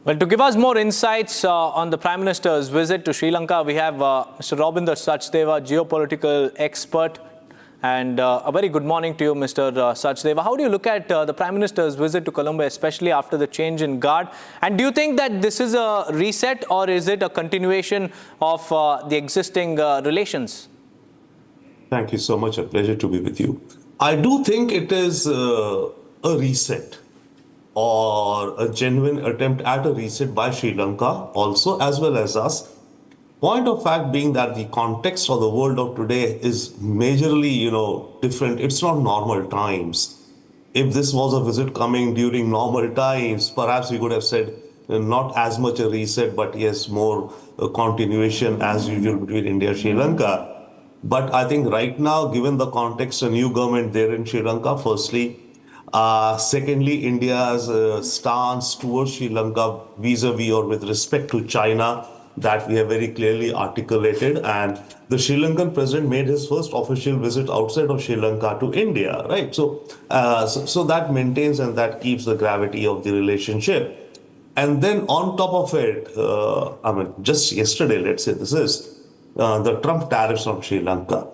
Well, to give us more insights on the Prime Minister's visit to Sri Lanka, we have Mr. Robinder Sachdeva, geopolitical expert. And a very good morning to you, Mr. Sachdeva. How do you look at the Prime Minister's visit to Colombo, especially after the change in guard? And do you think that this is a reset or is it a continuation of the existing relations? Thank you so much. A pleasure to be with you. I do think it is a reset or a genuine attempt at a reset by Sri Lanka also, as well as us. Point of fact being that the context of the world of today is majorly, different. It's not normal times. If this was a visit coming during normal times, perhaps we could have said not as much a reset, but yes, more a continuation as usual between India and Sri Lanka. But I think right now, given the context, a new government there in Sri Lanka, firstly. Secondly, India's stance towards Sri Lanka vis-a-vis or with respect to China that we have very clearly articulated. And the Sri Lankan president made his first official visit outside of Sri Lanka to India, right? So that maintains and that keeps the gravity of the relationship. And then on top of it, just yesterday, let's say this is the Trump tariffs on Sri Lanka.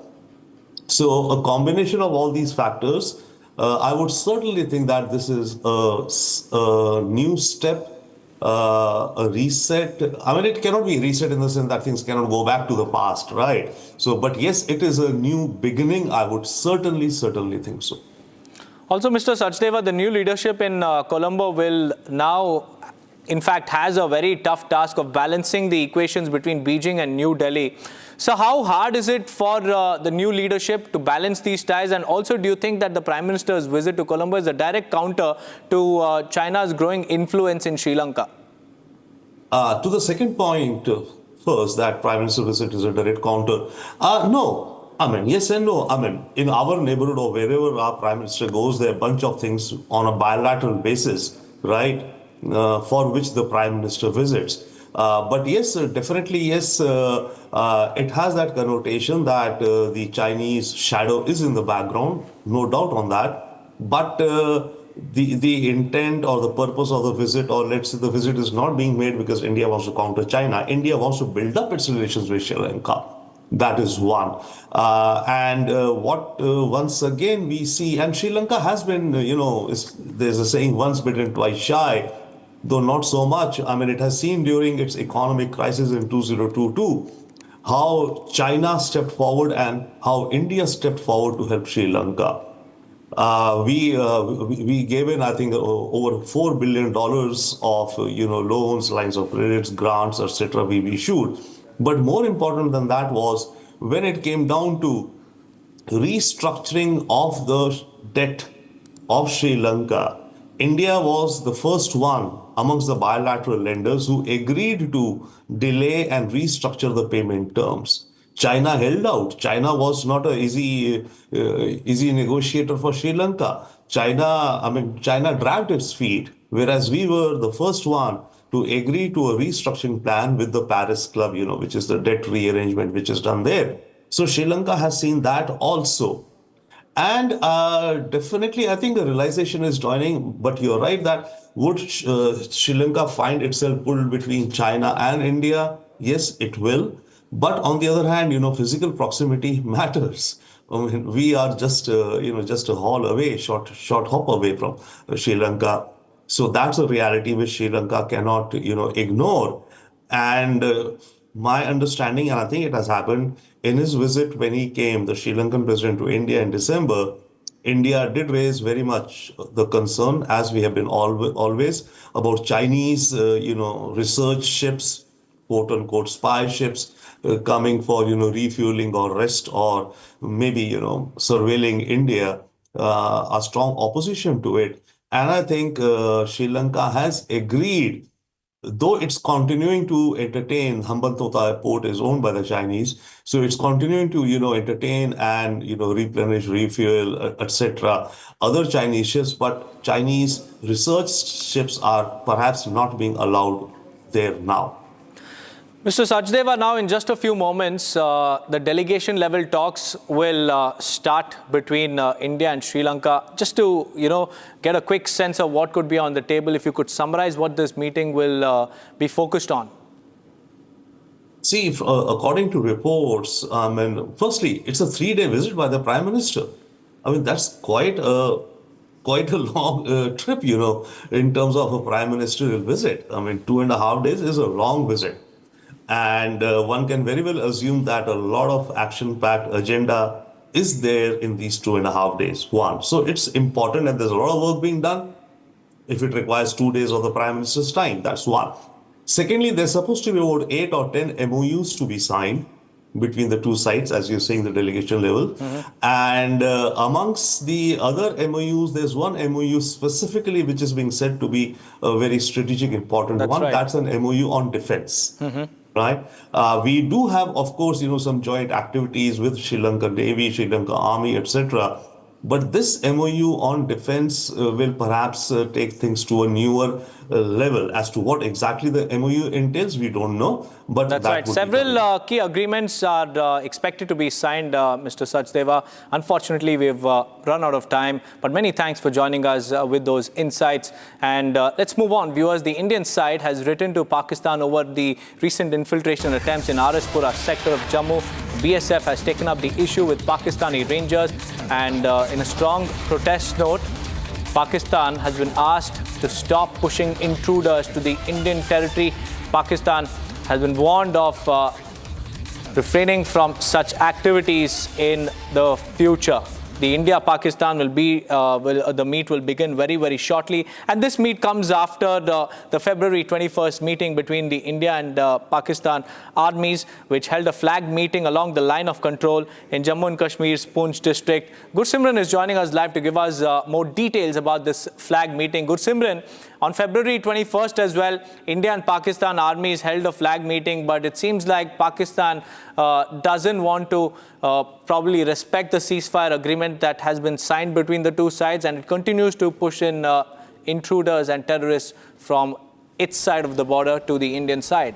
So a combination of all these factors, I would certainly think that this is a new step, a reset. It cannot be a reset in the sense that things cannot go back to the past, right? So, but yes, it is a new beginning. I would certainly think so. Also, Mr. Sachdeva, the new leadership in Colombo will now, in fact, has a very tough task of balancing the equations between Beijing and New Delhi. So how hard is it for the new leadership to balance these ties? And also, do you think that the Prime Minister's visit to Colombo is a direct counter to China's growing influence in Sri Lanka? To the second point, first, that Prime Minister visit is a direct counter. No. Yes and no. In our neighborhood or wherever our Prime Minister goes, there are a bunch of things on a bilateral basis, right, for which the Prime Minister visits. But yes, definitely, yes, it has that connotation that the Chinese shadow is in the background, no doubt on that. But the intent or the purpose of the visit, or let's say the visit is not being made because India wants to counter China. India wants to build up its relations with Sri Lanka. That is one. What once again we see, and Sri Lanka has been, there's a saying, once bitten, twice shy. Though not so much. It has seen during its economic crisis in 2022 how China stepped forward and how India stepped forward to help Sri Lanka. We gave in, I think, over $4 billion of loans, lines of credits, grants, etc. we issued. But more important than that was when it came down to restructuring of the debt of Sri Lanka. India was the first one amongst the bilateral lenders who agreed to delay and restructure the payment terms. China held out. China was not an easy negotiator for Sri Lanka. China dragged its feet, whereas we were the first one to agree to a restructuring plan with the Paris Club, which is the debt rearrangement which is done there. So Sri Lanka has seen that also. And definitely, I think the realization is joining, but you're right that would Sri Lanka find itself pulled between China and India? Yes, it will. But on the other hand, physical proximity matters. We are just a haul away, short hop away from Sri Lanka. So that's a reality which Sri Lanka cannot, ignore. And my understanding, and I think it has happened in his visit when he came, the Sri Lankan president, to India in December, India did raise very much the concern, as we have been always, about Chinese, research ships, quote unquote spy ships, coming for, refueling or rest or maybe, surveilling India, a strong opposition to it. And I think Sri Lanka has agreed, though it's continuing to entertain. Hambantota port is owned by the Chinese, so it's continuing to entertain and replenish, refuel, etc. other Chinese ships, but Chinese research ships are perhaps not being allowed there now. Mr. Sachdeva, now in just a few moments, the delegation level talks will start between India and Sri Lanka. Just to, get a quick sense of what could be on the table, if you could summarize what this meeting will be focused on. See, according to reports, firstly, it's a 3-day visit by the Prime Minister. That's quite a long trip, in terms of a Prime Ministerial visit. 2.5 days is a long visit. And one can very well assume that a lot of action-packed agenda is there in these 2.5 days. One, so it's important and there's a lot of work being done. If it requires 2 days of the Prime Minister's time, that's one. Secondly, there's supposed to be about 8 or 10 MOUs to be signed between the two sides, as you're saying, the delegation level. And amongst the other MOUs, there's one MOU specifically which is being said to be a very strategic, important one. Right. That's an MOU on defense. Right? We do have, of course, some joint activities with Sri Lanka Navy, Sri Lanka Army, etc. But this MOU on defense will perhaps take things to a newer level. As to what exactly the MOU entails, we don't know. But that's right. Several key agreements are expected to be signed, Mr. Sachdeva. Unfortunately, we've run out of time. But many thanks for joining us with those insights. And let's move on. Viewers, the Indian side has written to Pakistan over the recent infiltration attempts in Araspura sector of Jammu. BSF has taken up the issue with Pakistani Rangers. And in a strong protest note, Pakistan has been asked to stop pushing intruders to the Indian territory. Pakistan has been warned of refraining from such activities in the future. The India-Pakistan the meet will begin very, very shortly. And this meet comes after the February 21st meeting between the India and Pakistan armies, which held a flag meeting along the line of control in Jammu and Kashmir's Poonch district. Gursimran is joining us live to give us more details about this flag meeting. Gursimran, on February 21st as well, India and Pakistan armies held a flag meeting, but it seems like Pakistan doesn't want to probably respect the ceasefire agreement that has been signed between the two sides, and it continues to push in intruders and terrorists from its side of the border to the Indian side.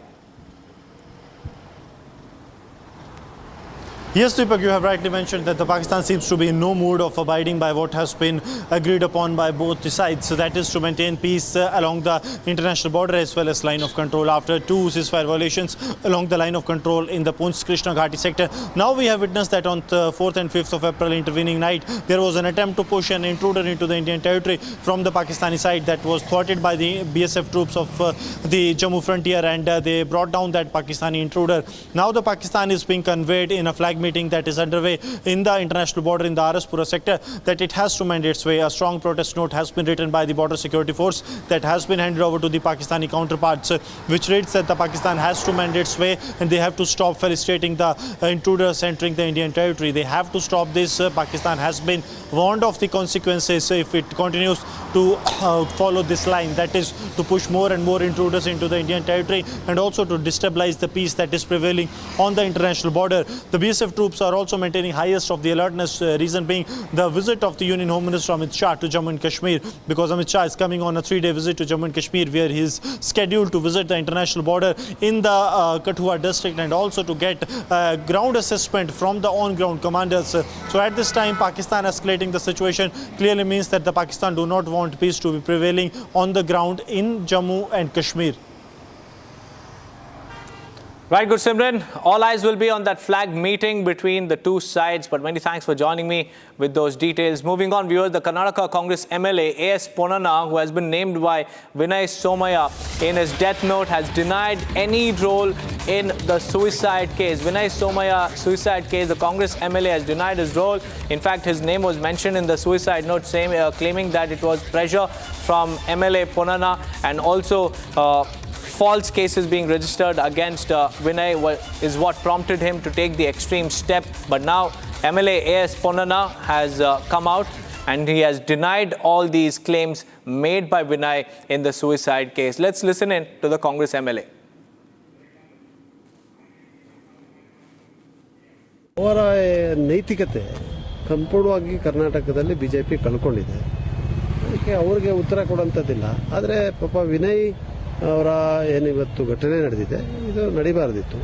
Yes, Deepak, you have rightly mentioned that the Pakistan seems to be in no mood of abiding by what has been agreed upon by both the sides. So that is to maintain peace along the international border as well as line of control after two ceasefire violations along the line of control in the Poonch Krishna Ghati sector. Now we have witnessed that on the 4th and 5th of April intervening night, there was an attempt to push an intruder into the Indian territory from the Pakistani side that was thwarted by the BSF troops of the Jammu frontier, and they brought down that Pakistani intruder. Now the Pakistan is being conveyed in a flag meeting that is underway in the international border in the Araspura sector that it has to mend its way. A strong protest note has been written by the border security force that has been handed over to the Pakistani counterparts, which reads that the Pakistan has to mend its way and they have to stop felicitating the intruders entering the Indian territory. They have to stop this. Pakistan has been warned of the consequences if it continues to follow this line, that is to push more and more intruders into the Indian territory and also to destabilize the peace that is prevailing on the international border. The BSF troops are also maintaining highest of the alertness, reason being the visit of the Union Home Minister Amit Shah to Jammu and Kashmir, because Amit Shah is coming on a 3-day visit to Jammu and Kashmir where he is scheduled to visit the international border in the Katchatheevu district and also to get ground assessment from the on-ground commanders. So at this time, Pakistan escalating the situation clearly means that the Pakistan do not want peace to be prevailing on the ground in Jammu and Kashmir. Right, Gursimran. All eyes will be on that flag meeting between the two sides. But many thanks for joining me with those details. Moving on, viewers, the Karnataka Congress MLA A.S. Ponnanna, who has been named by Vinay Somaya in his death note, has denied any role in the suicide case. Vinay Somaya suicide case, the Congress MLA has denied his role. In fact, his name was mentioned in the suicide note, claiming that it was pressure from MLA Ponnanna and also false cases being registered against Vinay is what prompted him to take the extreme step. But now MLA A.S. Ponnanna has come out and he has denied all these claims made by Vinay in the suicide case. Let's listen in to the Congress MLA. ಅವರ ನೈತಿಕತೆ ಸಂಪೂರ್ಣವಾಗಿ ಕರ್ನಾಟಕದಲ್ಲಿ BJP ಕಳ್ಕೊಂಡಿದೆ. ಅದಕ್ಕೆ ಅವ್ರಿಗೆ ಉತ್ತರ ಕೊಡುವಂಥದ್ದಿಲ್ಲ. ಆದರೆ ಪಾಪ ವಿನಯ್ ಅವರ ಏನಿವತ್ತು ಘಟನೆ ನಡೆದಿದೆ ಇದು ನಡಿಬಾರ್ದಿತ್ತು.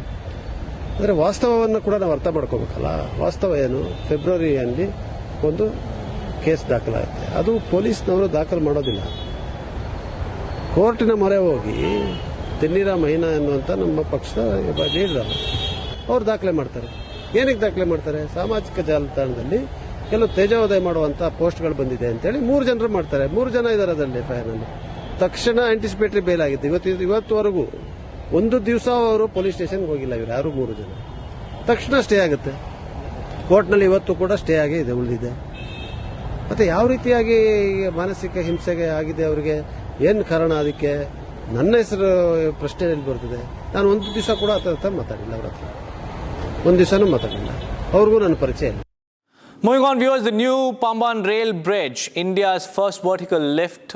ಆದರೆ ವಾಸ್ತವವನ್ನು ಕೂಡ ನಾವು ಅರ್ಥ ಮಾಡ್ಕೋಬೇಕಲ್ಲ. ವಾಸ್ತವ ಏನು, ಫೆಬ್ರವರಿಯಲ್ಲಿ ಒಂದು ಕೇಸ್ ದಾಖಲಾಗುತ್ತೆ. ಅದು ಪೊಲೀಸ್ನವರು ದಾಖಲು ಮಾಡೋದಿಲ್ಲ. ಕೋರ್ಟಿನ ಮೊರೆ ಹೋಗಿ ತೆನ್ನೀರ ಮೈನಾ ಎನ್ನುವಂಥ ನಮ್ಮ ಪಕ್ಷದ ಲೀಡರ್ ಅವ್ರು ದಾಖಲೆ ಮಾಡ್ತಾರೆ. ಏನಕ್ಕೆ ದಾಖಲೆ ಮಾಡ್ತಾರೆ? ಸಾಮಾಜಿಕ ಜಾಲತಾಣದಲ್ಲಿ ಕೆಲವು ತೇಜೋದಯ ಮಾಡುವಂಥ ಪೋಸ್ಟ್ಗಳು ಬಂದಿದೆ ಅಂತೇಳಿ 3 ಜನರು ಮಾಡ್ತಾರೆ. 3 ಜನ ಇದ್ದಾರೆ ಅದರಲ್ಲಿ ಎಫ್ಐಆರ್ನಲ್ಲಿ. ತಕ್ಷಣ ಆಂಟಿಸಿಪೇಟರಿ ಬೇಲ್ ಆಗಿತ್ತು. ಇವತ್ತುವರೆಗೂ ಒಂದು ದಿವಸ ಅವರು ಪೊಲೀಸ್ ಸ್ಟೇಷನ್ಗೆ ಹೋಗಿಲ್ಲ ಇವರು ಯಾರು 3 ಜನ. ತಕ್ಷಣ ಸ್ಟೇ ಆಗುತ್ತೆ ಕೋರ್ಟ್ನಲ್ಲಿ. ಇವತ್ತು ಕೂಡ ಸ್ಟೇ ಆಗೇ ಇದೆ, ಉಳಿದಿದೆ. ಮತ್ತೆ ಯಾವ ರೀತಿಯಾಗಿ ಮಾನಸಿಕ ಹಿಂಸೆಗೆ ಆಗಿದೆ ಅವರಿಗೆ, ಏನು ಕಾರಣ ಅದಕ್ಕೆ? ನನ್ನ ಹೆಸರು ಪ್ರಶ್ನೆಯಲ್ಲಿ ಬರ್ತದೆ. ನಾನು ಒಂದು ದಿವಸ ಕೂಡ ಹತ್ರ ಮಾತಾಡಿಲ್ಲ, ಅವ್ರ ಹತ್ರ ಒಂದು ದಿವಸನೂ ಮಾತಾಡಿಲ್ಲ. ಅವ್ರಿಗೂ ನನ್ನ ಪರಿಚಯ ಇಲ್ಲ. Moving on, viewers, the new Pamban rail bridge, India's first vertical lift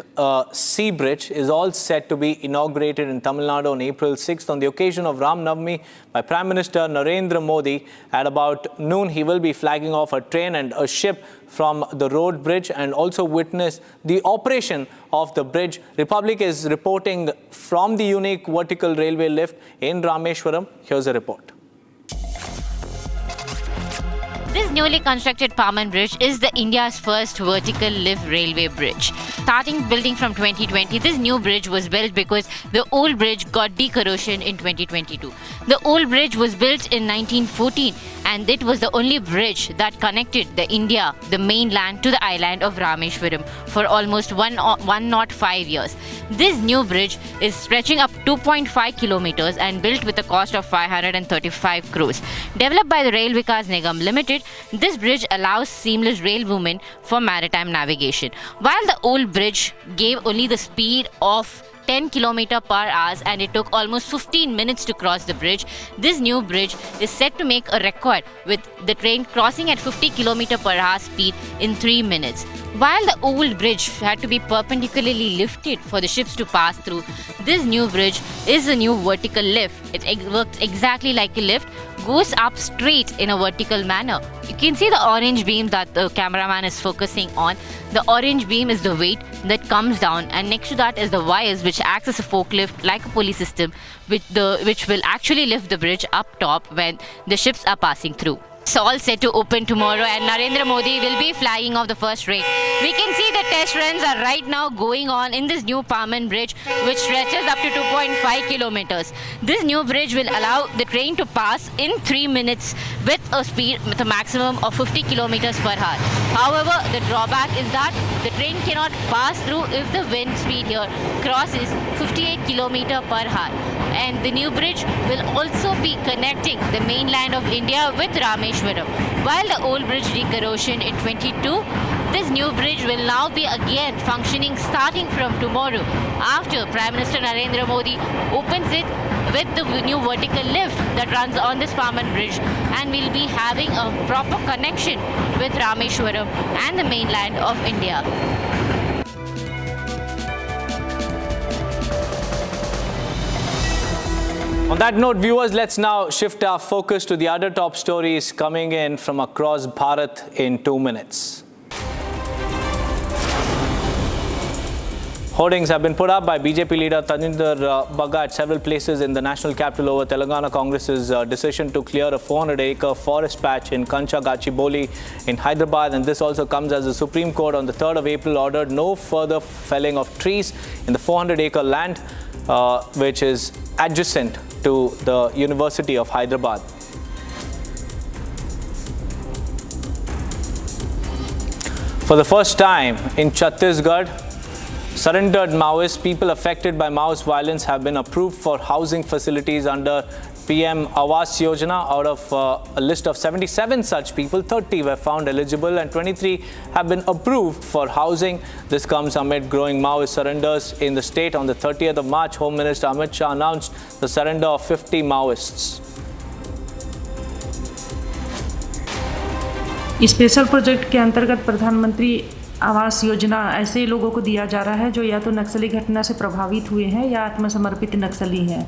sea bridge, is all set to be inaugurated in Tamil Nadu on April 6th on the occasion of Ram Navami by Prime Minister Narendra Modi. At about noon, he will be flagging off a train and a ship from the road bridge and also witness the operation of the bridge. Republic is reporting from the unique vertical railway lift in Rameshwaram. Here's a report. This newly constructed Pamban Bridge is the India's first vertical lift railway bridge. Starting building from 2020, this new bridge was built because the old bridge got decorrosion in 2022. The old bridge was built in 1914 and it was the only bridge that connected the mainland to the island of Rameshwaram for almost 105 years. This new bridge is stretching up 2.5 kilometers and built with a cost of 535 crores. Developed by the Rail Vikas Nigam Limited, this bridge allows seamless rail movement for maritime navigation. While the old bridge gave only the speed of 10 km per hour and it took almost 15 minutes to cross the bridge, this new bridge is set to make a record with the train crossing at 50 km per hour speed in 3 minutes. While the old bridge had to be perpendicularly lifted for the ships to pass through, this new bridge is a new vertical lift. It works exactly like a lift, goes up straight in a vertical manner. You can see the orange beam that the cameraman is focusing on. The orange beam is the weight that comes down, and next to that is the wires which acts as a forklift like a pulley system which will actually lift the bridge up top when the ships are passing through. It's all set to open tomorrow and Narendra Modi will be flying off the first train. We can see the test runs are right now going on in this new Pamban bridge which stretches up to 2.5 kilometers. This new bridge will allow the train to pass in 3 minutes with a speed with a maximum of 50 kilometers per hour. However, the drawback is that the train cannot pass through if the wind speed here crosses 58 kilometers per hour. And the new bridge will also be connecting the mainland of India with Rameshwaram. While the old bridge decorrosion in 22, this new bridge will now be again functioning starting from tomorrow after Prime Minister Narendra Modi opens it with the new vertical lift that runs on this Pamban bridge, and we'll be having a proper connection with Rameshwaram and the mainland of India. On that note, viewers, let's now shift our focus to the other top stories coming in from across Bharat in 2 minutes. Hoardings have been put up by BJP leader Tajinder Bagga at several places in the national capital over Telangana Congress's decision to clear a 400-acre forest patch in Katchatheevu in Hyderabad. And this also comes as the Supreme Court on the 3rd of April ordered no further felling of trees in the 400-acre land, which is adjacent to the University of Hyderabad. For the first time in Chhattisgarh, surrendered Maoists, people affected by Maoist violence, have been approved for housing facilities under PM Awas Yojana. Out of a list of 77 such people, 30 were found eligible and 23 have been approved for housing. This comes amid growing Maoist surrenders in the state. On the 30th of March, Home Minister Amit Shah announced the surrender of 50 Maoists. Special project के अंतर्गत प्रधानमंत्री आवास योजना ऐसे लोगों को दिया जा रहा है जो या तो नक्सली घटना से प्रभावित हुए हैं या आत्मसमर्पित नक्सली हैं।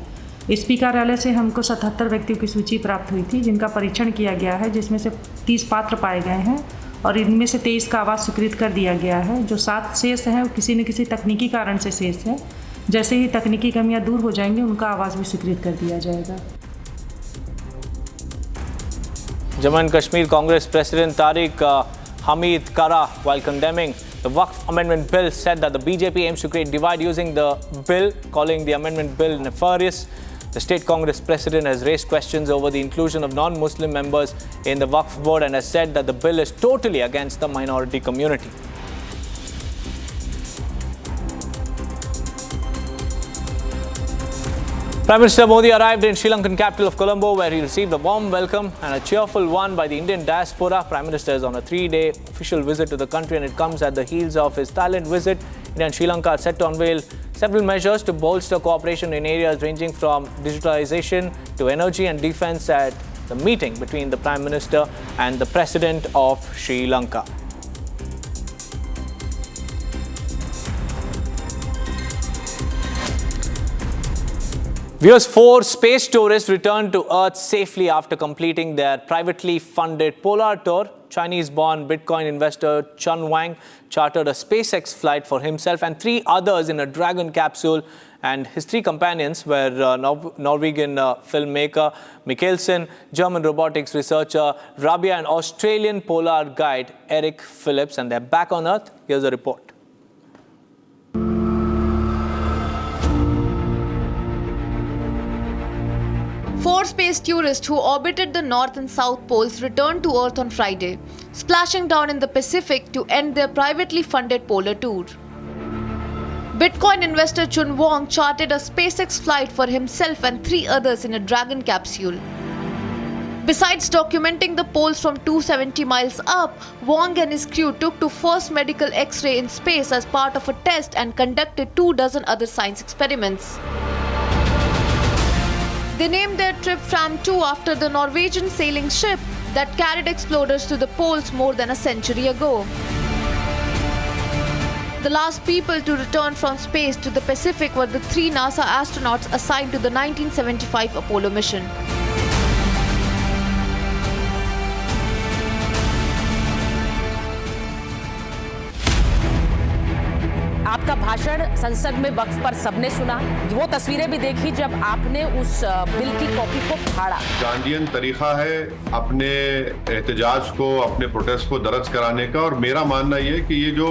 एसपी कार्यालय से हमको 77 व्यक्तियों की सूची प्राप्त हुई थी जिनका परीक्षण किया गया है, जिसमें से 30 पात्र पाए गए हैं और इनमें से 23 का आवास स्वीकृत कर दिया गया है। जो 7 शेष हैं वो किसी न किसी तकनीकी कारण से शेष है। जैसे ही तकनीकी कमियां दूर हो जाएंगी उनका आवाज़ भी स्वीकृत कर दिया जाएगा। Jammu and Kashmir Congress President Tariq Hamid Kara, while condemning the Waqf Amendment Bill, said that the BJP aims to create divide using the bill, calling the amendment bill nefarious. The State Congress President has raised questions over the inclusion of non-Muslim members in the Waqf board and has said that the bill is totally against the minority community. Prime Minister Modi arrived in Sri Lankan capital of Colombo, where he received a warm welcome and a cheerful one by the Indian diaspora. Prime Minister is on a 3-day official visit to the country, and it comes at the heels of his Thailand visit. India and Sri Lanka are set to unveil several measures to bolster cooperation in areas ranging from digitalization to energy and defense at the meeting between the Prime Minister and the President of Sri Lanka. Viewers, 4 space tourists returned to Earth safely after completing their privately funded polar tour. Chinese-born Bitcoin investor Chun Wang chartered a SpaceX flight for himself and 3 others in a Dragon capsule, and his 3 companions were Norwegian filmmaker Mikkelsen, German robotics researcher Rabia, and Australian polar guide Eric Phillips, and they're back on Earth. Here's a report. 4 space tourists who orbited the North and South Poles returned to Earth on Friday, splashing down in the Pacific to end their privately funded polar tour. Bitcoin investor Chun Wang chartered a SpaceX flight for himself and 3 others in a Dragon capsule. Besides documenting the poles from 270 miles up, Wang and his crew took to first medical X-ray in space as part of a test and conducted 24 other science experiments. They named their trip Fram 2 after the Norwegian sailing ship that carried explorers to the poles more than a century ago. The last people to return from space to the Pacific were the 3 NASA astronauts assigned to the 1975 Apollo mission. आपका भाषण संसद में वक्फ पर सबने सुना, वो तस्वीरें भी देखी जब आपने उस बिल की कॉपी को फाड़ा। गांधीयन तरीका है अपने एहतजाज को, अपने प्रोटेस्ट को दर्ज कराने का, और मेरा मानना ये कि ये जो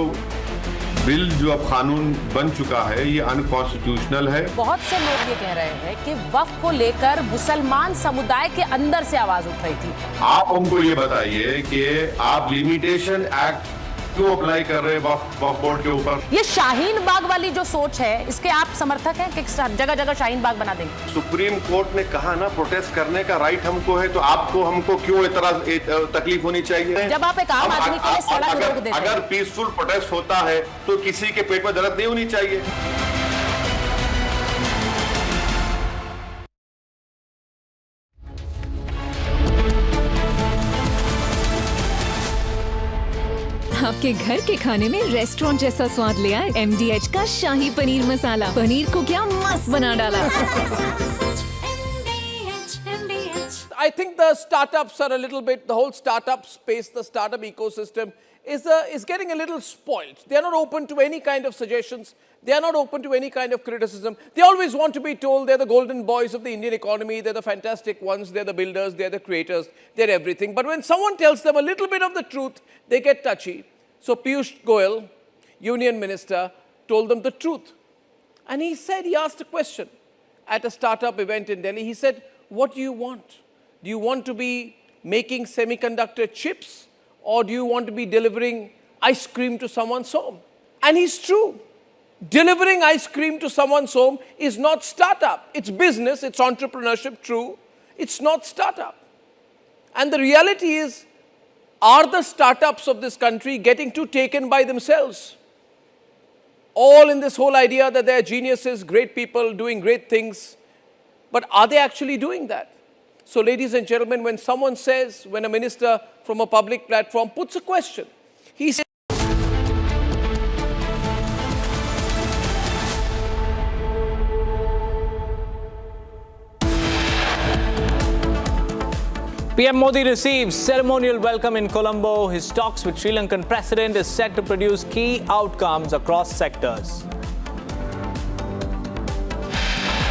बिल जो अब कानून बन चुका है ये अनकॉन्स्टिट्यूशनल है। बहुत से लोग ये कह रहे हैं कि वक्फ को लेकर मुसलमान समुदाय के अंदर से आवाज उठ रही थी। आप हमको ये बताइए कि आप लिमिटेशन एक्ट क्यों अप्लाई कर रहे हैं वक्फ बोर्ड के ऊपर? ये शाहीन बाग वाली जो सोच है, इसके आप समर्थक हैं कि जगह जगह शाहीन बाग बना देंगे? सुप्रीम कोर्ट ने कहा ना प्रोटेस्ट करने का राइट हमको है, तो आपको हमको क्यों इतना तकलीफ होनी चाहिए? जब आप एक आम आदमी के लिए सड़क रोक देते हैं, अगर पीसफुल प्रोटेस्ट होता है तो किसी के पेट में दर्द नहीं होनी चाहिए। आपके घर के खाने में रेस्टोरेंट जैसा स्वाद ले आए MDH का शाही पनीर मसाला। पनीर को क्या मस्त बना डाला। I think the startups are a little bit, the whole startup space, the startup ecosystem is getting a little spoiled. They are not open to any kind of suggestions. They are not open to any kind of criticism. They always want to be told they're the golden boys of the Indian economy, they're the fantastic ones, they're the builders, they're the creators, they're everything. But when someone tells them a little bit of the truth, they get touchy. So Piyush Goyal, Union Minister, told them the truth. And he said, he asked a question at a startup event in Delhi. He said, what do you want? Do you want to be making semiconductor chips, or do you want to be delivering ice cream to someone's home? And he's true. Delivering ice cream to someone's home is not startup. It's business, it's entrepreneurship, true. It's not startup. And the reality is, are the startups of this country getting too taken by themselves? All in this whole idea that they're geniuses, great people doing great things. But are they actually doing that? So ladies and gentlemen, when someone says, when a minister from a public platform puts a question, he says, PM Modi receives ceremonial welcome in Colombo. His talks with Sri Lankan President is set to produce key outcomes across sectors.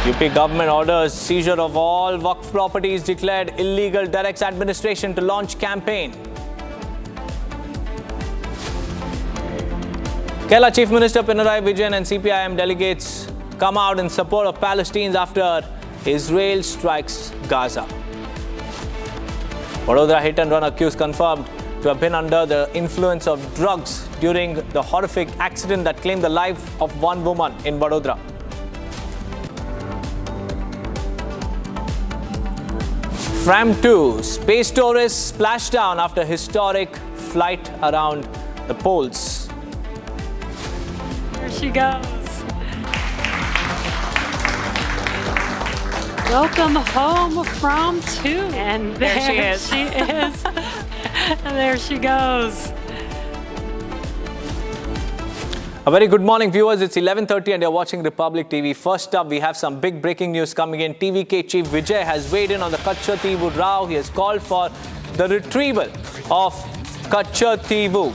UP government orders seizure of all Waqf properties declared illegal, directs administration to launch campaign. Kerala Chief Minister Pinarayi Vijayan and CPIM delegates come out in support of Palestinians after Israel strikes Gaza. Vadodara hit and run accused confirmed to have been under the influence of drugs during the horrific accident that claimed the life of one woman in Vadodara. Fram 2, space tourists splash down after historic flight around the poles. There she goes. Welcome home from 2. And there she is. And there she goes. A very good morning, viewers. It's 11:30 and you're watching Republic TV. First up, we have some big breaking news coming in. TVK Chief Vijay has weighed in on the Katchatheevu row. He has called for the retrieval of Katchatheevu.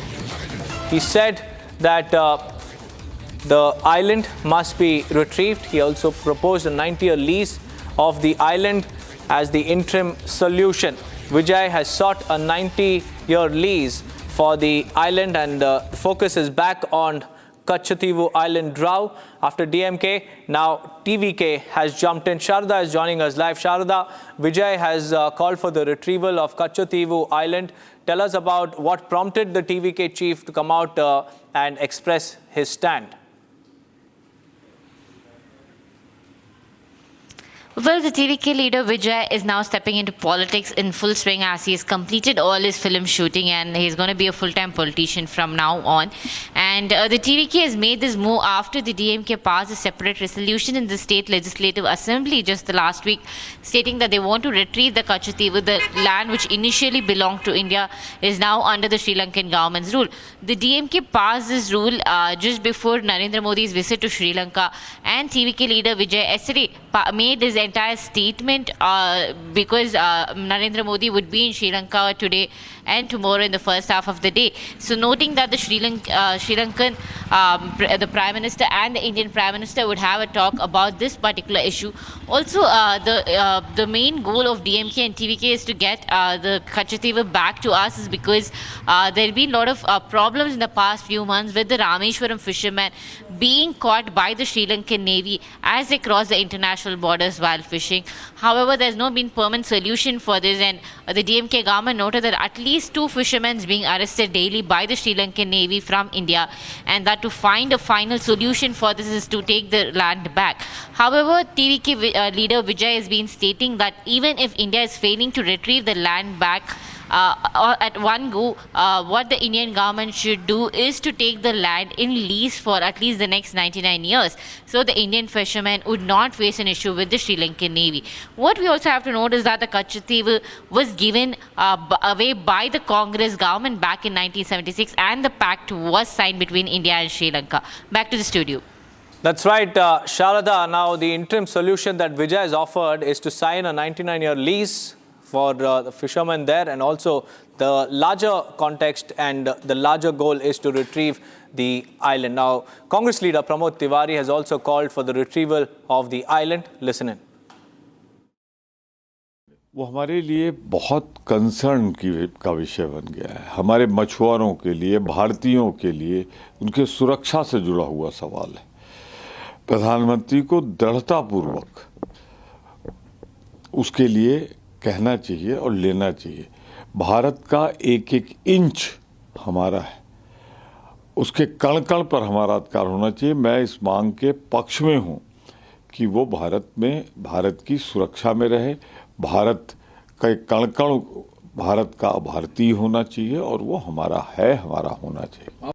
He said that the island must be retrieved. He also proposed a 90-year lease of the island as the interim solution. Vijay has sought a 90-year lease for the island, and the focus is back on Katchatheevu Island row. After DMK, now TVK has jumped in. Sharada is joining us live. Sharada, Vijay has called for the retrieval of Katchatheevu Island. Tell us about what prompted the TVK chief to come out and express his stand. Well, the TVK leader Vijay is now stepping into politics in full swing as he has completed all his film shooting, and he's going to be a full-time politician from now on. And the TVK has made this move after the DMK passed a separate resolution in the State Legislative Assembly just the last week, stating that they want to retrieve the Katchatheevu, the land which initially belonged to India, is now under the Sri Lankan government's rule. The DMK passed this rule just before Narendra Modi's visit to Sri Lanka, and TVK leader Vijay yesterday made his entire statement because Narendra Modi would be in Sri Lanka today and tomorrow in the first half of the day. So noting that the Sri Lankan, the Prime Minister and the Indian Prime Minister would have a talk about this particular issue. Also, the main goal of DMK and TVK is to get the Katchatheevu back to us, is because there have been a lot of problems in the past few months with the Rameshwaram fishermen being caught by the Sri Lankan Navy as they cross the international borders while fishing. However, there's no been permanent solution for this, and the DMK government noted that at least 2 fishermen being arrested daily by the Sri Lankan Navy from India, and that to find a final solution for this is to take the land back. However, TVK leader Vijay has been stating that even if India is failing to retrieve the land back at one go, what the Indian government should do is to take the land in lease for at least the next 99 years. So the Indian fishermen would not face an issue with the Sri Lankan Navy. What we also have to note is that the Katchatheevu was given away by the Congress government back in 1976, and the pact was signed between India and Sri Lanka. Back to the studio. That's right, Sharada. Now, the interim solution that Vijay has offered is to sign a 99-year lease for the fishermen there, and also the larger context and the larger goal is to retrieve the island. Now, Congress leader Pramod Tiwari has also called for the retrieval of the island. Listen in. वो हमारे लिए बहुत concern का विषय बन गया है. हमारे मछुआरों के लिए, भारतीयों के लिए उनके सुरक्षा से जुड़ा हुआ सवाल है. प्रधानमंत्री को दृढ़तापूर्वक उसके लिए कहना चाहिए और लेना चाहिए. भारत का एक एक इंच हमारा है, उसके कण कण पर हमारा अधिकार होना चाहिए. मैं इस मांग के पक्ष में हूं कि वो भारत की सुरक्षा में रहे. भारत का एक कण कण भारत का भारतीय होना चाहिए और वो हमारा है, हमारा होना चाहिए.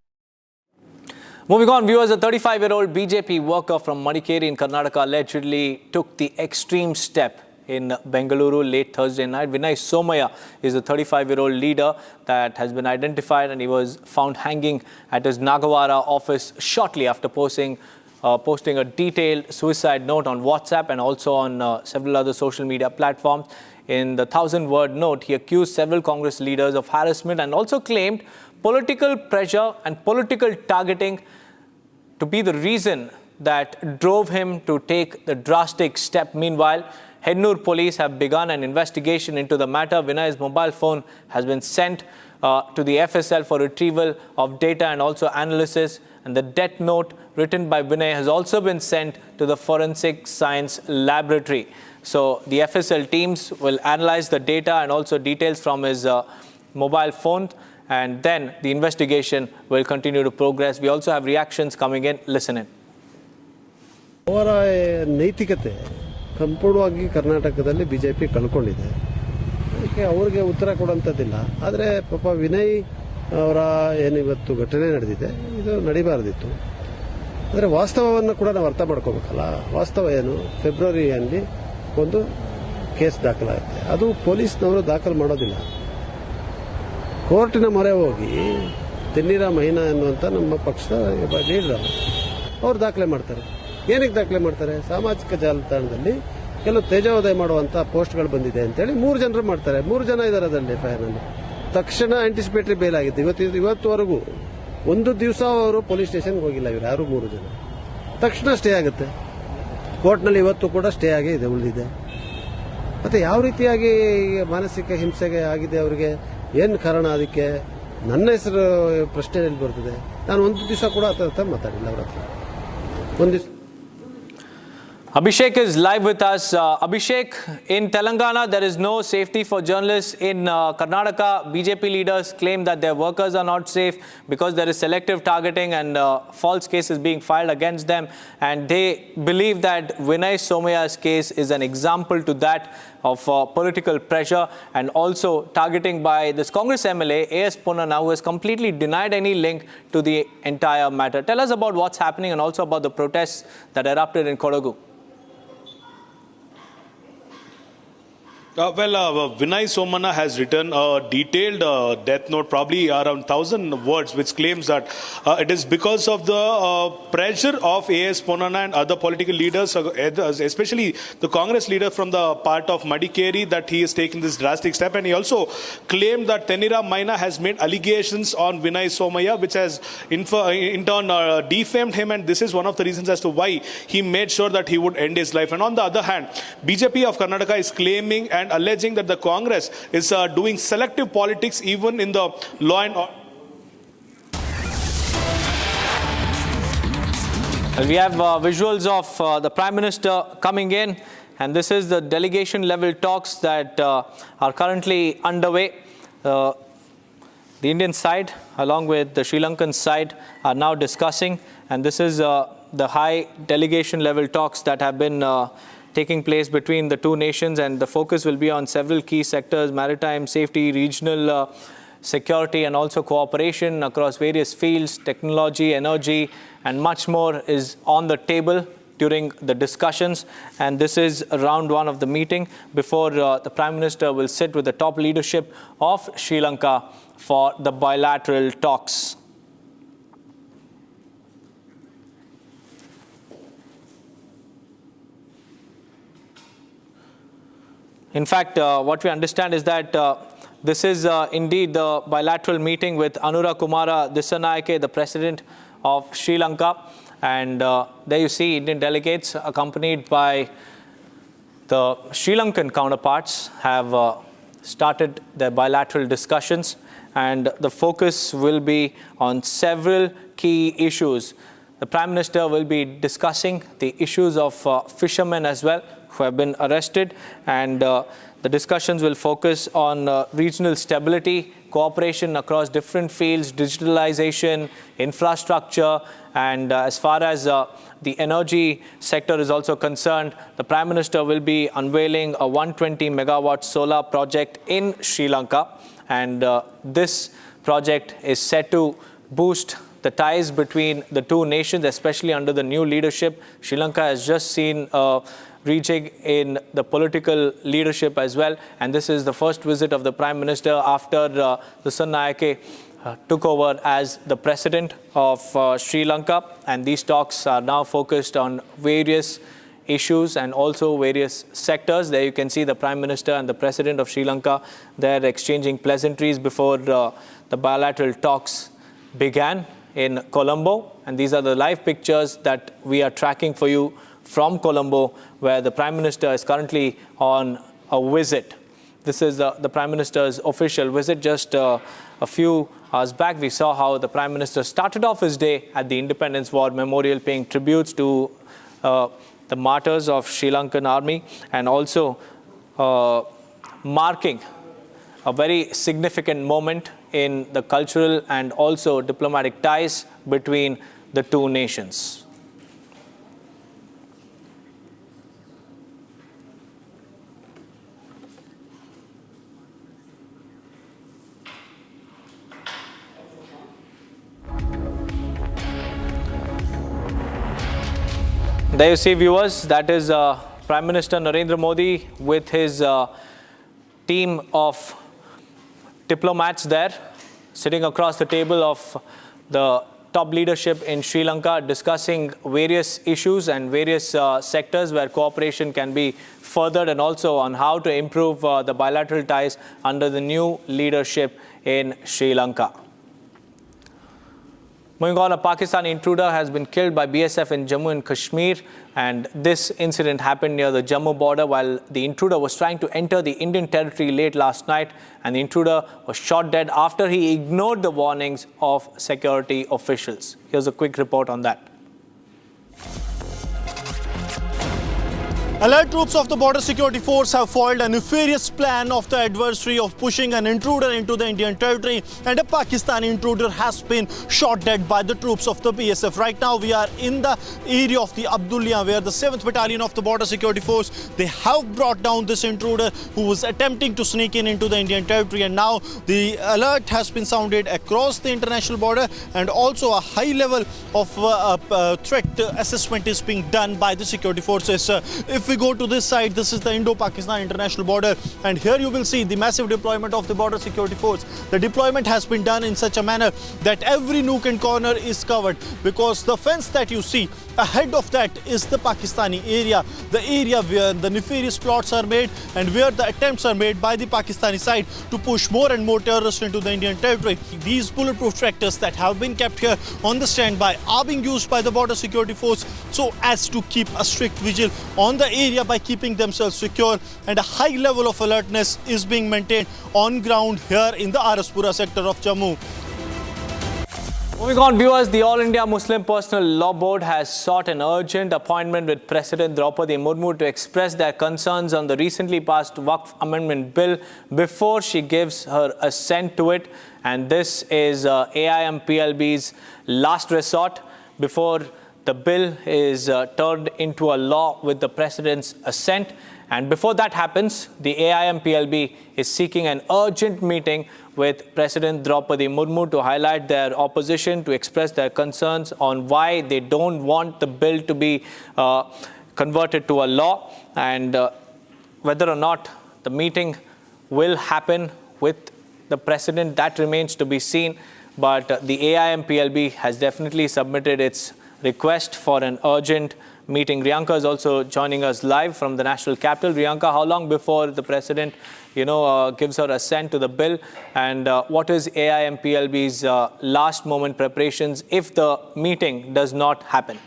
Moving on, viewers, a 35-year-old BJP worker from Madikeri in Karnataka allegedly took the extreme step in Bengaluru late Thursday night. Vinay Somaya is the 35-year-old leader that has been identified, and he was found hanging at his Nagawara office shortly after posting a detailed suicide note on WhatsApp and also on several other social media platforms. In the 1,000-word note, he accused several Congress leaders of harassment and also claimed political pressure and political targeting to be the reason that drove him to take the drastic step. Meanwhile, Hennur police have begun an investigation into the matter. Vinay's mobile phone has been sent to the FSL for retrieval of data and also analysis. And the death note written by Vinay has also been sent to the Forensic Science Laboratory. So the FSL teams will analyze the data and also details from his mobile phone, and then the investigation will continue to progress. We also have reactions coming in. Listen in. ಅವರ ನೈತಿಕತೆ ಸಂಪೂರ್ಣವಾಗಿ ಕರ್ನಾಟಕದಲ್ಲಿ BJP ಕಳ್ಕೊಂಡಿದೆ. ಅದಕ್ಕೆ ಅವ್ರಿಗೆ ಉತ್ತರ ಕೊಡುವಂಥದ್ದಿಲ್ಲ. ಆದರೆ ಪಾಪ ವಿನಯ್ ಅವರ ಏನಿವತ್ತು ಘಟನೆ ನಡೆದಿದೆ, ಇದು ನಡಿಬಾರ್ದಿತ್ತು. ಆದರೆ ವಾಸ್ತವವನ್ನು ಕೂಡ ನಾವು ಅರ್ಥ ಮಾಡ್ಕೋಬೇಕಲ್ಲ. ವಾಸ್ತವ ಏನು? ಫೆಬ್ರವರಿಯಲ್ಲಿ ಒಂದು ಕೇಸ್ ದಾಖಲಾಗುತ್ತೆ. ಅದು ಪೊಲೀಸ್ನವರು ದಾಖಲು ಮಾಡೋದಿಲ್ಲ. ಕೋರ್ಟಿನ ಮೊರೆ ಹೋಗಿ ತೆನ್ನೀರ ಮಹಿನಾ ಎನ್ನುವಂಥ ನಮ್ಮ ಪಕ್ಷದ ಲೀಡರ್ ಅವ್ರು ದಾಖಲೆ ಮಾಡ್ತಾರೆ. ಏನಕ್ಕೆ ದಾಖಲೆ ಮಾಡ್ತಾರೆ? ಸಾಮಾಜಿಕ ಜಾಲತಾಣದಲ್ಲಿ ಕೆಲವು ತೇಜೋವಧೆ ಮಾಡುವಂಥ ಪೋಸ್ಟ್ಗಳು ಬಂದಿದೆ ಅಂತೇಳಿ 3 ಜನರು ಮಾಡ್ತಾರೆ. 3 ಜನ ಇದ್ದಾರೆ ಅದರಲ್ಲಿ ಎಫ್ಐಆರ್ನಲ್ಲಿ. ತಕ್ಷಣ ಆಂಟಿಸಿಪೇಟರಿ ಬೇಲ್ ಆಗಿತ್ತು. ಇವತ್ತುವರೆಗೂ ಒಂದು ದಿವಸ ಅವರು ಪೊಲೀಸ್ ಸ್ಟೇಷನ್ಗೆ ಹೋಗಿಲ್ಲ ಇವರು ಯಾರು 3 ಜನ. ತಕ್ಷಣ ಸ್ಟೇ ಆಗುತ್ತೆ. ಕೋರ್ಟ್ನಲ್ಲಿ ಇವತ್ತು ಕೂಡ ಸ್ಟೇ ಆಗೇ ಇದೆ, ಉಳಿದಿದೆ. ಮತ್ತೆ ಯಾವ ರೀತಿಯಾಗಿ ಮಾನಸಿಕ ಹಿಂಸೆಗೆ ಆಗಿದೆ ಅವರಿಗೆ, ಏನು ಕಾರಣ? ಅದಕ್ಕೆ ನನ್ನ ಹೆಸರು ಪ್ರಶ್ನೆಯಲ್ಲಿ ಬರ್ತದೆ. ನಾನು ಒಂದು ದಿವಸ ಕೂಡ ಹತ್ರ ಮಾತಾಡಿಲ್ಲ ಅವ್ರ ಹತ್ರ. ಒಂದು ದಿವಸ. Abhishek is live with us. Abhishek, in Telangana, there is no safety for journalists. In Karnataka, BJP leaders claim that their workers are not safe because there is selective targeting and false cases being filed against them. And they believe that Vinay Somaya's case is an example to that of political pressure and also targeting by this Congress MLA, A.S. Ponnana, who has completely denied any link to the entire matter. Tell us about what's happening and also about the protests that erupted in Kodagu. Vinay Somana has written a detailed death note, probably around 1,000 words, which claims that it is because of the pressure of A.S. Ponnana and other political leaders, especially the Congress leader from the part of Madikeri, that he has taken this drastic step. And he also claimed that Tenira Maina has made allegations on Vinay Somaya, which has in turn defamed him. And this is one of the reasons as to why he made sure that he would end his life. And on the other hand, BJP of Karnataka is claiming and alleging that the Congress is doing selective politics even in the law and order. We have visuals of the Prime Minister coming in, and this is the delegation level talks that are currently underway. The Indian side along with the Sri Lankan side are now discussing, and this is the high delegation level talks that have been taking place between the two nations, and the focus will be on several key sectors: maritime safety, regional security, and also cooperation across various fields. Technology, energy, and much more is on the table during the discussions. And this is round 1 of the meeting before the Prime Minister will sit with the top leadership of Sri Lanka for the bilateral talks. In fact, what we understand is that this is indeed the bilateral meeting with Anura Kumara Dissanayake, the President of Sri Lanka. And there you see Indian delegates accompanied by the Sri Lankan counterparts have started their bilateral discussions. And the focus will be on several key issues. The Prime Minister will be discussing the issues of fishermen as well, who have been arrested, and the discussions will focus on regional stability, cooperation across different fields, digitalization, infrastructure, and as far as the energy sector is also concerned, the Prime Minister will be unveiling a 120 megawatt solar project in Sri Lanka, and this project is set to boost the ties between the two nations, especially under the new leadership. Sri Lanka has just seen reaching in the political leadership as well. And this is the first visit of the Prime Minister after Dissanayake took over as the President of Sri Lanka. And these talks are now focused on various issues and also various sectors. There you can see the Prime Minister and the President of Sri Lanka. They're exchanging pleasantries before the bilateral talks began. in Colombo, and these are the live pictures that we are tracking for you from Colombo, where the Prime Minister is currently on a visit. This is the Prime Minister's official visit. Just a few hours back, we saw how the Prime Minister started off his day at the Independence War Memorial, paying tributes to the martyrs of Sri Lankan army, and also marking a very significant moment in the cultural and also diplomatic ties between the two nations. There you see, viewers, that is Prime Minister Narendra Modi with his team of diplomats there, sitting across the table of the top leadership in Sri Lanka, discussing various issues and various sectors where cooperation can be furthered, and also on how to improve the bilateral ties under the new leadership in Sri Lanka. Moving on, a Pakistani intruder has been killed by BSF in Jammu and Kashmir, and this incident happened near the Jammu border while the intruder was trying to enter the Indian territory late last night, and the intruder was shot dead after he ignored the warnings of security officials. Here's a quick report on that. Alert troops of the Border Security Force have foiled a nefarious plan of the adversary of pushing an intruder into the Indian territory, and a Pakistani intruder has been shot dead by the troops of the BSF. Right now we are in the area of the Abdullia, where the 7th Battalion of the Border Security Force, they have brought down this intruder who was attempting to sneak into the Indian territory, and now the alert has been sounded across the international border, and also a high level of threat assessment is being done by the security forces. If we go to this side, this is the Indo-Pakistan international border, and here you will see the massive deployment of the Border Security Force. The deployment has been done in such a manner that every nook and corner is covered, because the fence that you see ahead of that is the Pakistani area, the area where the nefarious plots are made and where the attempts are made by the Pakistani side to push more and more terrorists into the Indian territory. These bulletproof tractors that have been kept here on the standby are being used by the Border Security Force so as to keep a strict vigil on the area by keeping themselves secure, and a high level of alertness is being maintained on ground here in the Araspura sector of Jammu. Moving on, viewers, the All India Muslim Personal Law Board has sought an urgent appointment with President Draupadi Murmu to express their concerns on the recently passed Waqf Amendment Bill before she gives her assent to it. And this is AIM-PLB's last resort before the bill is turned into a law with the President's assent. And before that happens, the AIM-PLB is seeking an urgent meeting with President Draupadi Murmu to highlight their opposition, to express their concerns on why they don't want the bill to be converted to a law, and whether or not the meeting will happen with the President, that remains to be seen. But the AIM-PLB has definitely submitted its request for an urgent meeting. Riyanka is also joining us live from the national capital. Riyanka, how long before the President, gives her assent to the bill, and what is AIM-PLB's last moment preparations if the meeting does not happen?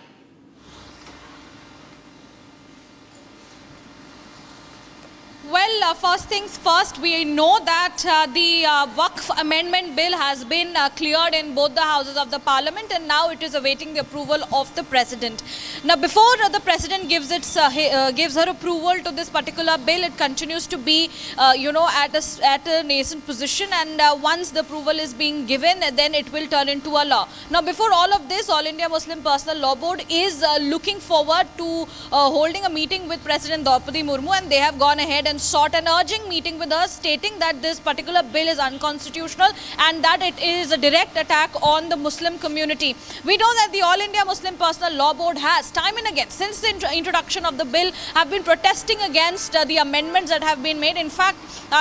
Well, first things first, we know that the Waqf Amendment Bill has been cleared in both the houses of the Parliament, and now it is awaiting the approval of the President. Now, before the President gives her approval to this particular bill, it continues to be, at a nascent position, and once the approval is being given, then it will turn into a law. Now, before all of this, All India Muslim Personal Law Board is looking forward to holding a meeting with President Draupadi Murmu, and they have gone ahead and sought an urgent meeting with us, stating that this particular bill is unconstitutional and that it is a direct attack on the Muslim community. We know that the All India Muslim Personal Law Board has, time and again, since the introduction of the bill, have been protesting against the amendments that have been made. In fact,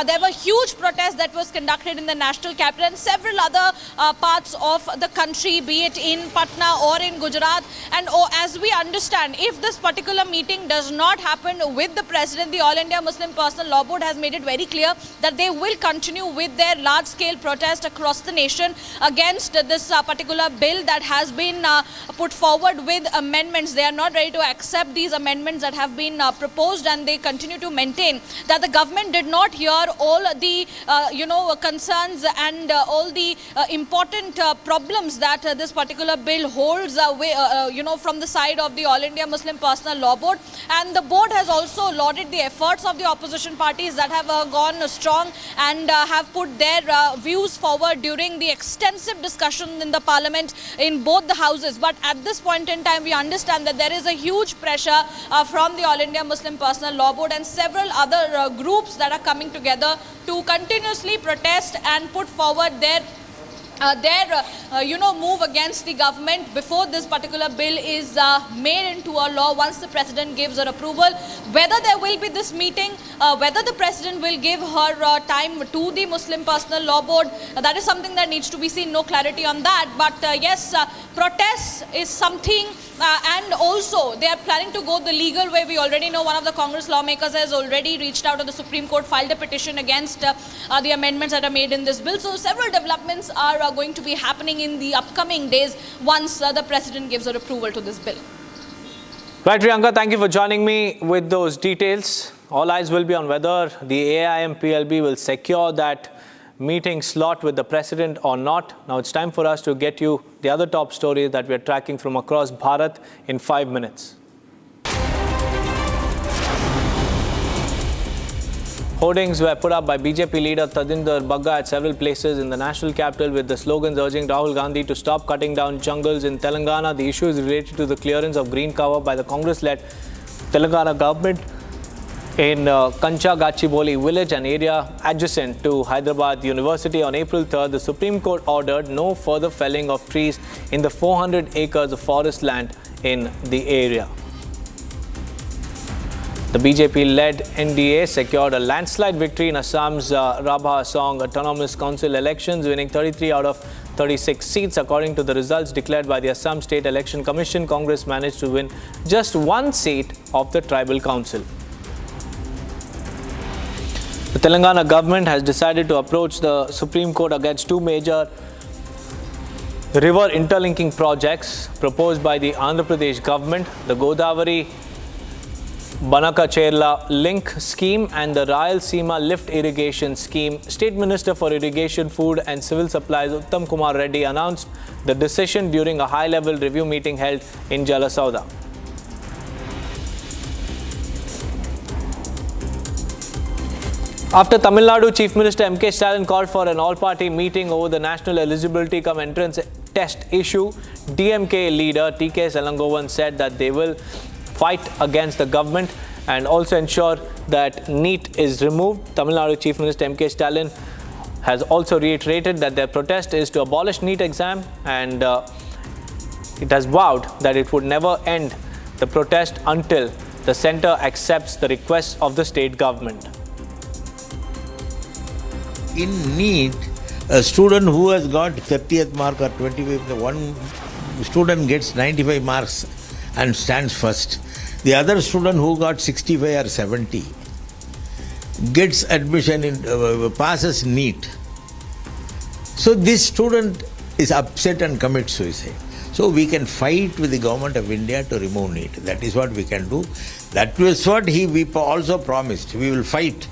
there were huge protests that was conducted in the national capital and several other parts of the country, be it in Patna or in Gujarat. And as we understand, if this particular meeting does not happen with the President, the All India Muslim Personal Law Board has made it very clear that they will continue with their large-scale protest across the nation against this particular bill that has been put forward with amendments. They are not ready to accept these amendments that have been proposed, and they continue to maintain that the government did not hear all the concerns and all the important problems that this particular bill holds from the side of the All India Muslim Personal Law Board. And the board has also lauded the efforts of the opposition parties that have gone strong and have put their views forward during the extensive discussion in the parliament in both the houses. But at this point in time, we understand that there is a huge pressure from the All India Muslim Personal Law Board and several other groups that are coming together to continuously protest and put forward their move against the government before this particular bill is made into a law once the president gives her approval. Whether there will be this meeting, whether the president will give her time to the Muslim Personal Law Board, that is something that needs to be seen. No clarity on that. But yes, protests is something, and also they are planning to go the legal way. We already know one of the Congress lawmakers has already reached out to the Supreme Court, filed a petition against the amendments that are made in this bill. So several developments are going to be happening in the upcoming days once the president gives her approval to this bill. Right, Priyanka, thank you for joining me with those details. All eyes will be on whether the AIM-PLB will secure that meeting slot with the president or not. Now it's time for us to get you the other top stories that we are tracking from across Bharat in 5 minutes. Hoardings were put up by BJP leader Tadinder Bagga at several places in the national capital with the slogans urging Rahul Gandhi to stop cutting down jungles in Telangana. The issue is related to the clearance of green cover by the Congress-led Telangana government in Katchatheevu village, an area adjacent to Hyderabad University. On April 3rd, the Supreme Court ordered no further felling of trees in the 400 acres of forest land in the area. The BJP-led NDA secured a landslide victory in Assam's Rabha Asong Autonomous Council elections, winning 33 out of 36 seats. According to the results declared by the Assam State Election Commission, Congress managed to win just one seat of the tribal council. The Telangana government has decided to approach the Supreme Court against two major river interlinking projects proposed by the Andhra Pradesh government, the Godavari Banaka-Cherla Link Scheme and the Rayalaseema Lift Irrigation Scheme. State Minister for Irrigation, Food and Civil Supplies Uttam Kumar Reddy announced the decision during a high-level review meeting held in Jalasauda. After Tamil Nadu Chief Minister M.K. Stalin called for an all-party meeting over the national eligibility cum entrance test issue, DMK leader T.K. Salangovan said that they will fight against the government and also ensure that NEET is removed. Tamil Nadu Chief Minister M.K. Stalin has also reiterated that their protest is to abolish NEET exam, and it has vowed that it would never end the protest until the centre accepts the requests of the state government. In NEET, a student who has got 30th mark or 25th, one student gets 95 marks and stands first. The other student who got 65 or 70 gets admission in passes NEET. So this student is upset and commits suicide. So we can fight with the government of India to remove NEET. That is what we can do. That was what we also promised. We will fight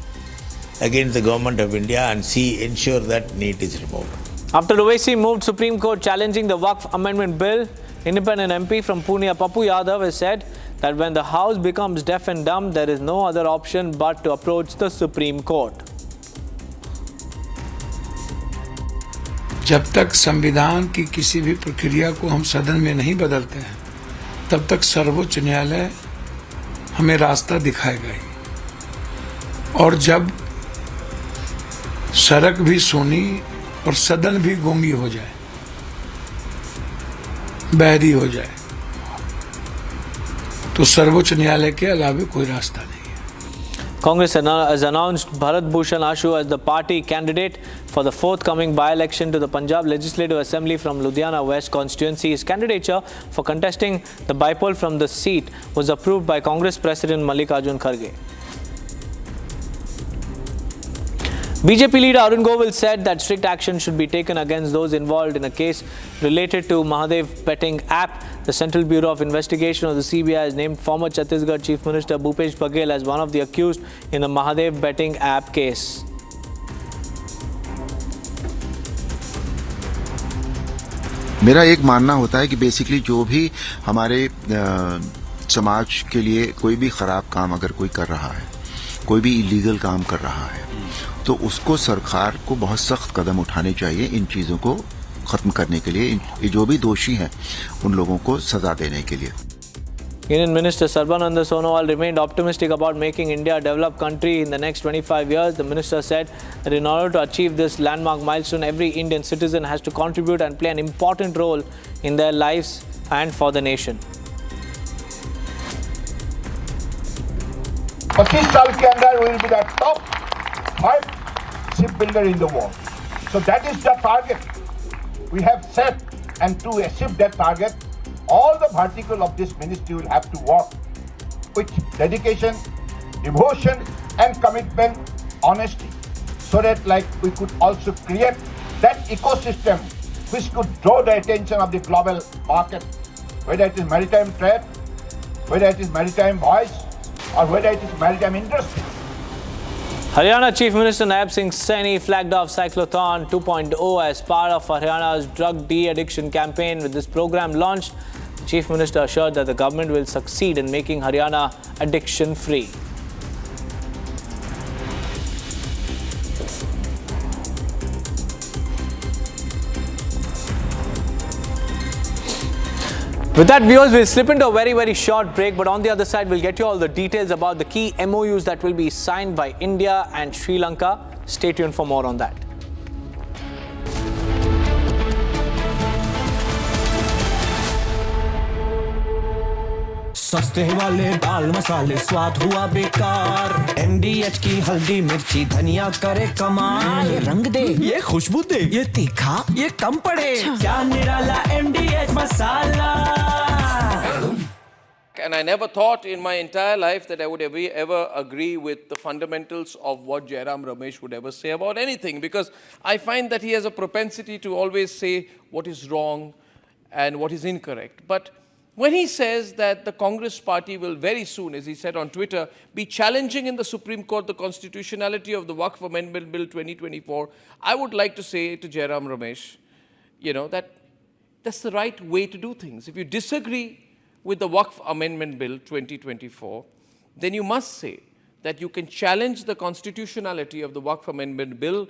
against the government of India and ensure that NEET is removed. After Owaisi moved Supreme Court challenging the Waqf Amendment Bill, independent MP from Pune, Pappu Yadav, has said that when the House becomes deaf and dumb, there is no other option but to approach the Supreme Court. जब तक संविधान की किसी भी प्रक्रिया को हम सदन में नहीं बदलते हैं, तब तक सर्वोच्च न्यायालय हमें रास्ता दिखाएगा ही। और जब सड़क भी सोनी और सदन भी गूंगी हो जाए, बहरी हो जाए, तो सर्वोच्च न्यायालय के अलावा कोई रास्ता नहीं है। Congress has announced Bharat Bhushan Ashu as the party candidate for the forthcoming by-election to the Punjab Legislative Assembly from Ludhiana West constituency. His candidature for contesting the bypoll from the seat was approved by Congress President Mallikarjun Kharge. BJP leader Arun Govil said that strict action should be taken against those involved in a case related to Mahadev betting app. The Central Bureau of Investigation of the CBI has named former Chhattisgarh Chief Minister Bhupesh Baghel as one of the accused in the Mahadev betting app case. मेरा एक मानना होता है कि basically जो भी हमारे समाज के लिए कोई भी खराब काम अगर कोई कर रहा है, कोई भी इलीगल काम कर रहा है, तो उसको सरकार को बहुत सख्त कदम उठाने चाहिए इन चीजों को खत्म करने के लिए, जो भी दोषी हैं उन लोगों को सजा देने के लिए. Union Minister Sarbananda Sonowal remained optimistic about making India a developed country in the next 25 years. The minister said that in order to achieve this landmark milestone, every Indian citizen has to contribute and play an important role in their lives and for the nation. 25 साल के अंदर we will be the top 5 shipbuilder in the world. So that is the target we have set, and to achieve that target, all the vertical of this ministry will have to work with dedication, devotion and commitment, honesty, so that we could also create that ecosystem which could draw the attention of the global market, whether it is maritime trade, whether it is maritime voice, or whether it is maritime industry. Haryana Chief Minister Naib Singh Saini flagged off Cyclothon 2.0 as part of Haryana's drug de-addiction campaign. With this program launched, the Chief Minister assured that the government will succeed in making Haryana addiction-free. With that, viewers, we'll slip into a very, very short break, but on the other side, we'll get you all the details about the key MOUs that will be signed by India and Sri Lanka. Stay tuned for more on that. सस्ते वाले दाल मसाले स्वाद हुआ बेकार, MDH की हल्दी मिर्ची धनिया करे कमाल, ये रंग दे, ये खुशबू दे, ये तीखा, ये कम पड़े, क्या निराला MDH masala. And I never thought in my entire life that I would ever agree with the fundamentals of what Jairam Ramesh would ever say about anything, because I find that he has a propensity to always say what is wrong and what is incorrect. But when he says that the Congress party will very soon, as he said on Twitter, be challenging in the Supreme Court the constitutionality of the Waqf Amendment Bill 2024, I would like to say to Jairam Ramesh, that that's the right way to do things. If you disagree with the Waqf Amendment Bill 2024, then you must say that you can challenge the constitutionality of the Waqf Amendment Bill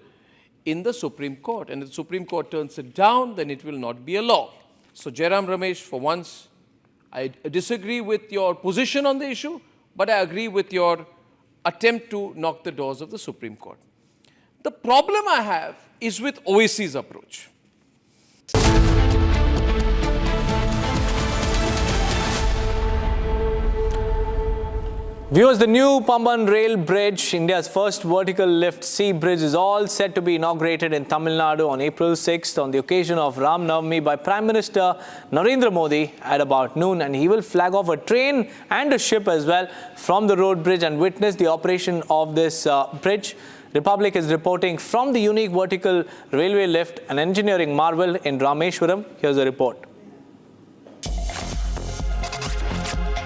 in the Supreme Court. And if the Supreme Court turns it down, then it will not be a law. So Jairam Ramesh, for once, I disagree with your position on the issue, but I agree with your attempt to knock the doors of the Supreme Court. The problem I have is with OAC's approach. Viewers, the new Pamban rail bridge, India's first vertical lift sea bridge, is all set to be inaugurated in Tamil Nadu on April 6th on the occasion of Ram Navami by Prime Minister Narendra Modi at about noon, and he will flag off a train and a ship as well from the road bridge and witness the operation of this bridge. Republic is reporting from the unique vertical railway lift, an engineering marvel in Rameshwaram. Here's a report.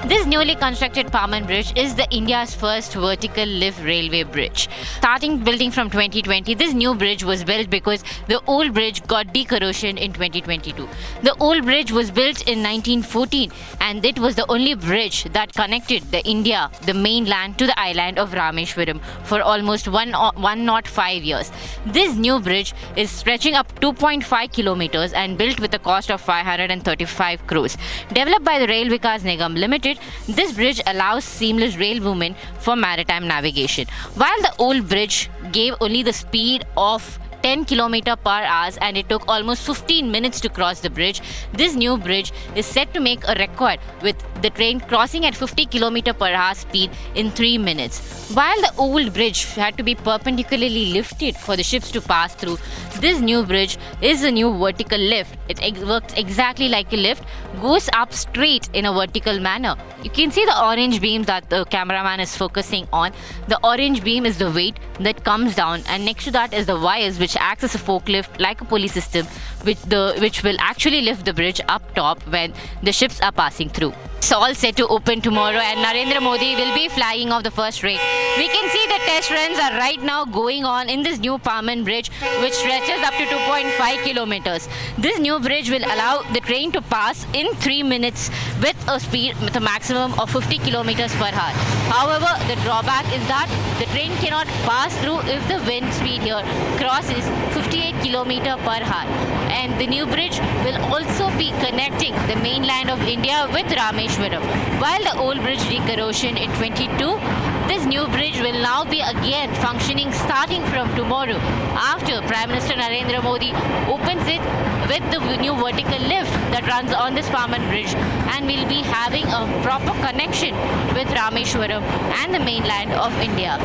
This newly constructed Pamban Bridge is the India's first vertical lift railway bridge. Starting building from 2020, this new bridge was built because the old bridge got decorrosion in 2022. The old bridge was built in 1914 and it was the only bridge that connected the mainland to the island of Rameshwaram for almost 105 years. This new bridge is stretching up 2.5 kilometers and built with a cost of 535 crores. Developed by the Rail Vikas Nigam Limited, this bridge allows seamless rail movement for maritime navigation. While the old bridge gave only the speed of 10 km per hour and it took almost 15 minutes to cross the bridge. This new bridge is set to make a record with the train crossing at 50 km per hour speed in 3 minutes. While the old bridge had to be perpendicularly lifted for the ships to pass through, this new bridge is a new vertical lift. It works exactly like a lift, goes up straight in a vertical manner. You can see the orange beams that the cameraman is focusing on. The orange beam is the weight that comes down, and next to that is the wires which acts as a forklift like a pulley system, which will actually lift the bridge up top when the ships are passing through. It's all set to open tomorrow and Narendra Modi will be flying off the first ray. We can see the test runs are right now going on in this new Pamban bridge, which stretches up to 2.5 kilometers. This new bridge will allow the train to pass in 3 minutes with a maximum of 50 kilometers per hour. However, the drawback is that the train cannot pass through if the wind speed here crosses 58 kilometers per hour. And the new bridge will also be connecting the mainland of India with Rameshwaram. While the old bridge decorrosion in 22, this new bridge will now be again functioning starting from tomorrow after Prime Minister Narendra Modi opens it with the new vertical lift that runs on this Pamban bridge, and we'll be having a proper connection with Rameshwaram and the mainland of India.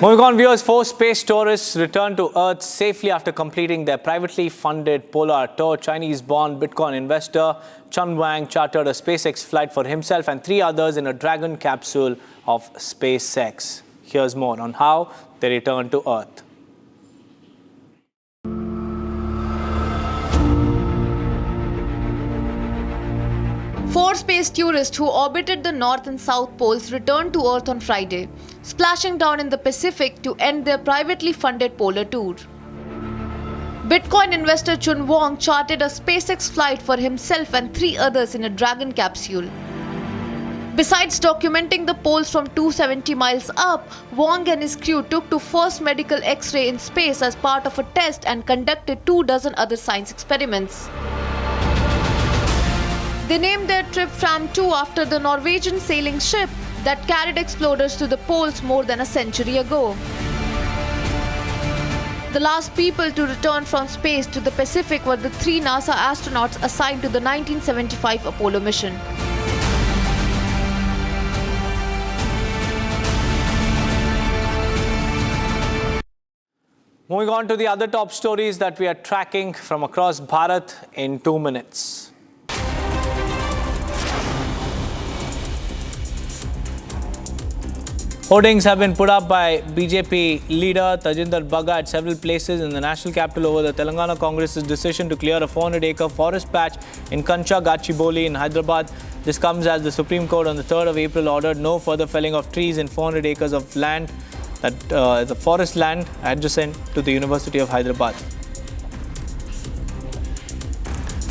Moving on, viewers, 4 space tourists returned to Earth safely after completing their privately funded polar tour. Chinese-born Bitcoin investor Chen Wang chartered a SpaceX flight for himself and 3 others in a Dragon capsule of SpaceX. Here's more on how they returned to Earth. Four space tourists who orbited the North and South Poles returned to Earth on Friday, splashing down in the Pacific to end their privately funded polar tour. Bitcoin investor Chen Wang chartered a SpaceX flight for himself and 3 others in a Dragon capsule. Besides documenting the poles from 270 miles up, Wang and his crew took to first medical X-ray in space as part of a test and conducted 24 other science experiments. They named their trip Fram 2 after the Norwegian sailing ship that carried explorers to the poles more than a century ago. The last people to return from space to the Pacific were the 3 NASA astronauts assigned to the 1975 Apollo mission. Moving on to the other top stories that we are tracking from across Bharat in 2 minutes. Hoardings have been put up by BJP leader Tajinder Bagga at several places in the national capital over the Telangana Congress's decision to clear a 400-acre forest patch in Kancha Gachibowli in Hyderabad. This comes as the Supreme Court on the 3rd of April ordered no further felling of trees in 400 acres of land, the forest land adjacent to the University of Hyderabad.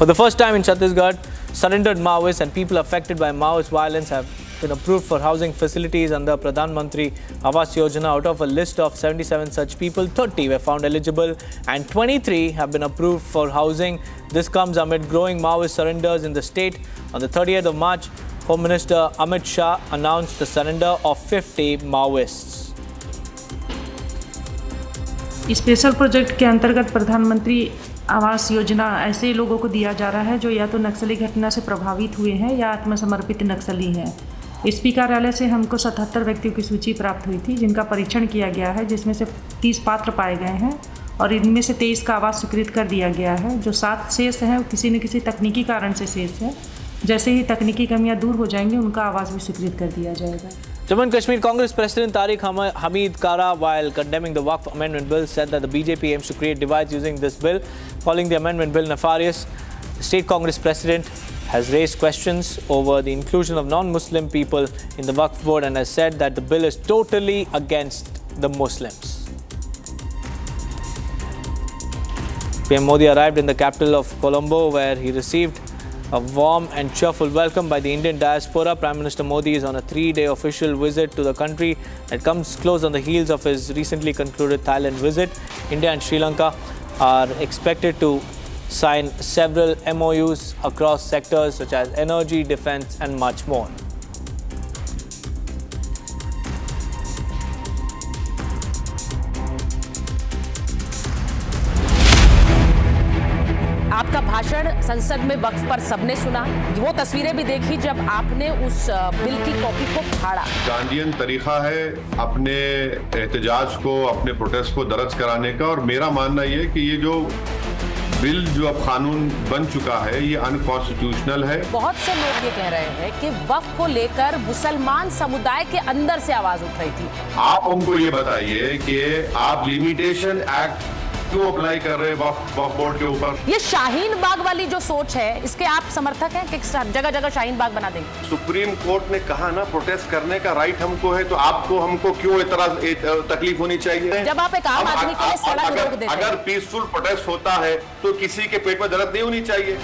For the first time in Chhattisgarh, surrendered Maoists and people affected by Maoist violence have been approved for housing facilities under Pradhan Mantri Awas Yojana. Out of a list of 77 such people, 30 were found eligible and 23 have been approved for housing. This comes amid growing Maoist surrenders in the state. On the 30th of March, Home Minister Amit Shah announced the surrender of 50 Maoists. Special project के अंतर्गत प्रधानमंत्री आवास योजना ऐसे लोगों को दिया जा रहा है जो या तो नक्सली घटना से प्रभावित हुए हैं या आत्मसमर्पित नक्सली हैं। एसपी कार्यालय से हमको 77 व्यक्तियों की सूची प्राप्त हुई थी जिनका परीक्षण किया गया है, जिसमें से 30 पात्र पाए गए हैं और इनमें से 23 का आवास स्वीकृत कर दिया गया है। जो 7 शेष हैं किसी न किसी तकनीकी कारण से शेष है। जैसे ही तकनीकी कमियां दूर हो जाएंगी उनका आवास भी स्वीकृत कर दिया जाएगा। Jammu and Kashmir Congress President Tariq Hamid Kara, while condemning the Waqf Amendment Bill, said that the BJP aims to create divides using this bill, calling the Amendment Bill nefarious. The State Congress President has raised questions over the inclusion of non-Muslim people in the Waqf Board and has said that the bill is totally against the Muslims. PM Modi arrived in the capital of Colombo, where he received a warm and cheerful welcome by the Indian diaspora. Prime Minister Modi is on a 3-day official visit to the country that comes close on the heels of his recently concluded Thailand visit. India and Sri Lanka are expected to sign several MOUs across sectors such as energy, defense, and much more. भाषण संसद में वक्फ पर सबने सुना, वो तस्वीरें भी देखी जब आपने उस बिल की कॉपी को फाड़ा। गांधीयन तरीका है अपने एहतजाज को, अपने प्रोटेस्ट को दर्ज कराने का, और मेरा मानना ये कि ये जो बिल जो अब कानून बन चुका है ये अनकॉन्स्टिट्यूशनल है। बहुत से लोग ये कह रहे हैं कि वक्फ को लेकर मुसलमान समुदाय के अंदर से आवाज उठ रही थी। आप हमको ये बताइए कि आप लिमिटेशन एक्ट क्यों अप्लाई कर रहे हैं वक्फ बोर्ड के ऊपर? ये शाहीन बाग वाली जो सोच है, इसके आप समर्थक हैं कि जगह जगह शाहीन बाग बना देंगे? सुप्रीम कोर्ट ने कहा ना प्रोटेस्ट करने का राइट हमको है, तो आपको हमको क्यों तकलीफ होनी चाहिए? जब आप एक आम आदमी के लिए सड़क रोक देते हैं। अगर पीसफुल प्रोटेस्ट होता है तो किसी के पेट में दर्द नहीं होनी चाहिए।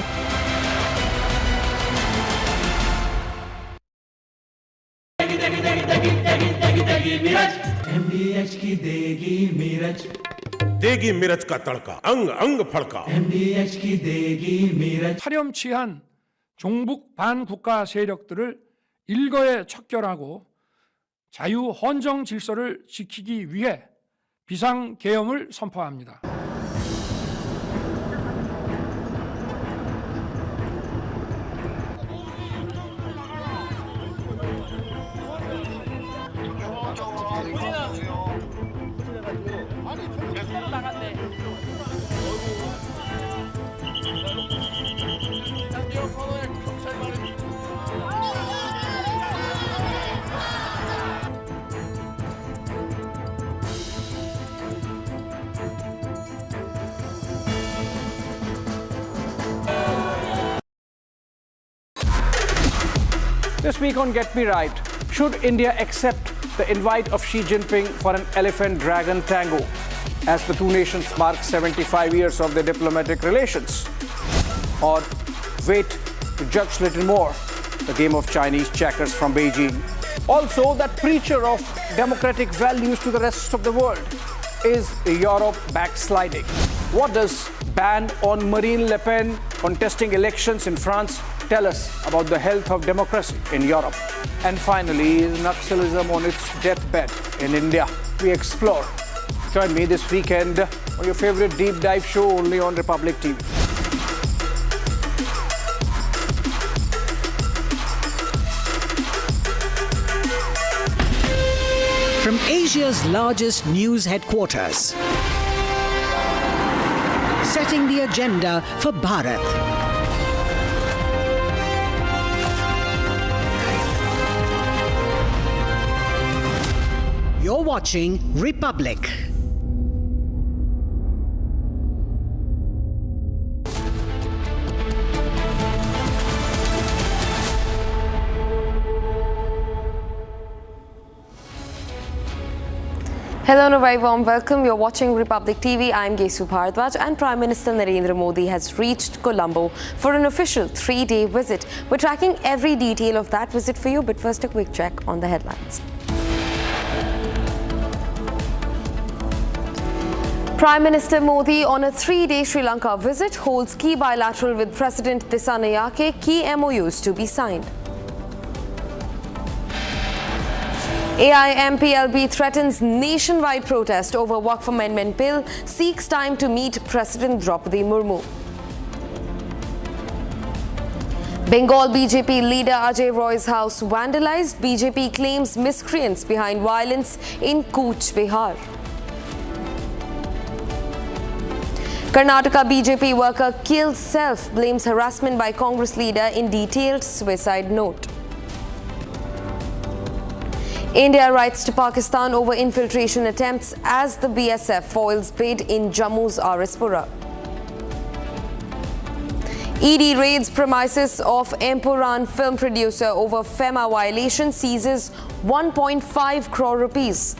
MDH की देगी मिर्च, देगी मिर्च का तड़का, अंग अंग फड़का। MDH की देगी 미라지. 파렴치한 종북 반국가 세력들을 일거에 척결하고 자유 헌정 질서를 지키기 위해 비상계엄을 선포합니다. This week on Get Me Right, should India accept the invite of Xi Jinping for an elephant-dragon tango as the two nations mark 75 years of their diplomatic relations? Or wait to judge little more the game of Chinese checkers from Beijing? Also, that preacher of democratic values to the rest of the world, is Europe backsliding? What does ban on Marine Le Pen contesting elections in France tell us about the health of democracy in Europe? And finally, is Naxalism on its deathbed in India? We explore. Join me this weekend on your favorite deep dive show only on Republic TV. From Asia's largest news headquarters, setting the agenda for Bharat. You're watching Republic. Hello and a very warm welcome. You're watching Republic TV. I'm Gesu Bharadwaj, and Prime Minister Narendra Modi has reached Colombo for an official 3-day visit. We're tracking every detail of that visit for you, but first a quick check on the headlines. Prime Minister Modi on a 3-day Sri Lanka visit holds key bilateral with President Dissanayake, key MOUs to be signed. AIMPLB threatens nationwide protest over Waqf Amendment Bill, seeks time to meet President Draupadi Murmu. Bengal BJP leader Ajay Roy's house vandalized. BJP claims miscreants behind violence in Cooch, Bihar. Karnataka BJP worker kills self, blames harassment by Congress leader in detailed suicide note. India writes to Pakistan over infiltration attempts as the BSF foils bid in Jammu's Arispura. ED raids premises of Empuran film producer over FEMA violation, seizes 1.5 crore rupees.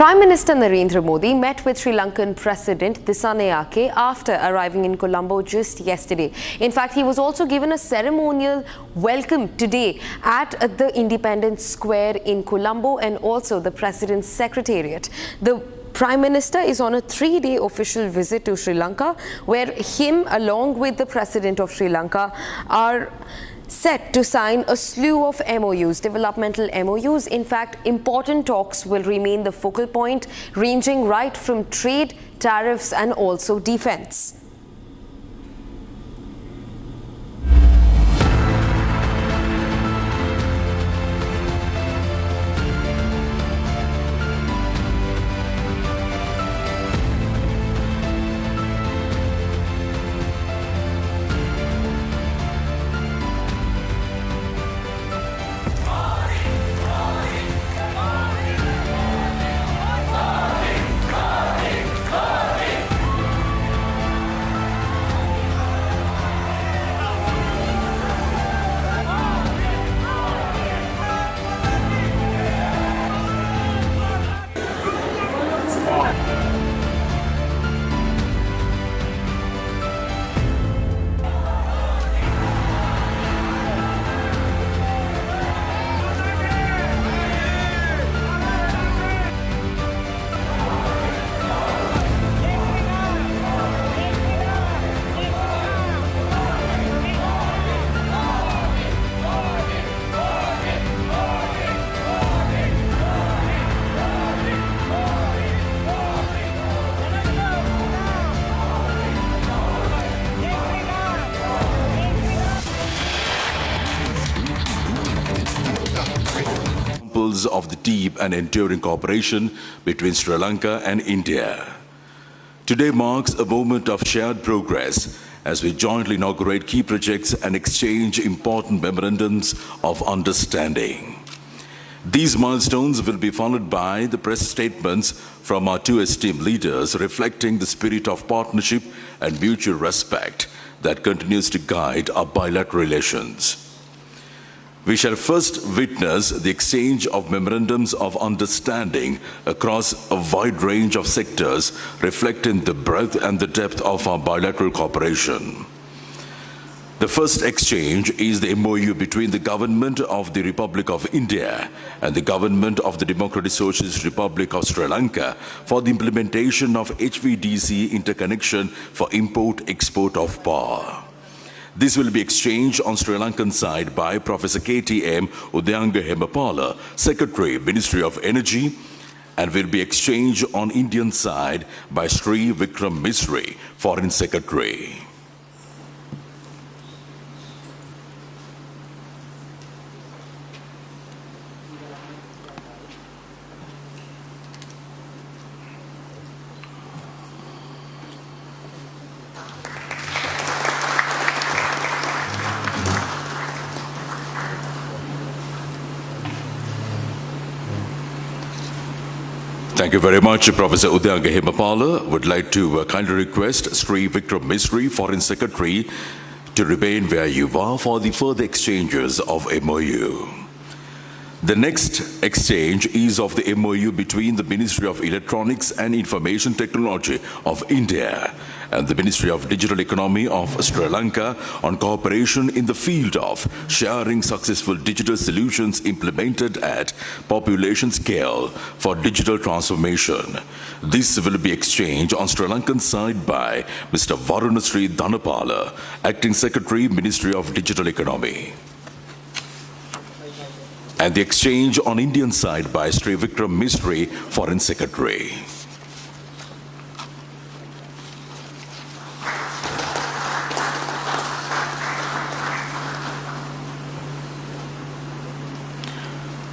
Prime Minister Narendra Modi met with Sri Lankan President Dissanayake after arriving in Colombo just yesterday. In fact, he was also given a ceremonial welcome today at the Independence Square in Colombo and also the President's Secretariat. The Prime Minister is on a 3-day official visit to Sri Lanka, where him along with the President of Sri Lanka are set to sign a slew of MOUs, developmental MOUs. In fact, important talks will remain the focal point, ranging right from trade, tariffs and also defense. Of the deep and enduring cooperation between Sri Lanka and India. Today marks a moment of shared progress as we jointly inaugurate key projects and exchange important memorandums of understanding. These milestones will be followed by the press statements from our two esteemed leaders reflecting the spirit of partnership and mutual respect that continues to guide our bilateral relations. We shall first witness the exchange of memorandums of understanding across a wide range of sectors, reflecting the breadth and the depth of our bilateral cooperation. The first exchange is the MOU between the Government of the Republic of India and the Government of the Democratic Socialist Republic of Sri Lanka for the implementation of HVDC interconnection for import-export of power. This will be exchanged on Sri Lankan side by Professor KTM Udayanga Hemapala, Secretary, Ministry of Energy, and will be exchanged on Indian side by Sri Vikram Misri, Foreign Secretary. Thank you very much, Professor Udayanga Hemapala. Would like to kindly request Sri Vikram Misri, Foreign Secretary, to remain where you are for the further exchanges of MOU. The next exchange is of the MOU between the Ministry of Electronics and Information Technology of India and the Ministry of Digital Economy of Sri Lanka on cooperation in the field of sharing successful digital solutions implemented at population scale for digital transformation. This will be exchanged on Sri Lankan side by Mr. Varunasri Dhanapala, Acting Secretary, Ministry of Digital Economy. And the exchange on Indian side by Sri Vikram Misri, Foreign Secretary.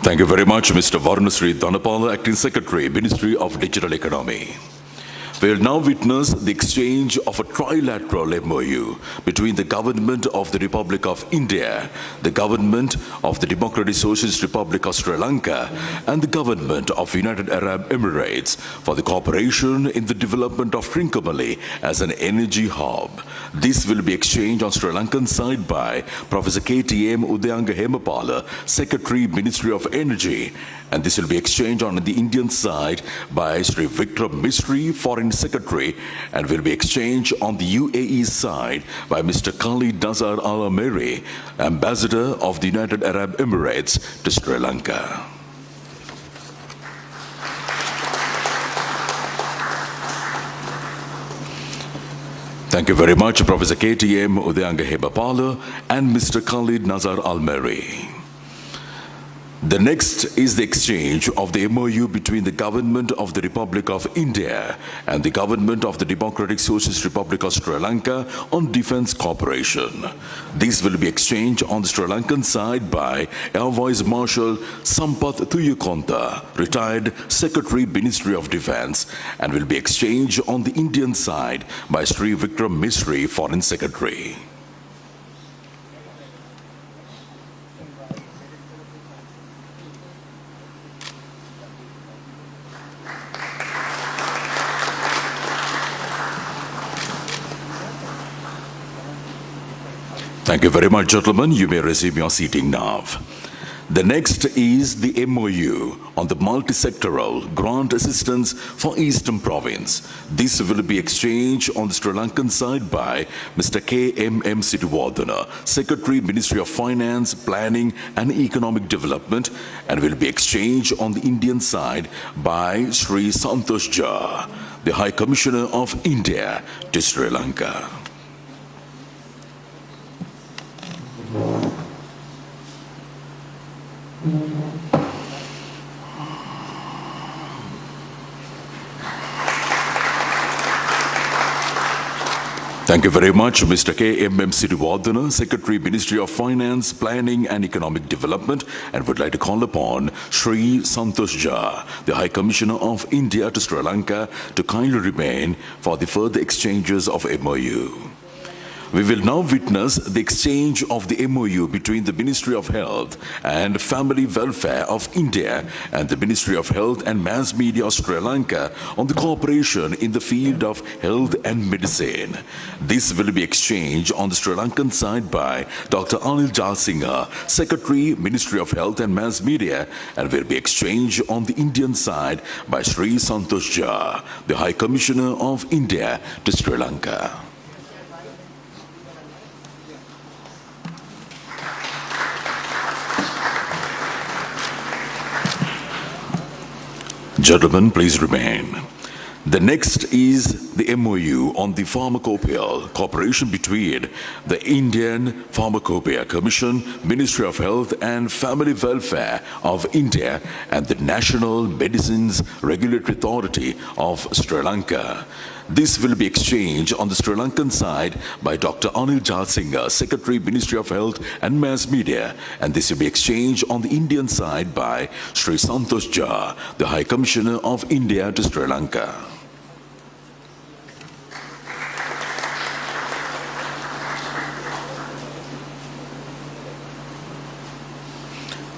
Thank you very much, Mr. Varunasri Dhanapala, Acting Secretary, Ministry of Digital Economy. We will now witness the exchange of a trilateral MOU between the Government of the Republic of India, the Government of the Democratic Socialist Republic of Sri Lanka, and the Government of United Arab Emirates for the cooperation in the development of Trincomalee as an energy hub. This will be exchanged on Sri Lankan side by Professor KTM Udayanga Hemapala, Secretary, Ministry of Energy, and this will be exchanged on the Indian side by Sri Vikram Misri, Foreign Secretary, and will be exchanged on the UAE side by Mr. Khalid Nazar Al Ameri, Ambassador of the United Arab Emirates to Sri Lanka. Thank you very much, Professor KTM Udayanga Hebapala and Mr. Khalid Nazar Almeri. The next is the exchange of the MOU between the Government of the Republic of India and the Government of the Democratic Socialist Republic of Sri Lanka on defense cooperation. This will be exchanged on the Sri Lankan side by Air Vice Marshal Sampath Thuyakonda, retired Secretary Ministry of Defence, and will be exchanged on the Indian side by Sri Vikram Misri, Foreign Secretary. Thank you very much, gentlemen. You may resume your seating now. The next is the MOU on the multi-sectoral grant assistance for Eastern Province. This will be exchanged on the Sri Lankan side by Mr. K.M.M. Siddhivardhana, Secretary, Ministry of Finance, Planning and Economic Development, and will be exchanged on the Indian side by Sri Santosh Jha, the High Commissioner of India to Sri Lanka. Thank you very much, Mr. K.M.M. Siddhivardhana, Secretary, Ministry of Finance, Planning and Economic Development, and would like to call upon Sri Santosh Jha, the High Commissioner of India to Sri Lanka, to kindly remain for the further exchanges of MOU. We will now witness the exchange of the MOU between the Ministry of Health and Family Welfare of India and the Ministry of Health and Mass Media of Sri Lanka on the cooperation in the field of health and medicine. This will be exchanged on the Sri Lankan side by Dr. Anil Jalsingha, Secretary, Ministry of Health and Mass Media, and will be exchanged on the Indian side by Sri Santosh Jha, the High Commissioner of India to Sri Lanka. Gentlemen, please remain. The next is the MOU on the Pharmacopoeia cooperation between the Indian Pharmacopoeia Commission, Ministry of Health and Family Welfare of India and the National Medicines Regulatory Authority of Sri Lanka. This will be exchanged on the Sri Lankan side by Dr. Anil Jalsingha, Secretary, Ministry of Health and Mass Media, and this will be exchanged on the Indian side by Sri Santosh Jha, the High Commissioner of India to Sri Lanka.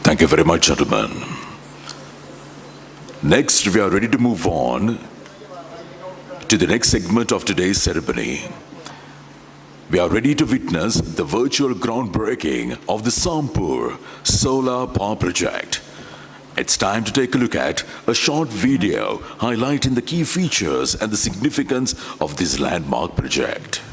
Thank you very much, gentlemen. Next, we are ready to move on to the next segment of today's ceremony. We are ready to witness the virtual groundbreaking of the Sampur Solar Power Project. It's time to take a look at a short video highlighting the key features and the significance of this landmark project.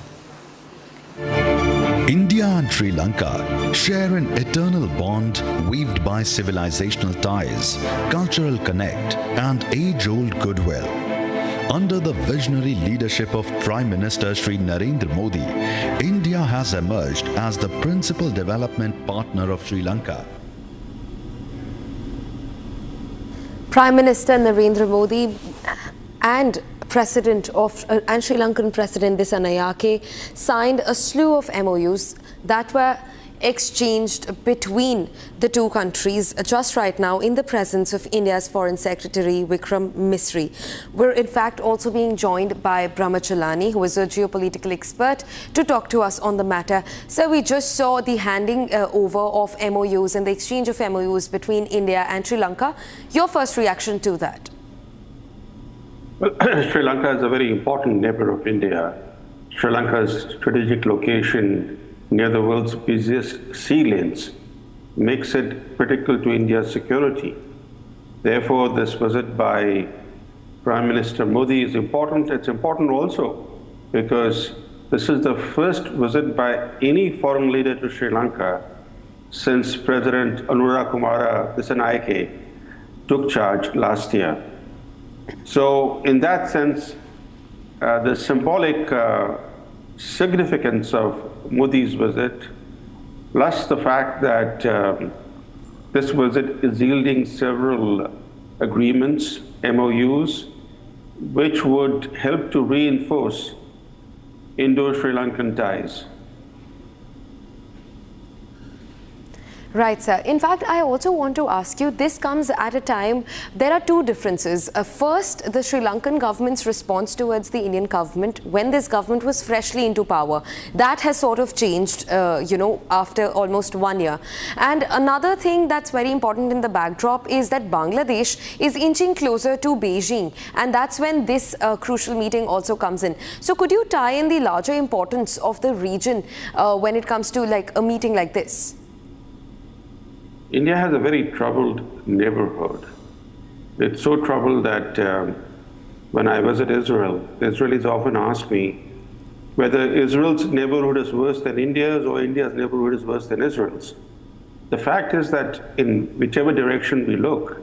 India and Sri Lanka share an eternal bond weaved by civilizational ties, cultural connect, and age-old goodwill. Under the visionary leadership of Prime Minister Sri Narendra Modi, India has emerged as the principal development partner of Sri Lanka. Prime Minister Narendra Modi and President of and Sri Lankan President Dissanayake signed a slew of MOUs that were exchanged between the two countries just right now in the presence of India's Foreign Secretary Vikram Misri. We're in fact also being joined by Brahmachalani, who is a geopolitical expert, to talk to us on the matter. So we just saw the handing over of MOUs and the exchange of MOUs between India and Sri Lanka. Your first reaction to that? Well, Sri Lanka is a very important neighbor of India. Sri Lanka's strategic location near the world's busiest sea lanes makes it critical to India's security. Therefore, this visit by Prime Minister Modi is important. It's important also because this is the first visit by any foreign leader to Sri Lanka since President Anura Kumara Dissanayake took charge last year. So in that sense, the symbolic significance of Modi's visit, plus the fact that this visit is yielding several agreements, MOUs, which would help to reinforce Indo-Sri Lankan ties. Right, sir. In fact, I also want to ask you, this comes at a time, there are two differences. First, the Sri Lankan government's response towards the Indian government when this government was freshly into power. That has sort of changed, after almost 1 year. And another thing that's very important in the backdrop is that Bangladesh is inching closer to Beijing. And that's when this crucial meeting also comes in. So could you tie in the larger importance of the region when it comes to like a meeting like this? India has a very troubled neighborhood. It's so troubled that when I visit Israel, the Israelis often ask me whether Israel's neighborhood is worse than India's or India's neighborhood is worse than Israel's. The fact is that in whichever direction we look,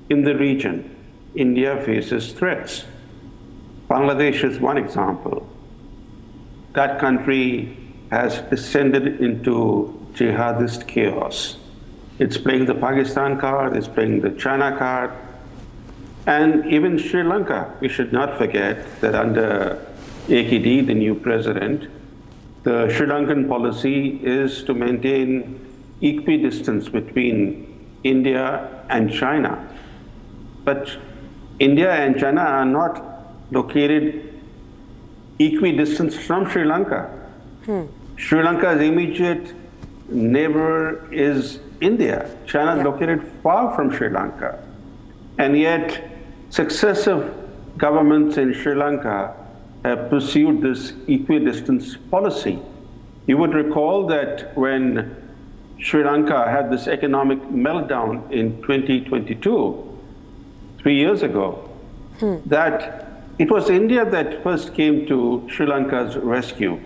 in the region, India faces threats. Bangladesh is one example. That country has descended into jihadist chaos. It's playing the Pakistan card, it's playing the China card, and even Sri Lanka. We should not forget that under AKD, the new president, the Sri Lankan policy is to maintain equidistance between India and China. But India and China are not located equidistant from Sri Lanka. Sri Lanka's immediate neighbor is India. China is located far from Sri Lanka. And yet, successive governments in Sri Lanka have pursued this equidistance policy. You would recall that when Sri Lanka had this economic meltdown in 2022, 3 years ago, that it was India that first came to Sri Lanka's rescue.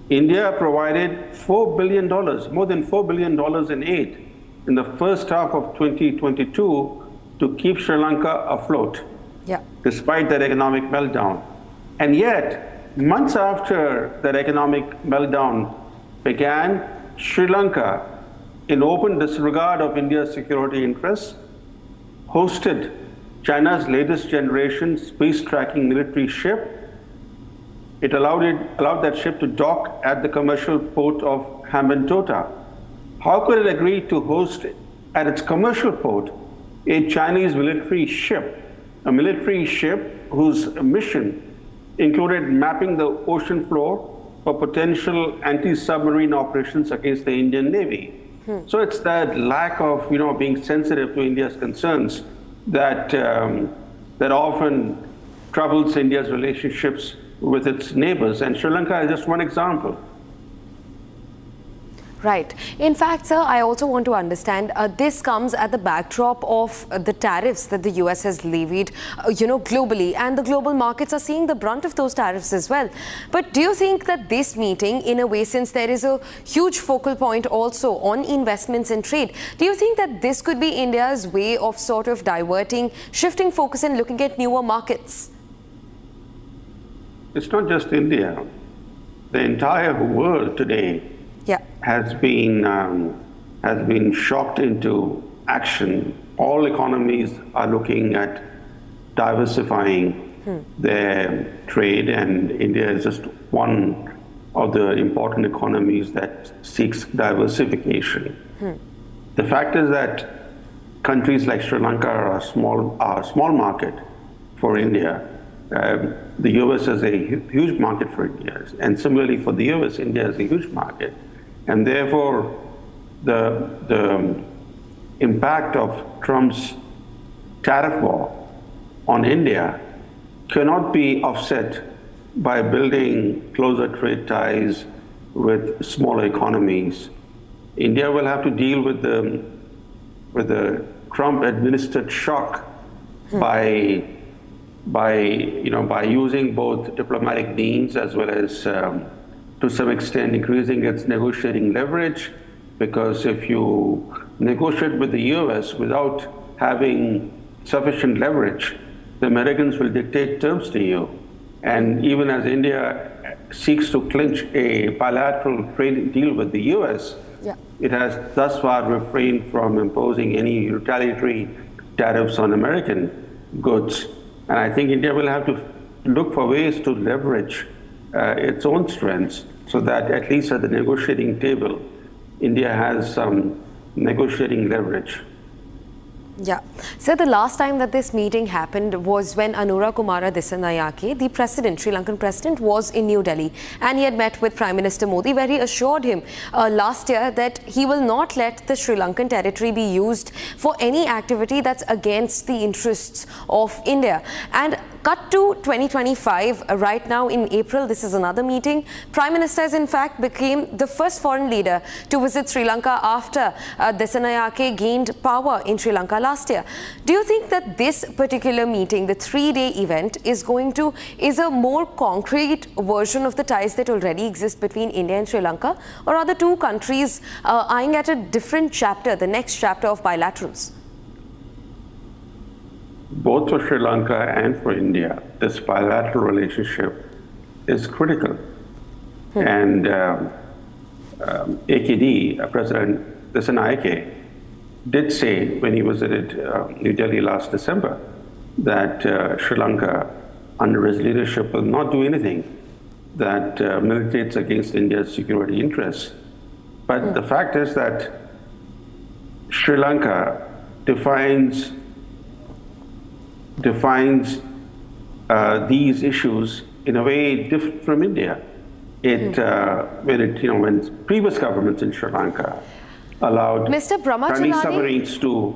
India provided $4 billion, more than $4 billion in aid in the first half of 2022 to keep Sri Lanka afloat, despite that economic meltdown. And yet, months after that economic meltdown began, Sri Lanka, in open disregard of India's security interests, hosted China's latest generation space tracking military ship. It allowed that ship to dock at the commercial port of Hambantota. How could it agree to host at its commercial port a Chinese military ship, a military ship whose mission included mapping the ocean floor for potential anti-submarine operations against the Indian Navy? So it's that lack of, being sensitive to India's concerns that that often troubles India's relationships with its neighbors, and Sri Lanka is just one example. Right. In fact, sir, I also want to understand, this comes at the backdrop of the tariffs that the US has levied, globally, and the global markets are seeing the brunt of those tariffs as well. But do you think that this meeting, in a way, since there is a huge focal point also on investments and trade, do you think that this could be India's way of sort of diverting, shifting focus and looking at newer markets? It's not just India. The entire world today has been shocked into action. All economies are looking at diversifying their trade, and India is just one of the important economies that seeks diversification. The fact is that countries like Sri Lanka are a small market for India. The US is a huge market for India, and similarly for the US, India is a huge market. And therefore, the impact of Trump's tariff war on India cannot be offset by building closer trade ties with smaller economies. India will have to deal with the Trump-administered shock by using both diplomatic means as well as, to some extent, increasing its negotiating leverage. Because if you negotiate with the US without having sufficient leverage, the Americans will dictate terms to you. And even as India seeks to clinch a bilateral trade deal with the US, it has thus far refrained from imposing any retaliatory tariffs on American goods. And I think India will have to look for ways to leverage its own strengths so that at least at the negotiating table, India has some negotiating leverage. Yeah. So the last time that this meeting happened was when Anura Kumara Dissanayake, the president, Sri Lankan president, was in New Delhi, and he had met with Prime Minister Modi, where he assured him last year that he will not let the Sri Lankan territory be used for any activity that's against the interests of India. And cut to 2025, right now in April, this is another meeting. Prime Minister has in fact became the first foreign leader to visit Sri Lanka after Dissanayake gained power in Sri Lanka last year. Do you think that this particular meeting, the 3-day event, is a more concrete version of the ties that already exist between India and Sri Lanka? Or are the two countries eyeing at a different chapter, the next chapter of bilaterals? Both for Sri Lanka and for India, this bilateral relationship is critical. And AKD, President Dissanayake, did say when he visited New Delhi last December that Sri Lanka, under his leadership, will not do anything that militates against India's security interests. But the fact is that Sri Lanka defines these issues in a way different from India. When previous governments in Sri Lanka allowed Chinese submarines to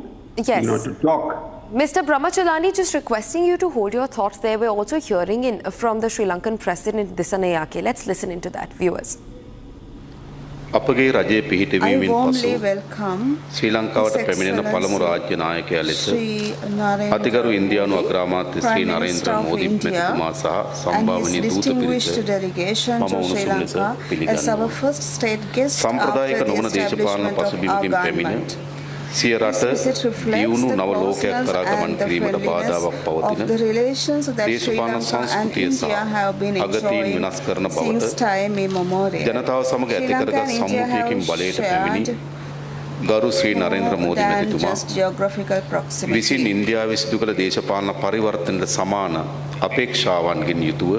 dock. Mr. Brahmachalani, just requesting you to hold your thoughts there. We're also hearing from the Sri Lankan President Dissanayake. Let's listen into that, viewers. I warmly welcome Sri Lankaවට පැමිණෙන පළමු රාජ්‍ය නායකයා ලෙස අතිගරු ඉන්දියානු අග්‍රාමාත්‍ය ශ්‍රී නරේන්ද්‍ර මෝදි මැතිතුමා සහ සම්භාවනීය දූත පිරිස මම උණුසුම් ලෙස පිළිගන්නවා. සම්ප්‍රදායික නොවන දේශපාලන පසුබිමකින් පැමිණ සිය රට දියුණු නව ලෝකයක් කරා ගමන් කිරීමට බාධාවක් පවතින දේශපාලන සංස්කෘතිය සහ අගතීන් වෙනස් කරන බවට ජනතාව සමග ඇති කරගත් සම්මුතියකින් බලයට පැමිණි ගරු ශ්‍රී නරේන්ද්‍ර මෝදි මැතිතුමා විසින් ඉන්දියාවේ සිදු කළ දේශපාලන පරිවර්තනයට සමාන අපේක්ෂාවන්ගෙන් යුතුව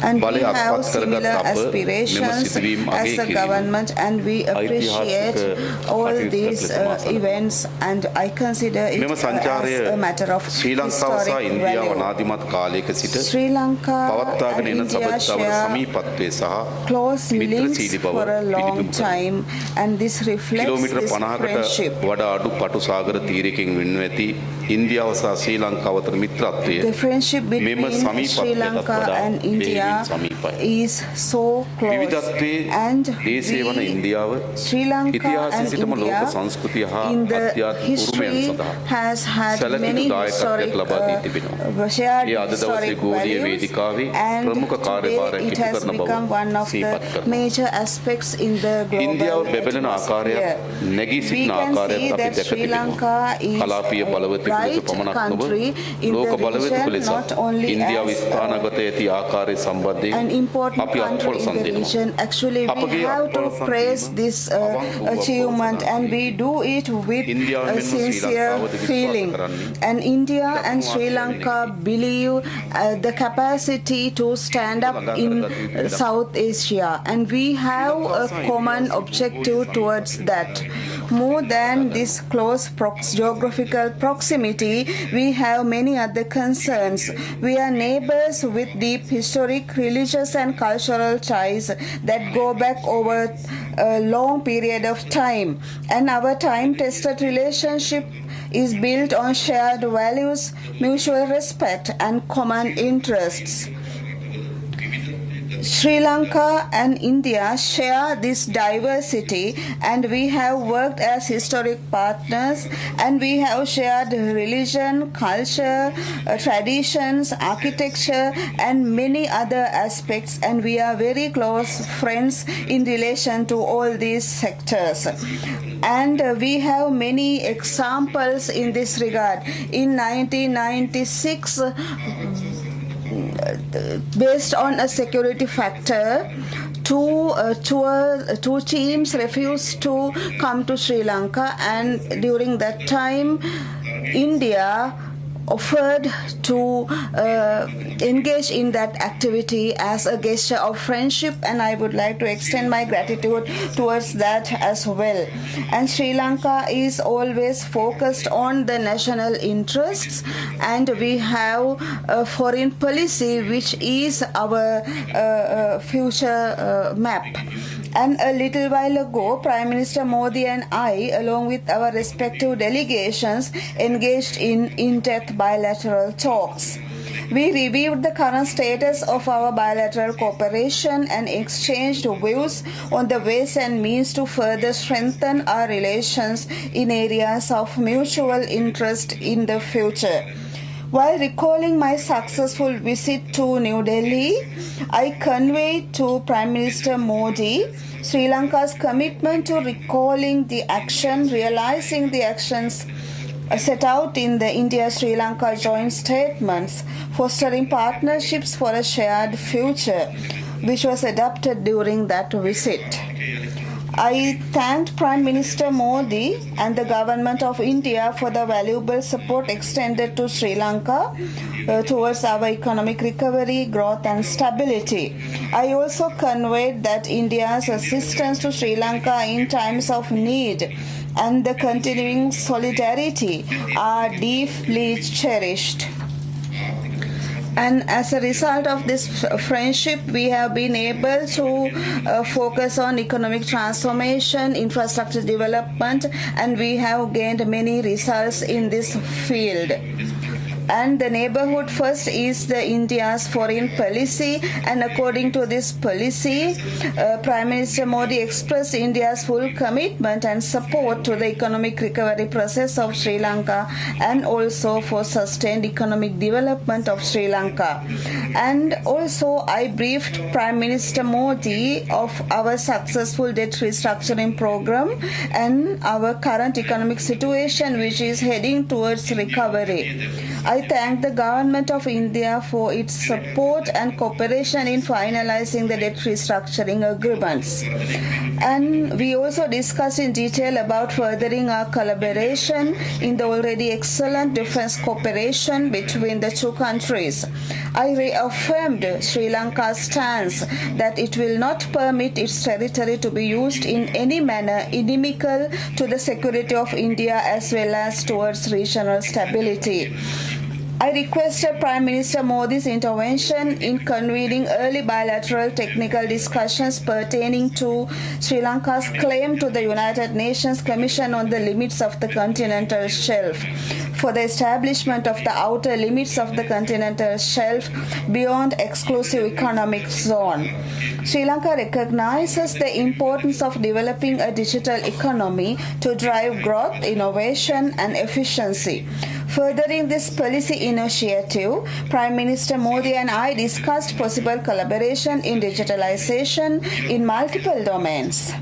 And we have similar aspirations as a government, and we appreciate all these events, and I consider it as a matter of historic value. Sri Lanka and India share close links for a long time, and this reflects this friendship. The friendship between Sri Lanka and India is so close, and Sri Lanka and India in the history has had many historic shared historic values, and today it has become one of the major aspects in the global atmosphere. We can see that Sri Lanka is a bright country in the region, not only as an important country in the region. Actually, we have to praise this achievement, and we do it with a sincere feeling. And India and Sri Lanka believe the capacity to stand up in South Asia, and we have a common objective towards that. More than this close geographical proximity, we have many other concerns. We are neighbors with deep historic, religious and cultural ties that go back over a long period of time. And our time-tested relationship is built on shared values, mutual respect and common interests. Sri Lanka and India share this diversity, and we have worked as historic partners, and we have shared religion, culture, traditions, architecture and many other aspects, and we are very close friends in relation to all these sectors. And we have many examples in this regard. In 1996, based on a security factor, two teams refused to come to Sri Lanka, and during that time India offered to engage in that activity as a gesture of friendship, and I would like to extend my gratitude towards that as well. And Sri Lanka is always focused on the national interests, and we have a foreign policy which is our future map. And a little while ago, Prime Minister Modi and I, along with our respective delegations, engaged in in-depth bilateral talks. We reviewed the current status of our bilateral cooperation and exchanged views on the ways and means to further strengthen our relations in areas of mutual interest in the future. While recalling my successful visit to New Delhi, I conveyed to Prime Minister Modi Sri Lanka's commitment to realizing the actions set out in the India-Sri Lanka joint statements, fostering partnerships for a shared future, which was adopted during that visit. I thanked Prime Minister Modi and the Government of India for the valuable support extended to Sri Lanka towards our economic recovery, growth and stability. I also conveyed that India's assistance to Sri Lanka in times of need and the continuing solidarity are deeply cherished. And as a result of this friendship, we have been able to focus on economic transformation, infrastructure development, and we have gained many results in this field. And the neighborhood first is the India's foreign policy, and according to this policy, Prime Minister Modi expressed India's full commitment and support to the economic recovery process of Sri Lanka and also for sustained economic development of Sri Lanka. And also I briefed Prime Minister Modi of our successful debt restructuring program and our current economic situation, which is heading towards recovery. I thank the Government of India for its support and cooperation in finalizing the debt restructuring agreements. And we also discussed in detail about furthering our collaboration in the already excellent defense cooperation between the two countries. I reaffirmed Sri Lanka's stance that it will not permit its territory to be used in any manner inimical to the security of India as well as towards regional stability. I requested Prime Minister Modi's intervention in convening early bilateral technical discussions pertaining to Sri Lanka's claim to the United Nations Commission on the Limits of the Continental Shelf for the establishment of the outer limits of the continental shelf beyond exclusive economic zone. Sri Lanka recognizes the importance of developing a digital economy to drive growth, innovation, and efficiency. Furthering this policy initiative, Prime Minister Modi and I discussed possible collaboration in digitalization in multiple domains.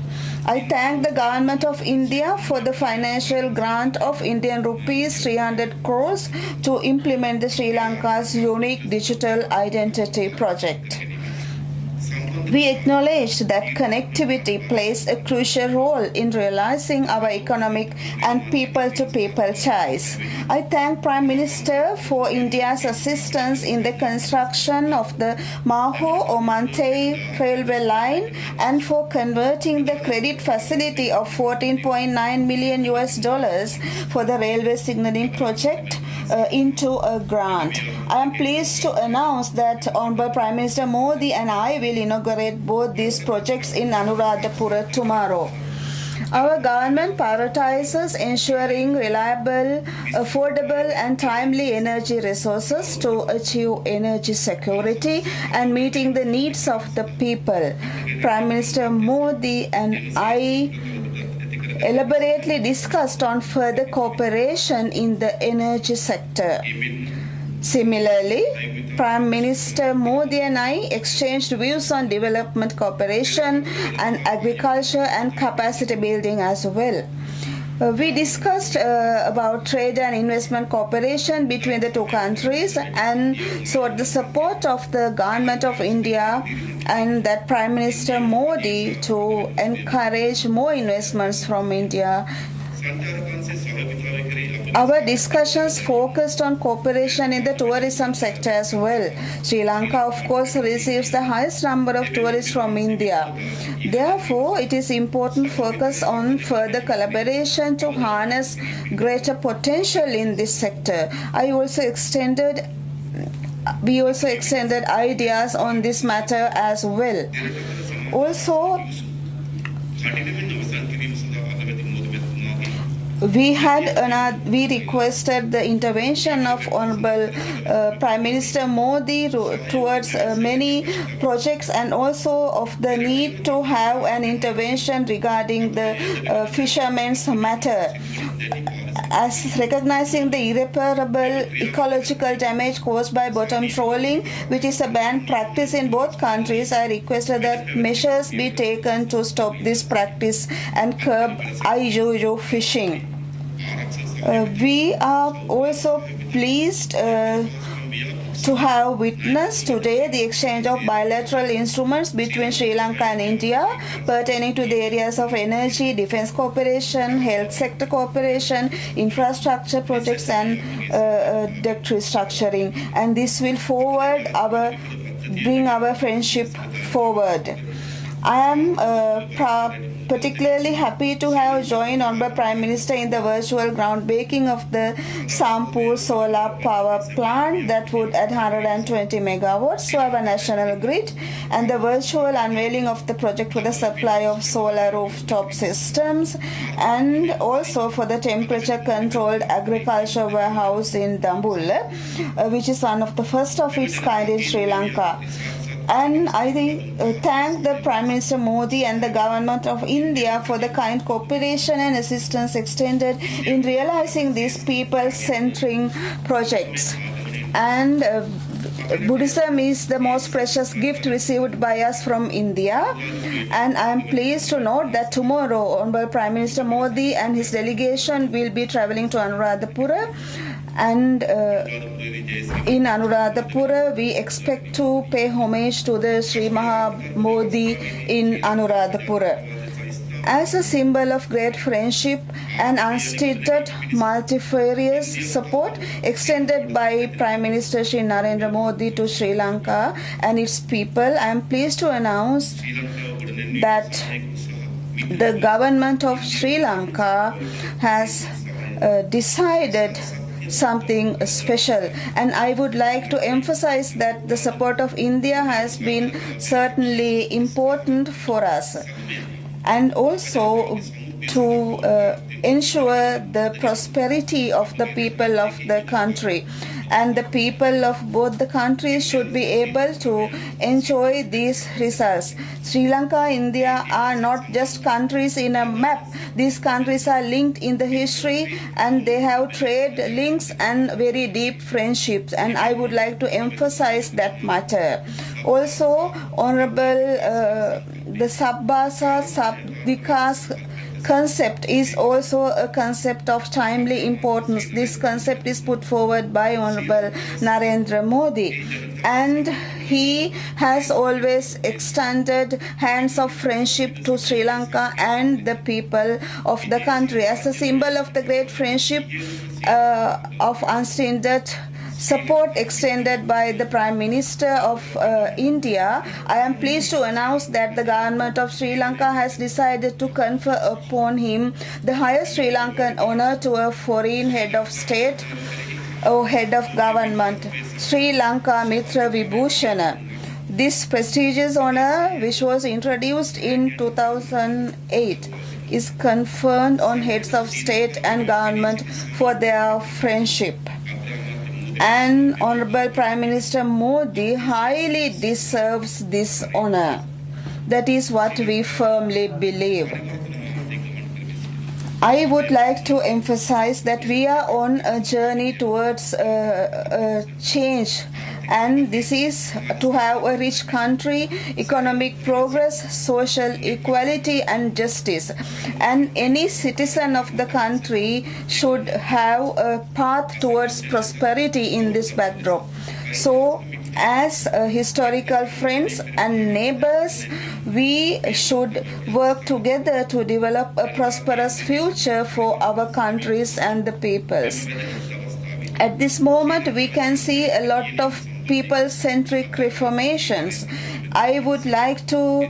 I thank the Government of India for the financial grant of Indian rupees 300 crores to implement the Sri Lanka's unique digital identity project. We acknowledged that connectivity plays a crucial role in realizing our economic and people-to-people ties. I thank Prime Minister for India's assistance in the construction of the Maho-Omantei railway line and for converting the credit facility of $14.9 million for the railway signaling project into a grant. I am pleased to announce that Honorable Prime Minister Modi and I will inaugurate both these projects in Anuradhapura tomorrow. Our government prioritizes ensuring reliable, affordable and timely energy resources to achieve energy security and meeting the needs of the people. Prime Minister Modi and I elaborately discussed on further cooperation in the energy sector. Similarly, Prime Minister Modi and I exchanged views on development cooperation and agriculture and capacity building as well. We discussed about trade and investment cooperation between the two countries and sought the support of the government of India and that Prime Minister Modi to encourage more investments from India. Our discussions focused on cooperation in the tourism sector as well. Sri Lanka, of course, receives the highest number of tourists from India. Therefore, it is important to focus on further collaboration to harness greater potential in this sector. We also extended ideas on this matter as well. Also, we requested the intervention of Honorable Prime Minister Modi towards many projects and also of the need to have an intervention regarding the fishermen's matter. As recognizing the irreparable ecological damage caused by bottom trawling, which is a banned practice in both countries, I requested that measures be taken to stop this practice and curb IUU fishing. We are also pleased to have witnessed today the exchange of bilateral instruments between Sri Lanka and India pertaining to the areas of energy, defense cooperation, health sector cooperation, infrastructure projects and debt restructuring. And this will bring our friendship forward. I am particularly happy to have joined Honorable Prime Minister in the virtual groundbreaking of the Sampur solar power plant that would add 120 megawatts to our national grid, and the virtual unveiling of the project for the supply of solar rooftop systems, and also for the temperature controlled agriculture warehouse in Dambul, which is one of the first of its kind in Sri Lanka. And I thank the Prime Minister Modi and the Government of India for the kind cooperation and assistance extended in realizing these people-centering projects. And Buddhism is the most precious gift received by us from India. And I am pleased to note that tomorrow, Honorable Prime Minister Modi and his delegation will be traveling to Anuradhapura. And in Anuradhapura, we expect to pay homage to the Sri Maha Modi in Anuradhapura. As a symbol of great friendship and unstinted multifarious support extended by Prime Minister Shri Narendra Modi to Sri Lanka and its people, I am pleased to announce that the government of Sri Lanka has decided something special, and I would like to emphasize that the support of India has been certainly important for us, and also to ensure the prosperity of the people of the country. And the people of both the countries should be able to enjoy these results. Sri Lanka and India are not just countries in a map. These countries are linked in the history, and they have trade links and very deep friendships. And I would like to emphasize that matter. Also, Honorable the Sabbasa Sabvikas concept is also a concept of timely importance. This concept is put forward by Honorable Narendra Modi, and he has always extended hands of friendship to Sri Lanka and the people of the country. As a symbol of the great friendship of unstinted support extended by the Prime Minister of India, I am pleased to announce that the government of Sri Lanka has decided to confer upon him the highest Sri Lankan honor to a foreign head of state or head of government, Sri Lanka Mitra Vibhushana. This prestigious honor, which was introduced in 2008, is conferred on heads of state and government for their friendship. And Honorable Prime Minister Modi highly deserves this honor. That is what we firmly believe. I would like to emphasize that we are on a journey towards a change and this is to have a rich country, economic progress, social equality and justice, and any citizen of the country should have a path towards prosperity in this backdrop. So as historical friends and neighbors, we should work together to develop a prosperous future for our countries and the peoples. At this moment, we can see a lot of people-centric reformations. I would like to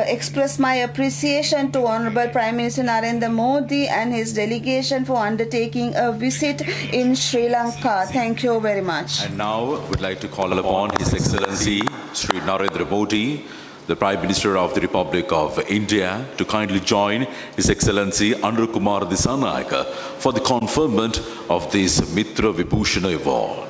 express my appreciation to Honorable Prime Minister Narendra Modi and his delegation for undertaking a visit in Sri Lanka. Thank you very much. And now we'd like to call upon His Excellency Sri Narendra Modi, the Prime Minister of the Republic of India, to kindly join His Excellency Anur Kumar Dissanayake for the conferment of this Mitra Vibhushana Award.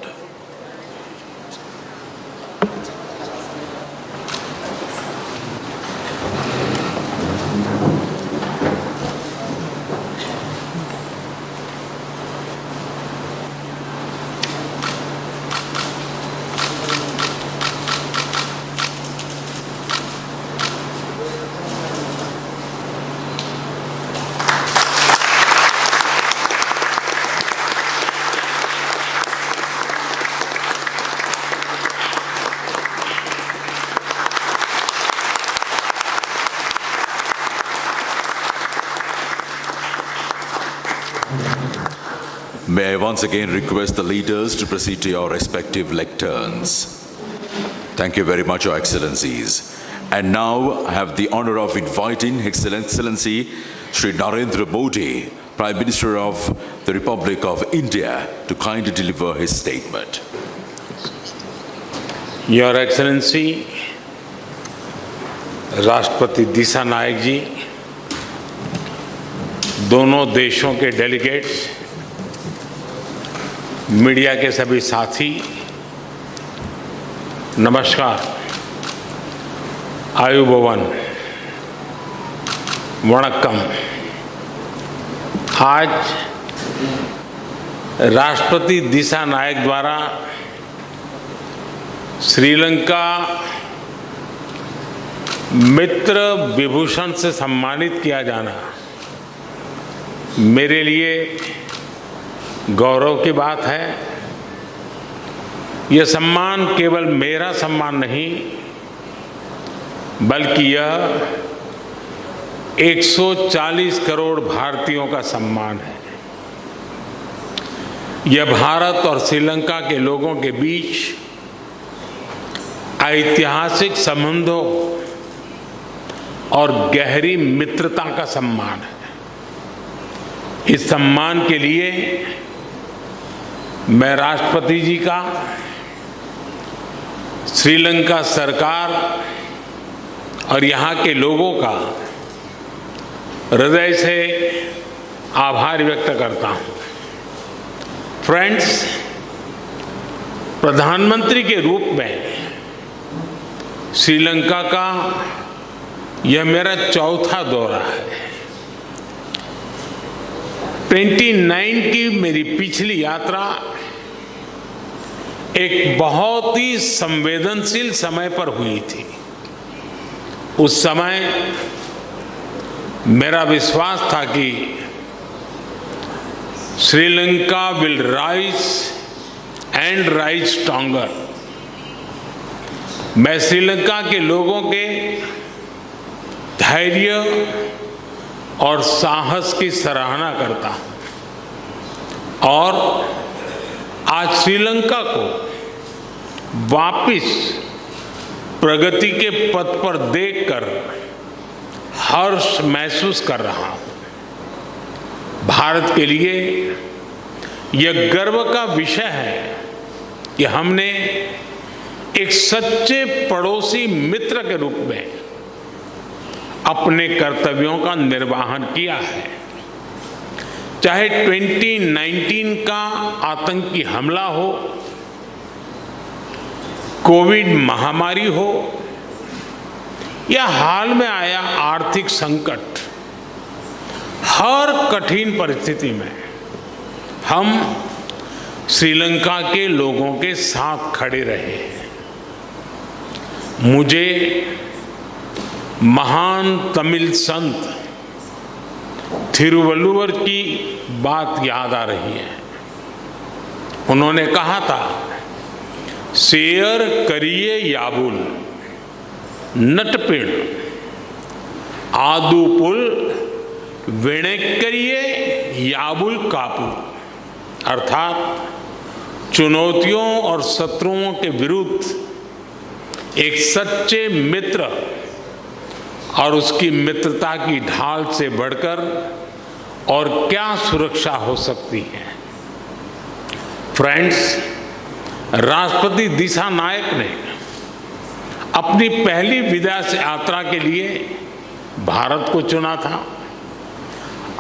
May I once again request the leaders to proceed to your respective lecterns. Thank you very much, Your Excellencies. And now I have the honor of inviting His Excellency Sri Narendra Modi, Prime Minister of the Republic of India, to kindly deliver his statement. Your Excellency, राष्ट्रपति दिशानायक जी, दोनों देशों के delegates, media के सभी साथी, नमस्कार, आयुबोवन, वणक्कम। आज राष्ट्रपति दिशानायक द्वारा श्रीलंका मित्र विभूषण से सम्मानित किया जाना मेरे लिए गौरव की बात है। यह सम्मान केवल मेरा सम्मान नहीं, बल्कि यह 140 करोड़ भारतीयों का सम्मान है। यह भारत और श्रीलंका के लोगों के बीच ऐतिहासिक संबंधों और गहरी मित्रता का सम्मान है। इस सम्मान के लिए मैं राष्ट्रपति जी का, श्रीलंका सरकार और यहाँ के लोगों का हृदय से आभार व्यक्त करता हूँ। फ्रेंड्स, प्रधानमंत्री के रूप में श्रीलंका का यह मेरा चौथा दौरा है। 29 की मेरी पिछली यात्रा एक बहुत ही संवेदनशील समय पर हुई थी। उस समय मेरा विश्वास था कि Sri Lanka will rise and rise stronger. मैं श्रीलंका के लोगों के धैर्य और साहस की सराहना करता हूं और आज श्रीलंका को वापस प्रगति के पथ पर देखकर हर्ष महसूस कर रहा हूं। भारत के लिए यह गर्व का विषय है कि हमने एक सच्चे पड़ोसी मित्र के रूप में अपने कर्तव्यों का निर्वहन किया है। चाहे 2019 का आतंकी हमला हो, कोविड महामारी हो या हाल में आया आर्थिक संकट, हर कठिन परिस्थिति में हम श्रीलंका के लोगों के साथ खड़े रहे हैं। मुझे महान तमिल संत थिरुवल्लुवर की बात याद आ रही है। उन्होंने कहा था, शेयर करिए याबुल नटपिण आदुपुल विणेक्करिए याबुल कापू, अर्थात चुनौतियों और शत्रुओं के विरुद्ध एक सच्चे मित्र और उसकी मित्रता की ढाल से बढ़कर और क्या सुरक्षा हो सकती है। फ्रेंड्स, राष्ट्रपति दिशा नायक ने अपनी पहली विदेश यात्रा के लिए भारत को चुना था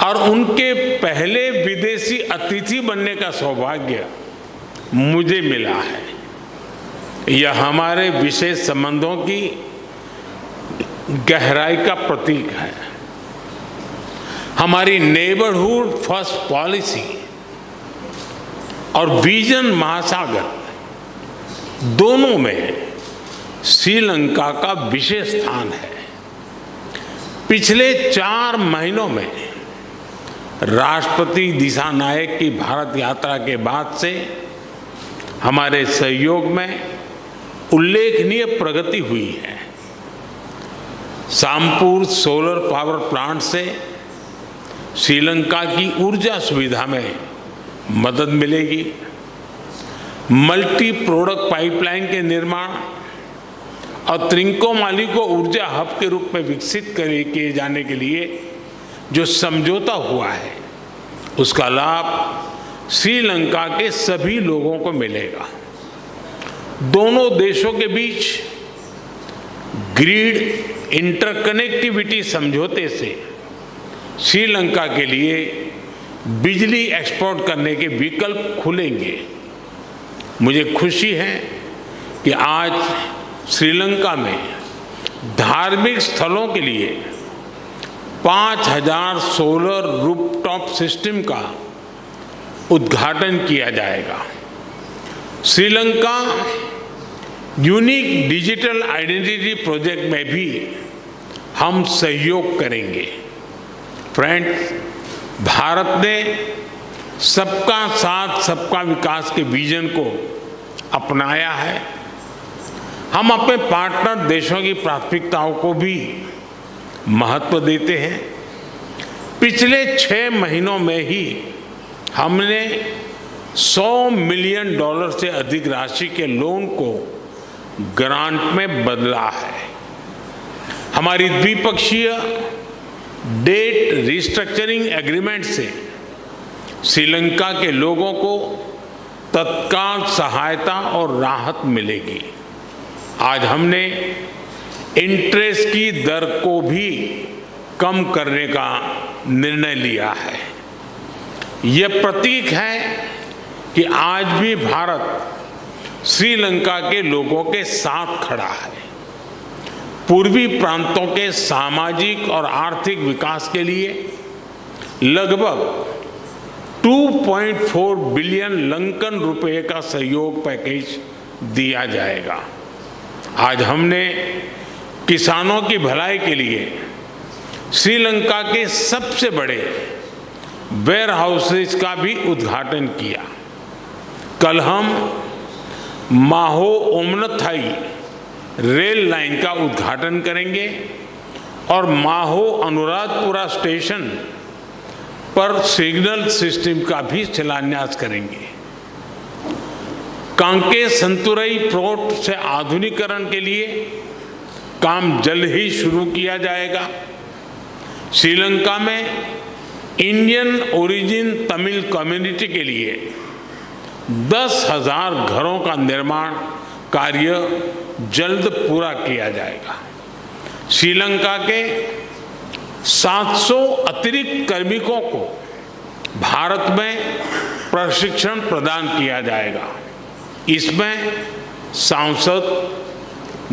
और उनके पहले विदेशी अतिथि बनने का सौभाग्य मुझे मिला है। यह हमारे विशेष संबंधों की गहराई का प्रतीक है। हमारी नेबरहुड फर्स्ट पॉलिसी और विजन महासागर दोनों में श्रीलंका का विशेष स्थान है। पिछले 4 महीनों में राष्ट्रपति दिशा नायक की भारत यात्रा के बाद से हमारे सहयोग में उल्लेखनीय प्रगति हुई है। सामपुर सोलर पावर प्लांट से श्रीलंका की ऊर्जा सुविधा में मदद मिलेगी। मल्टी प्रोडक्ट पाइपलाइन के निर्माण और त्रिंकोमाली को ऊर्जा हब के रूप में विकसित किए जाने के लिए जो समझौता हुआ है, उसका लाभ श्रीलंका के सभी लोगों को मिलेगा। दोनों देशों के बीच ग्रिड इंटरकनेक्टिविटी समझौते से श्रीलंका के लिए बिजली एक्सपोर्ट करने के विकल्प खुलेंगे। मुझे खुशी है कि आज श्रीलंका में धार्मिक स्थलों के लिए 5000 सोलर रूफटॉप सिस्टम का उद्घाटन किया जाएगा। Sri Lanka unique digital identity project में भी हम सहयोग करेंगे। फ्रेंड्स, भारत ने सबका साथ सबका विकास के विजन को अपनाया है। हम अपने पार्टनर देशों की प्राथमिकताओं को भी महत्व देते हैं। पिछले 6 महीनों में ही हमने $100 मिलियन से अधिक राशि के लोन को ग्रांट में बदला है। हमारी द्विपक्षीय डेट रिस्ट्रक्चरिंग एग्रीमेंट से श्रीलंका के लोगों को तत्काल सहायता और राहत मिलेगी। आज हमने इंटरेस्ट की दर को भी कम करने का निर्णय लिया है। यह प्रतीक है कि आज भी भारत श्रीलंका के लोगों के साथ खड़ा है। पूर्वी प्रांतों के सामाजिक और आर्थिक विकास के लिए लगभग 2.4 बिलियन लंकन रुपए का सहयोग पैकेज दिया जाएगा। आज हमने किसानों की भलाई के लिए श्रीलंका के सबसे बड़े वेयर हाउसेज का भी उद्घाटन किया। कल हम माहो ओमनथाई रेल लाइन का उद्घाटन करेंगे और माहो अनुराधपुरा स्टेशन पर सिग्नल सिस्टम का भी शिलान्यास करेंगे। कांके संतुरई पोर्ट से आधुनिकीकरण के लिए काम जल्द ही शुरू किया जाएगा। श्रीलंका में इंडियन ओरिजिन तमिल कम्युनिटी के लिए 10,000 घरों का निर्माण कार्य जल्द पूरा किया जाएगा। श्रीलंका के 700 अतिरिक्त कार्मिकों को भारत में प्रशिक्षण प्रदान किया जाएगा। इसमें सांसद,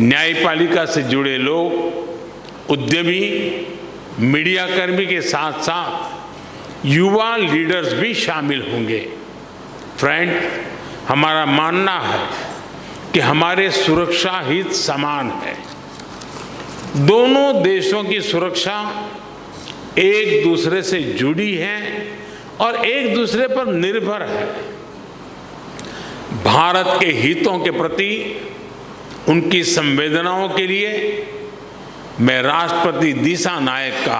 न्यायपालिका से जुड़े लोग, उद्यमी, मीडिया कर्मी के साथ साथ युवा लीडर्स भी शामिल होंगे। फ्रेंड, हमारा मानना है कि हमारे सुरक्षा हित समान है। दोनों देशों की सुरक्षा एक दूसरे से जुड़ी है और एक दूसरे पर निर्भर है। भारत के हितों के प्रति उनकी संवेदनाओं के लिए मैं राष्ट्रपति दिशा नायक का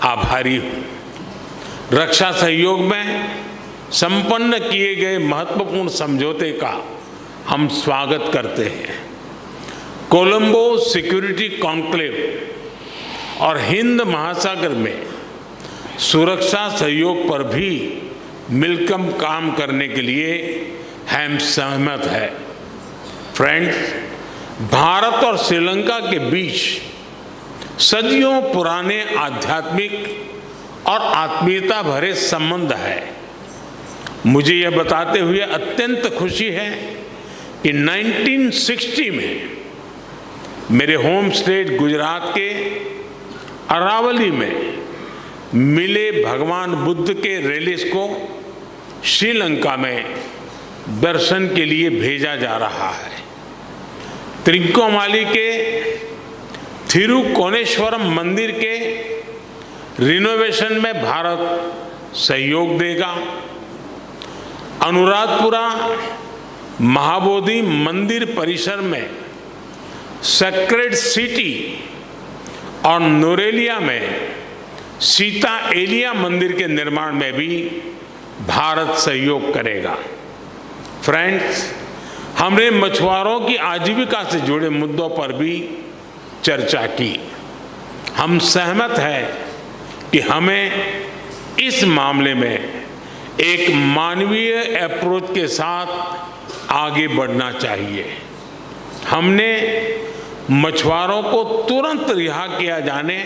आभारी हूं। रक्षा सहयोग में संपन्न किए गए महत्वपूर्ण समझौते का हम स्वागत करते हैं। कोलंबो सिक्योरिटी कॉन्क्लेव और हिंद महासागर में सुरक्षा सहयोग पर भी मिलकर काम करने के लिए हम सहमत हैं। फ्रेंड्स, भारत और श्रीलंका के बीच सदियों पुराने आध्यात्मिक और आत्मीयता भरे संबंध है। मुझे यह बताते हुए अत्यंत खुशी है कि 1960 में मेरे होम स्टेट गुजरात के अरावली में मिले भगवान बुद्ध के रेलिस को श्रीलंका में दर्शन के लिए भेजा जा रहा है। त्रिकोमाली के थिरुकोनेश्वरम मंदिर के रिनोवेशन में भारत सहयोग देगा। अनुराधपुरा महाबोधि मंदिर परिसर में सेक्रेड सिटी और नोरेलिया में सीता एलिया मंदिर के निर्माण में भी भारत सहयोग करेगा। फ्रेंड्स, हमने मछुआरों की आजीविका से जुड़े मुद्दों पर भी चर्चा की। हम सहमत हैं कि हमें इस मामले में एक मानवीय अप्रोच के साथ आगे बढ़ना चाहिए। हमने मछुआरों को तुरंत रिहा किया जाने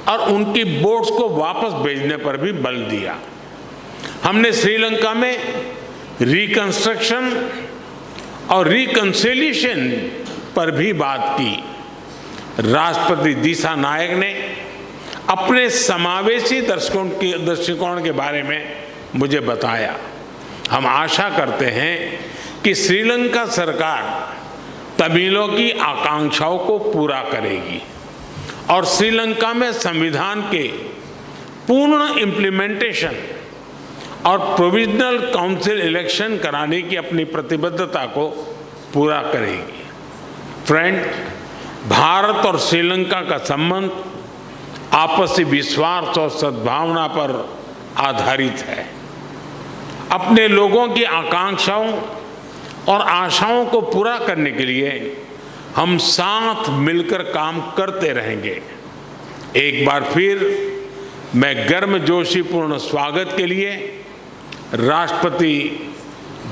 और उनकी बोट्स को वापस भेजने पर भी बल दिया। हमने श्रीलंका में रिकंस्ट्रक्शन और रिकंसिलिएशन पर भी बात की। राष्ट्रपति दिशा नायक ने अपने समावेशी दृष्टिकोण के बारे में मुझे बताया। हम आशा करते हैं कि श्रीलंका सरकार तमिलों की आकांक्षाओं को पूरा करेगी और श्रीलंका में संविधान के पूर्ण इम्प्लीमेंटेशन और प्रोविजनल काउंसिल इलेक्शन कराने की अपनी प्रतिबद्धता को पूरा करेगी। फ्रेंड, भारत और श्रीलंका का संबंध आपसी विश्वास और सद्भावना पर आधारित है। अपने लोगों की आकांक्षाओं और आशाओं को पूरा करने के लिए हम साथ मिलकर काम करते रहेंगे। एक बार फिर मैं गर्मजोशीपूर्ण स्वागत के लिए राष्ट्रपति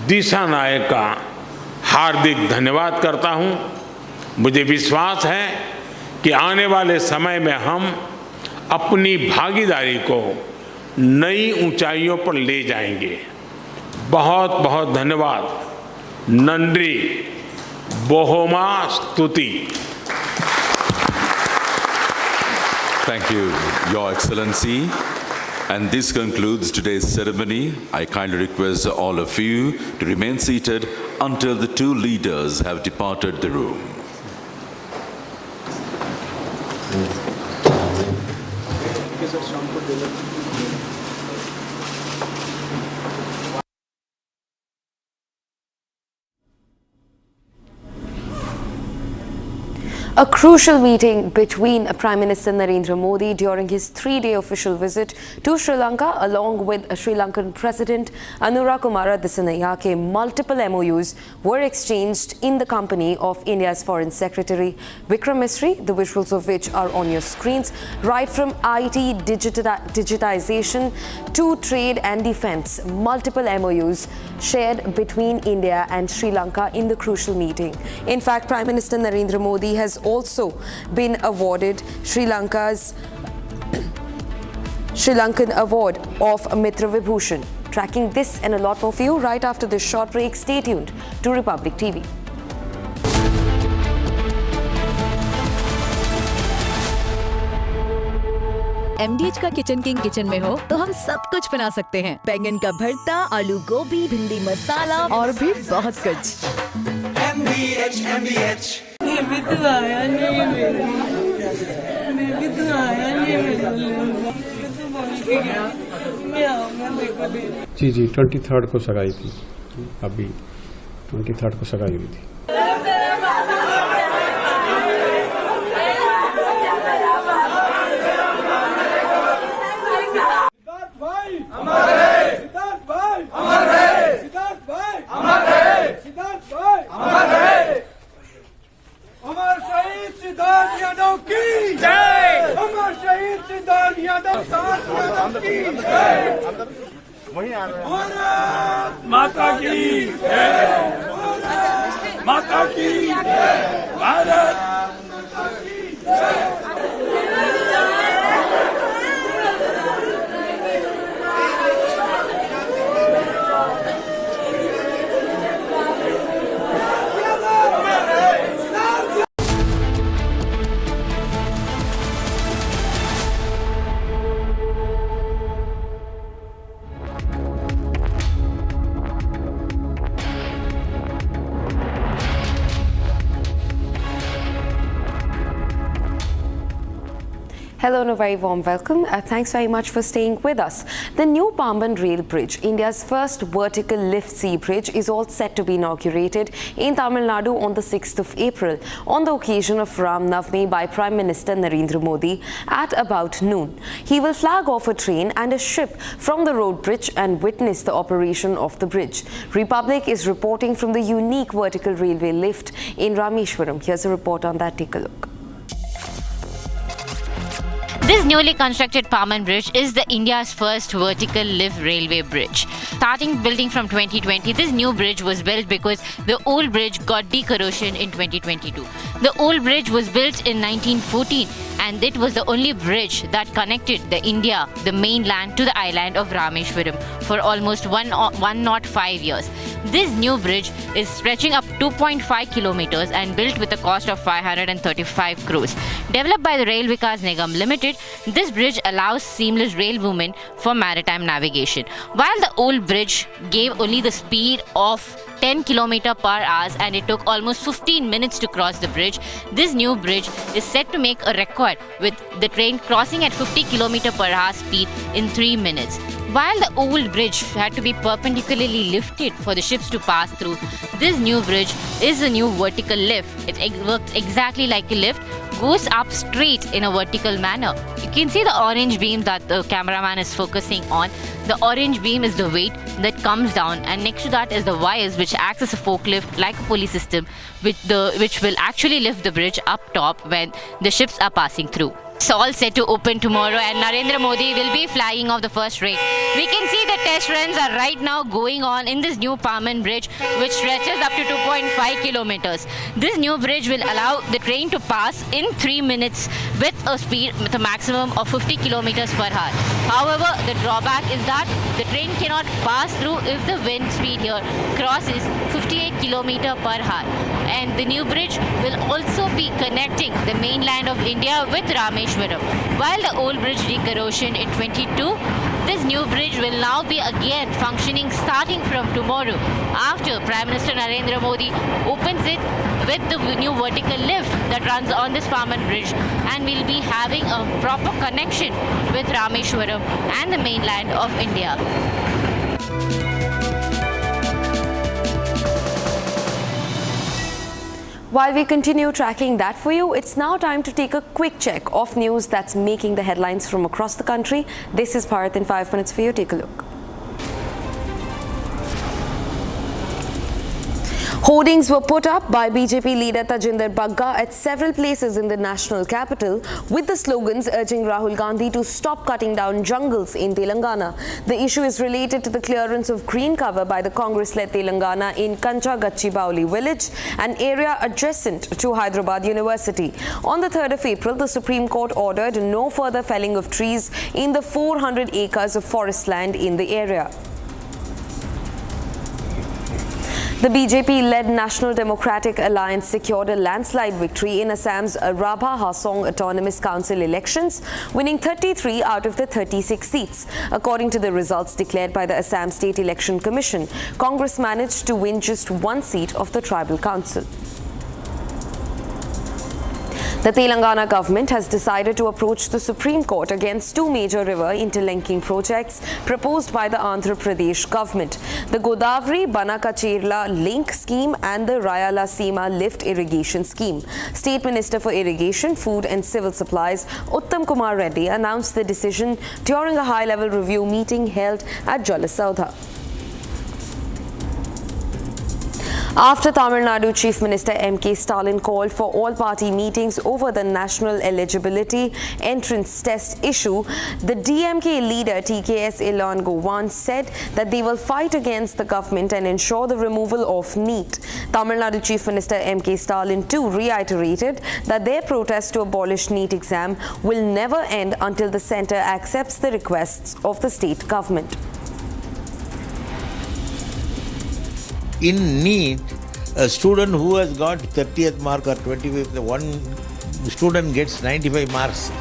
दिशा नायक का हार्दिक धन्यवाद करता हूं। मुझे विश्वास है कि आने वाले समय में हम अपनी भागीदारी को नई ऊंचाइयों पर ले जाएंगे। बहुत बहुत धन्यवाद। नंद्री बोहोमा स्तुति। Thank you, Your Excellency. And this concludes today's ceremony. I kindly request all of you to remain seated until the two leaders have departed the room. A crucial meeting between Prime Minister Narendra Modi during his 3-day official visit to Sri Lanka, along with Sri Lankan President Anura Kumara Dissanayake. Multiple MOUs were exchanged in the company of India's Foreign Secretary Vikram Misri, the visuals of which are on your screens. Right from IT digitization to trade and defense, multiple MOUs shared between India and Sri Lanka in the crucial meeting. In fact, Prime Minister Narendra Modi has also been awarded Sri Lankan Award of Mitra Vibhushan. Tracking this and a lot more for you right after this short break. Stay tuned to Republic TV. MDH का kitchen king kitchen में हो तो हम सब कुछ बना सकते हैं। बैंगन का भरता, आलू गोभी, भिंडी मसाला और भी बहुत कुछ। MDH MDH जी 23rd को सगाई थी, अभी 23rd को सगाई हुई थी। अमर शहीद सिद्धार्थ यादव की जय। अमर शहीद सिद्धार्थ यादव की जय। भारत माता की जय। माता की जय। भारत माता की जय। Hello and a very warm welcome. Thanks very much for staying with us. The new Pamban rail bridge, India's first vertical lift sea bridge, is all set to be inaugurated in Tamil Nadu on the 6th of April on the occasion of Ram Navami by Prime Minister Narendra Modi at about noon. He will flag off a train and a ship from the road bridge and witness the operation of the bridge. Republic is reporting from the unique vertical railway lift in Rameshwaram. Here's a report on that. Take a look. This newly constructed Pamban Bridge is the India's first vertical lift railway bridge. Starting building from 2020, this new bridge was built because the old bridge got decorrosion in 2022. The old bridge was built in 1914 and it was the only bridge that connected the mainland to the island of Rameshwaram for almost 105 years. This new bridge is stretching up 2.5 kilometers and built with a cost of 535 crores. Developed by the Rail Vikas Nigam Limited, this bridge allows seamless rail movement for maritime navigation. While the old bridge gave only the speed of 10 km per hour and it took almost 15 minutes to cross the bridge, this new bridge is set to make a record with the train crossing at 50 km per hour speed in 3 minutes. While the old bridge had to be perpendicularly lifted for the ships to pass through, this new bridge is a new vertical lift. It works exactly like a lift, goes up straight in a vertical manner. You can see the orange beam that the cameraman is focusing on. The orange beam is the weight that comes down, and next to that is the wires which acts as a forklift like a pulley system which will actually lift the bridge up top when the ships are passing through. It's all set to open tomorrow and Narendra Modi will be flying off the first train. We can see the test runs are right now going on in this new Pamban bridge which stretches up to 2.5 kilometers. This new bridge will allow the train to pass in 3 minutes with a maximum of 50 kilometers per hour. However, the drawback is that the train cannot pass through if the wind speed here crosses 58 kilometers per hour. And the new bridge will also be connecting the mainland of India with Rameshwaram. While the old bridge decorrosion in 22, this new bridge will now be again functioning starting from tomorrow after Prime Minister Narendra Modi opens it with the new vertical lift that runs on this Pamban bridge, and we'll be having a proper connection with Rameshwaram and the mainland of India. While we continue tracking that for you, it's now time to take a quick check of news that's making the headlines from across the country. This is Bharat in 5 minutes for you. Take a look. Hoardings were put up by BJP leader Tajinder Bagga at several places in the national capital with the slogans urging Rahul Gandhi to stop cutting down jungles in Telangana. The issue is related to the clearance of green cover by the Congress-led Telangana in Katchatheevu village, an area adjacent to Hyderabad University. On the 3rd of April, the Supreme Court ordered no further felling of trees in the 400 acres of forest land in the area. The BJP-led National Democratic Alliance secured a landslide victory in Assam's Rabha Hasong Autonomous Council elections, winning 33 out of the 36 seats. According to the results declared by the Assam State Election Commission, Congress managed to win just one seat of the tribal council. The Telangana government has decided to approach the Supreme Court against two major river interlinking projects proposed by the Andhra Pradesh government, the Godavari-Banakacherla link scheme and the Rayalaseema lift irrigation scheme. State Minister for Irrigation, Food and Civil Supplies Uttam Kumar Reddy announced the decision during a high-level review meeting held at Jalasaudha. After Tamil Nadu Chief Minister M.K. Stalin called for all-party meetings over the national eligibility entrance test issue, the DMK leader TKS Ilan Govan said that they will fight against the government and ensure the removal of NEET. Tamil Nadu Chief Minister M.K. Stalin too reiterated that their protest to abolish NEET exam will never end until the centre accepts the requests of the state government. In NEET, a student who has got 30th mark or 25th, one student gets 95 marks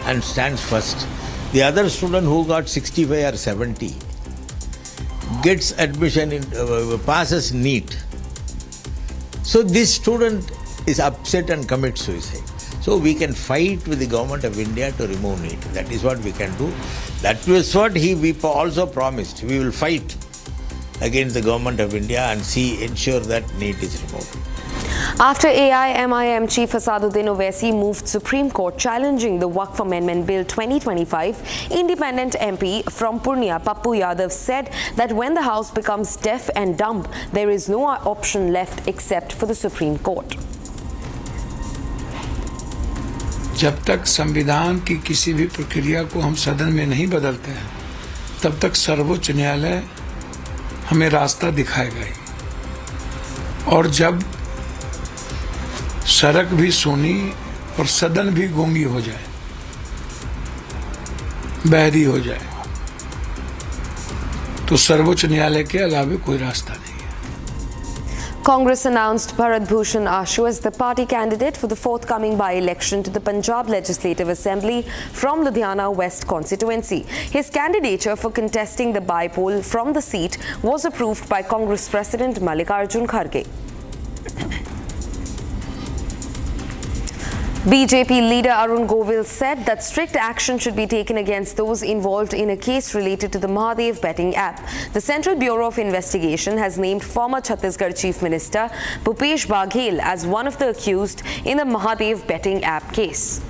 and stands first. The other student who got 65 or 70 gets admission, passes NEET. So this student is upset and commits suicide. So we can fight with the government of India to remove NEET. That is what we can do. That was what we also promised. We will fight against the government of India and ensure that NEET is removed. After AIMIM Chief Asaduddin Owaisi moved Supreme Court challenging the Waqf Amendment Bill 2025, independent MP from Purnia Pappu Yadav said that when the House becomes deaf and dumb, there is no option left except for the Supreme Court. जब तक संविधान की किसी भी प्रक्रिया को हम सदन में नहीं बदलते हैं, तब तक सर्वोच्च न्यायालय हमें रास्ता दिखाएगा ही। और जब सड़क भी सुनी और सदन भी गूंगी हो जाए, बहरी हो जाए, तो सर्वोच्च न्यायालय के अलावा कोई रास्ता नहीं है। Congress announced Bharat Bhushan Ashu as the party candidate for the forthcoming by-election to the Punjab Legislative Assembly from Ludhiana West constituency. His candidature for contesting the by-poll from the seat was approved by Congress President Mallikarjun Kharge. BJP leader Arun Govil said that strict action should be taken against those involved in a case related to the Mahadev betting app. The Central Bureau of Investigation has named former Chhattisgarh Chief Minister Bhupesh Baghel as one of the accused in the Mahadev betting app case.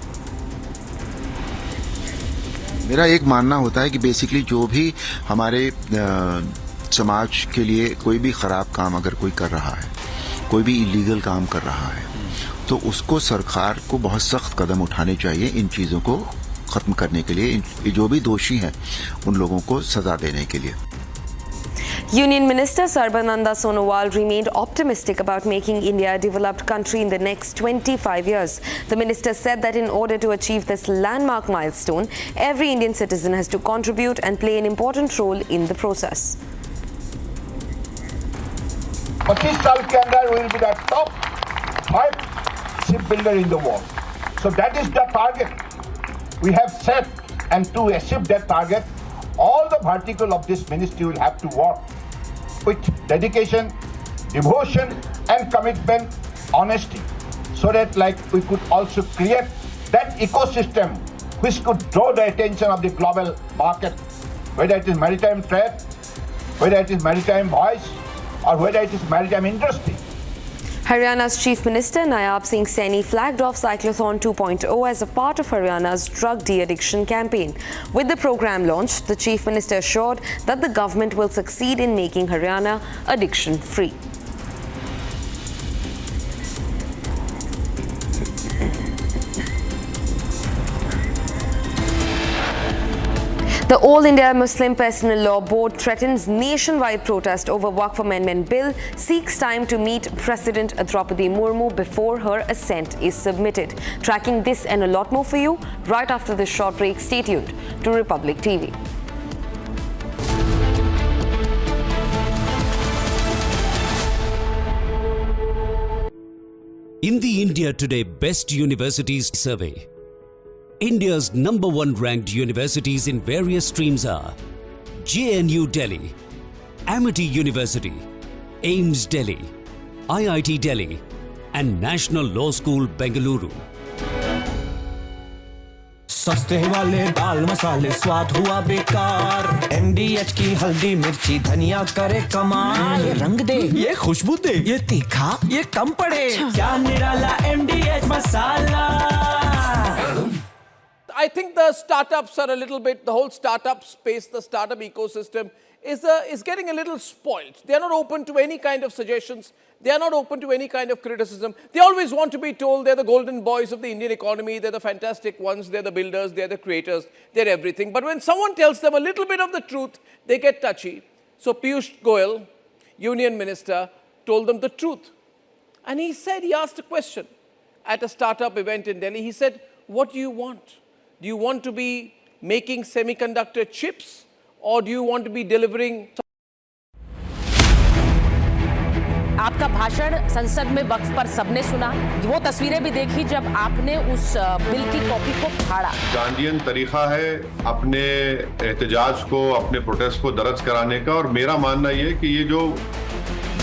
मेरा एक मानना होता है कि basically जो भी हमारे समाज के लिए कोई भी खराब काम अगर कोई कर रहा है, कोई भी इलीगल काम कर रहा है, तो उसको सरकार को बहुत सख्त कदम उठाने चाहिए इन चीजों को खत्म करने के लिए, जो भी दोषी हैं उन लोगों को सजा देने के लिए। Union Minister Sarbananda Sonowal remained optimistic about making India a developed country in the next 25 years. The minister said that in order to achieve this landmark milestone, every Indian citizen has to contribute and play an important role in the process. 25 साल के अंदर will be the top 5 shipbuilder in the world. So that is the target we have set, and to achieve that target, all the vertical of this ministry will have to work with dedication, devotion and commitment, honesty, so that we could also create that ecosystem which could draw the attention of the global market, whether it is maritime trade, whether it is maritime voice, or whether it is maritime industry. Haryana's Chief Minister Nayab Singh Saini flagged off Cyclothon 2.0 as a part of Haryana's drug de-addiction campaign. With the program launched, the Chief Minister assured that the government will succeed in making Haryana addiction-free. The All India Muslim Personal Law Board threatens nationwide protest over Waqf Amendment Bill, seeks time to meet President Draupadi Murmu before her assent is submitted. Tracking this and a lot more for you right after this short break. Stay tuned to Republic TV. In the India Today Best Universities Survey, India's #1 ranked universities in various streams are JNU Delhi, Amity University, AIMS Delhi, IIT Delhi, and National Law School, Bengaluru. सस्ते वाले दाल मसाले स्वाद हुआ बेकार MDH की हल्दी मिर्ची धनिया करे कमाल ये रंग दे ये खुशबू दे ये तीखा ये कम पड़े क्या निराला MDH masala I think the startups are a little bit, the whole startup space, the startup ecosystem is getting a little spoiled. They are not open to any kind of suggestions. They are not open to any kind of criticism. They always want to be told they're the golden boys of the Indian economy, they're the fantastic ones, they're the builders, they're the creators, they're everything. But when someone tells them a little bit of the truth, they get touchy. So Piyush Goyal, Union Minister, told them the truth. And he said, he asked a question at a startup event in Delhi. He said, what do you want? Do you want to be making semiconductor chips or do you want to be delivering... आपका भाषण संसद में वक्फ पर सबने सुना वो तस्वीरें भी देखी जब आपने उस बिल की कॉपी को फाड़ा गांधीयन तरीका है अपने एहतजाज को अपने प्रोटेस्ट को दर्ज कराने का और मेरा मानना ये कि ये जो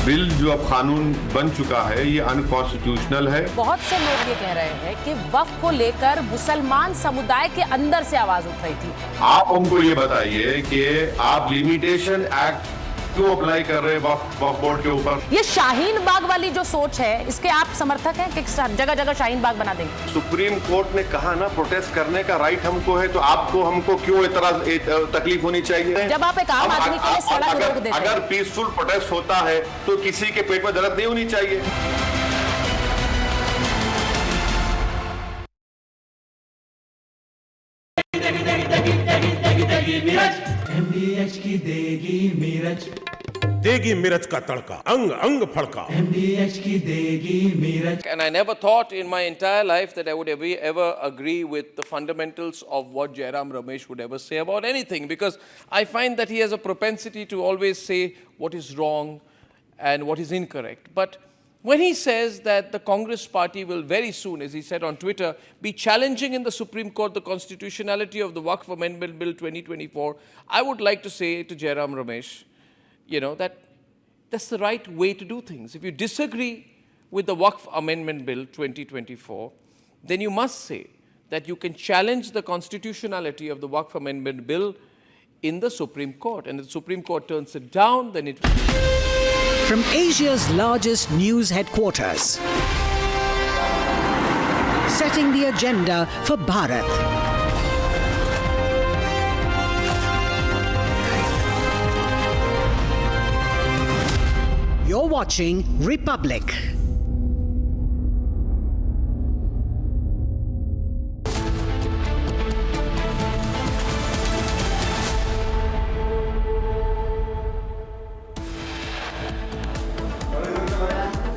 बिल जो अब कानून बन चुका है ये अनकॉन्स्टिट्यूशनल है। बहुत से लोग ये कह रहे हैं कि वक्फ को लेकर मुसलमान समुदाय के अंदर से आवाज उठ रही थी। आप हमको ये बताइए कि आप लिमिटेशन एक्ट क्यों अप्लाई कर रहे हैं वक्फ बोर्ड के ऊपर? ये शाहीन बाग वाली जो सोच है इसके आप समर्थक हैं कि जगह जगह शाहीन बाग बना देंगे? सुप्रीम कोर्ट ने कहा ना प्रोटेस्ट करने का राइट हमको है तो आपको हमको क्यों तकलीफ होनी चाहिए? जब आप एक आम आदमी के लिए सड़क रोक देते हैं अगर पीसफुल प्रोटेस्ट होता है तो किसी के पेट में दर्द नहीं होनी चाहिए। MDH की देगी मिर्च देगी मिर्च का तड़का अंग अंग फड़का MDH की देगी मिर्च। And I never thought in my entire life that I would ever agree with the fundamentals of what Jairam Ramesh would ever say about anything, because I find that he has a propensity to always say what is wrong and what is incorrect. But when he says that the Congress party will very soon, as he said on Twitter, be challenging in the Supreme Court the constitutionality of the Waqf Amendment Bill 2024, I would like to say to Jairam Ramesh, you know, that that's the right way to do things. If you disagree with the Waqf Amendment Bill 2024, then you must say that you can challenge the constitutionality of the Waqf Amendment Bill in the Supreme Court. And if the Supreme Court turns it down, then it will... From Asia's largest news headquarters, setting the agenda for Bharat. You're watching Republic.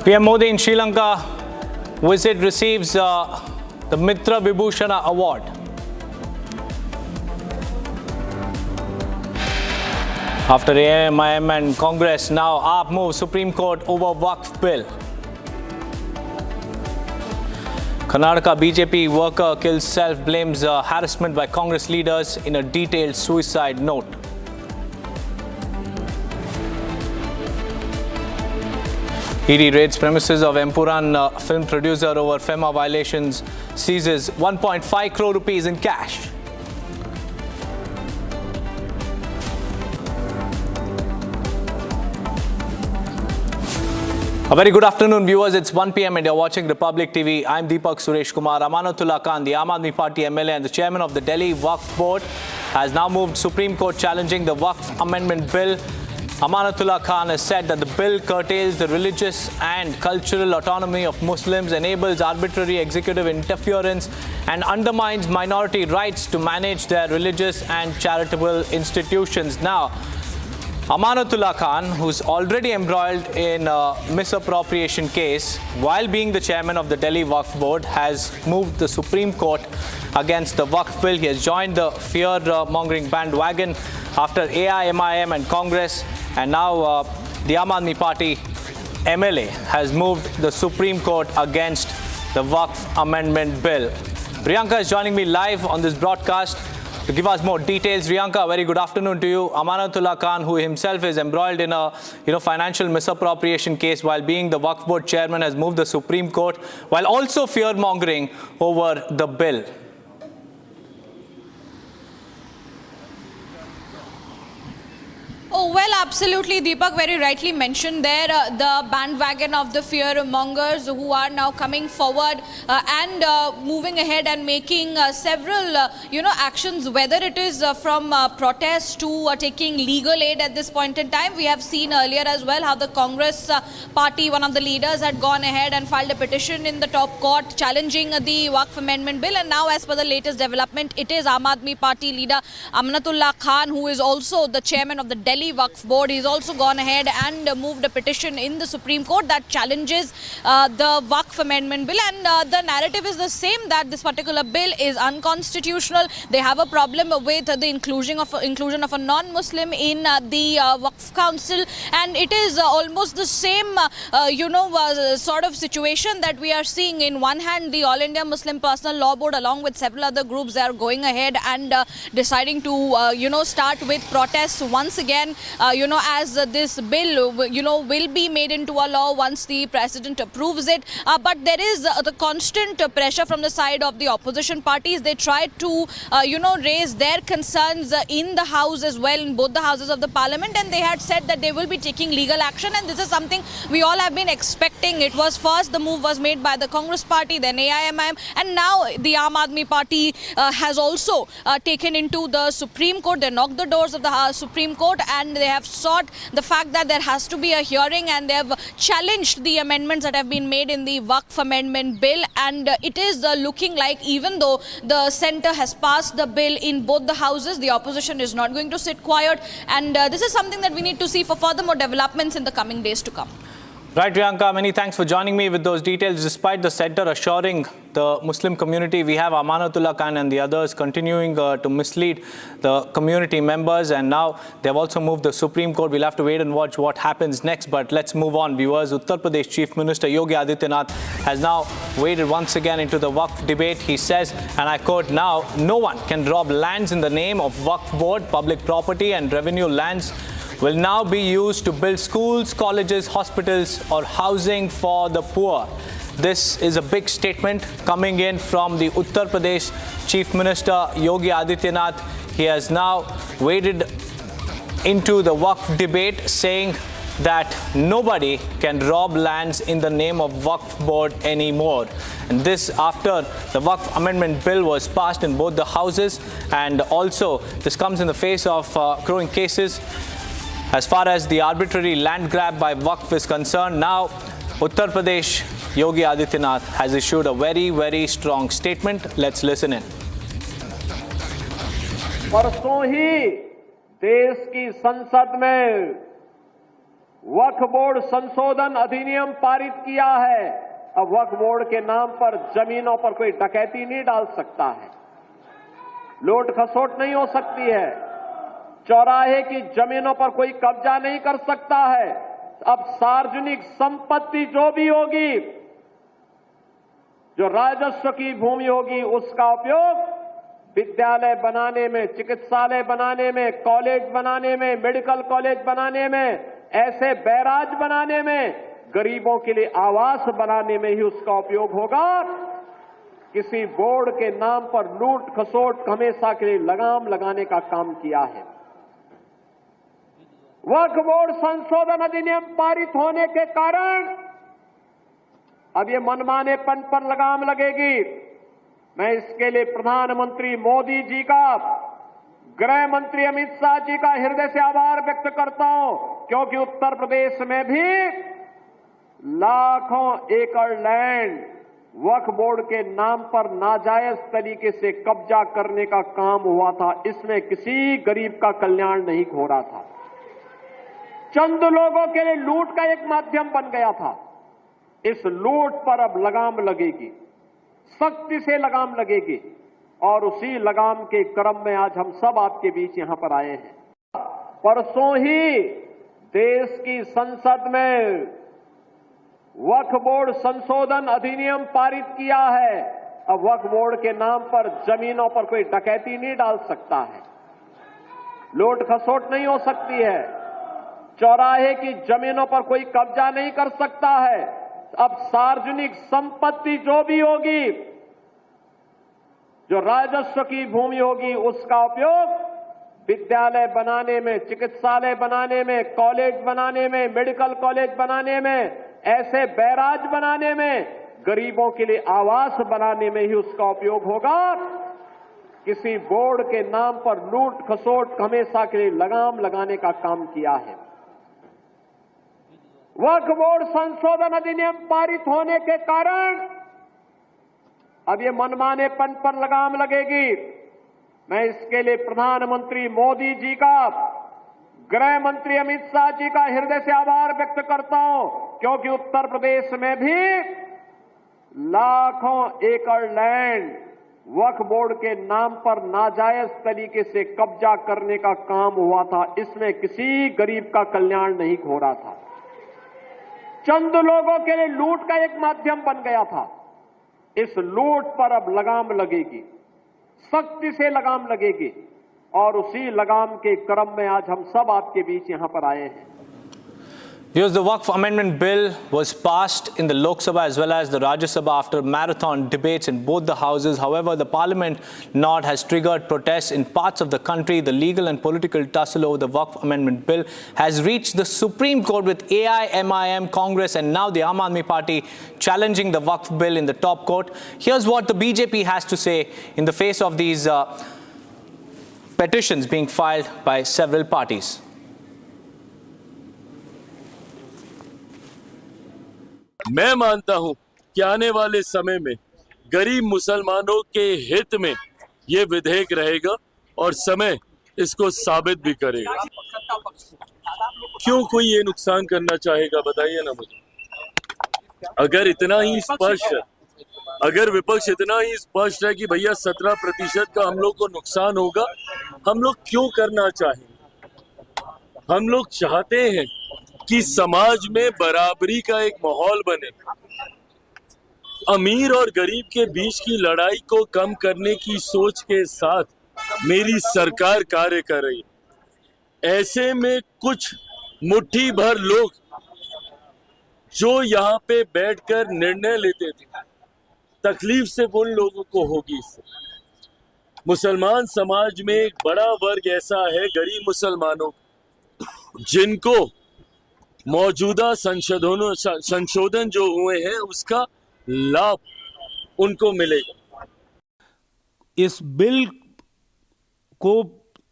PM Modi in Sri Lanka visit receives the Mitra Vibhushana Award. After AIM and Congress, now AAP moves Supreme Court over Waqf bill. Karnataka BJP worker kills self, blames harassment by Congress leaders in a detailed suicide note. ED raids premises of Empuran film producer over FEMA violations, seizes 1.5 crore rupees in cash. A very good afternoon, viewers. It's 1 p.m. and you're watching Republic TV. I'm Deepak Suresh Kumar. Amanatullah Khan, the Aam Aadmi Party MLA and the chairman of the Delhi Waqf Board, has now moved Supreme Court challenging the Waqf Amendment Bill. Amanatullah Khan has said that the bill curtails the religious and cultural autonomy of Muslims, enables arbitrary executive interference, and undermines minority rights to manage their religious and charitable institutions. Now, Amanatullah Khan, who's already embroiled in a misappropriation case while being the chairman of the Delhi Waqf Board, has moved the Supreme Court against the Waqf bill. He has joined the fear-mongering bandwagon after AIMIM and Congress, and now the Aam Aadmi Party MLA has moved the Supreme Court against the Waqf Amendment Bill. Priyanka is joining me live on this broadcast to give us more details. Priyanka, very good afternoon to you. Amanatullah Khan, who himself is embroiled in a financial misappropriation case while being the Waqf Board chairman, has moved the Supreme Court while also fear-mongering over the bill. Oh, well, absolutely, Deepak, very rightly mentioned there, the bandwagon of the fear-mongers who are now coming forward and moving ahead and making several, actions, whether it is from protest to taking legal aid at this point in time. We have seen earlier as well how the Congress party, one of the leaders, had gone ahead and filed a petition in the top court challenging the Waqf Amendment Bill. And now, as per the latest development, it is Aam Aadmi Party leader Amanatullah Khan, who is also the chairman of the Delhi Waqf Board. He's also gone ahead and moved a petition in the Supreme Court that challenges the Waqf Amendment Bill, and the narrative is the same, that this particular bill is unconstitutional. They have a problem with the inclusion of a non-Muslim in the Waqf Council, and it is almost the same sort of situation that we are seeing. In one hand, the All India Muslim Personal Law Board along with several other groups, they are going ahead and deciding to start with protests once again, as this bill, will be made into a law once the president approves it. But there is the constant pressure from the side of the opposition parties. They try to, raise their concerns in the House as well, in both the houses of the Parliament, and they had said that they will be taking legal action, and this is something we all have been expecting. It was first, the move was made by the Congress party, then AIMIM, and now the Aam Aadmi Party has also taken into the Supreme Court. They knocked the doors of the Supreme Court, and they have sought the fact that there has to be a hearing, and they have challenged the amendments that have been made in the Waqf Amendment Bill. And it is looking like, even though the centre has passed the bill in both the houses, the opposition is not going to sit quiet, and this is something that we need to see for furthermore developments in the coming days to come. Right, Priyanka, many thanks for joining me with those details. Despite the centre assuring the Muslim community, we have Amanatullah Khan and the others continuing to mislead the community members, and now they've also moved the Supreme Court. We'll have to wait and watch what happens next, but let's move on, viewers. Uttar Pradesh Chief Minister Yogi Adityanath has now waded once again into the Waqf debate. He says, and I quote now, "No one can rob lands in the name of Waqf Board. Public property and revenue lands will now be used to build schools, colleges, hospitals, or housing for the poor." This is a big statement coming in from the Uttar Pradesh Chief Minister Yogi Adityanath. He has now waded into the Waqf debate, saying that nobody can rob lands in the name of Waqf Board anymore. And this after the Waqf Amendment Bill was passed in both the houses, and also this comes in the face of growing cases as far as the arbitrary land grab by Waqf is concerned. Now, Uttar Pradesh Yogi Adityanath has issued a very, very strong statement. Let's listen in. परसों ही देश की संसद में वक्फ board संशोधन अधिनियम पारित किया है। अब वक्फ बोर्ड के नाम पर जमीनों पर कोई डकैती नहीं डाल सकता है, लूट खसोट नहीं हो सकती है, चौराहे की जमीनों पर कोई कब्जा नहीं कर सकता है। अब सार्वजनिक संपत्ति जो भी होगी, जो राजस्व की भूमि होगी, उसका उपयोग विद्यालय बनाने में, चिकित्सालय बनाने में, कॉलेज बनाने में, मेडिकल कॉलेज बनाने में, ऐसे बैराज बनाने में, गरीबों के लिए आवास बनाने में ही उसका उपयोग होगा। किसी बोर्ड के नाम पर लूट खसोट हमेशा के लिए लगाम लगाने का काम किया है। वक्फ बोर्ड संशोधन अधिनियम पारित होने के कारण अब ये मनमानेपन पर लगाम लगेगी। मैं इसके लिए प्रधानमंत्री मोदी जी का, गृह मंत्री अमित शाह जी का हृदय से आभार व्यक्त करता हूं, क्योंकि उत्तर प्रदेश में भी लाखों एकड़ लैंड वक्फ बोर्ड के नाम पर नाजायज तरीके से कब्जा करने का काम हुआ था। इसमें किसी गरीब का कल्याण नहीं हो रहा था, चंद लोगों के लिए लूट का एक माध्यम बन गया था। इस लूट पर अब लगाम लगेगी, सख्ती से लगाम लगेगी, और उसी लगाम के क्रम में आज हम सब आपके बीच यहां पर आए हैं। परसों ही देश की संसद में वक्फ बोर्ड संशोधन अधिनियम पारित किया है। अब वक्फ बोर्ड के नाम पर जमीनों पर कोई डकैती नहीं डाल सकता है, लूट खसोट नहीं हो सकती है, चौराहे की जमीनों पर कोई कब्जा नहीं कर सकता है। अब सार्वजनिक संपत्ति जो भी होगी, जो राजस्व की भूमि होगी, उसका उपयोग विद्यालय बनाने में, चिकित्सालय बनाने में, कॉलेज बनाने में, मेडिकल कॉलेज बनाने में, ऐसे बैराज बनाने में, गरीबों के लिए आवास बनाने में ही उसका उपयोग होगा। किसी बोर्ड के नाम पर लूट खसोट हमेशा के लिए लगाम लगाने का काम किया है। वक्फ बोर्ड संशोधन अधिनियम पारित होने के कारण अब ये मनमानेपन पर लगाम लगेगी। मैं इसके लिए प्रधानमंत्री मोदी जी का, गृह मंत्री अमित शाह जी का हृदय से आभार व्यक्त करता हूं, क्योंकि उत्तर प्रदेश में भी लाखों एकड़ लैंड वक्फ बोर्ड के नाम पर नाजायज तरीके से कब्जा करने का काम हुआ था। इसमें किसी गरीब का कल्याण नहीं हो रहा था, चंद लोगों के लिए लूट का एक माध्यम बन गया था। इस लूट पर अब लगाम लगेगी, सख्ती से लगाम लगेगी, और उसी लगाम के क्रम में आज हम सब आपके बीच यहां पर आए हैं। Yes, the Waqf Amendment Bill was passed in the Lok Sabha as well as the Rajya Sabha after marathon debates in both the houses. However, the Parliament nod has triggered protests in parts of the country. The legal and political tussle over the Waqf Amendment Bill has reached the Supreme Court with AIMIM, Congress and now the Aam Aadmi Party challenging the Waqf Bill in the top court. Here's what the BJP has to say in the face of these petitions being filed by several parties. मैं मानता हूं कि आने वाले समय में गरीब मुसलमानों के हित में ये विधेयक रहेगा और समय इसको साबित भी करेगा। क्यों कोई ये नुकसान करना चाहेगा, बताइए ना मुझे। अगर इतना ही स्पष्ट है, अगर विपक्ष इतना ही स्पष्ट है कि भैया 17% का हम लोग को नुकसान होगा, हम लोग क्यों करना चाहेंगे? हम लोग चाहते हैं कि समाज में बराबरी का एक माहौल बने, अमीर और गरीब के बीच की लड़ाई को कम करने की सोच के साथ मेरी सरकार कार्य कर रही है। ऐसे में कुछ मुट्ठी भर लोग जो यहाँ पे बैठकर निर्णय लेते थे, तकलीफ से उन लोगों को होगी। इससे मुसलमान समाज में एक बड़ा वर्ग ऐसा है, गरीब मुसलमानों, जिनको मौजूदा संशोधन जो हुए हैं उसका लाभ उनको मिलेगा। इस बिल को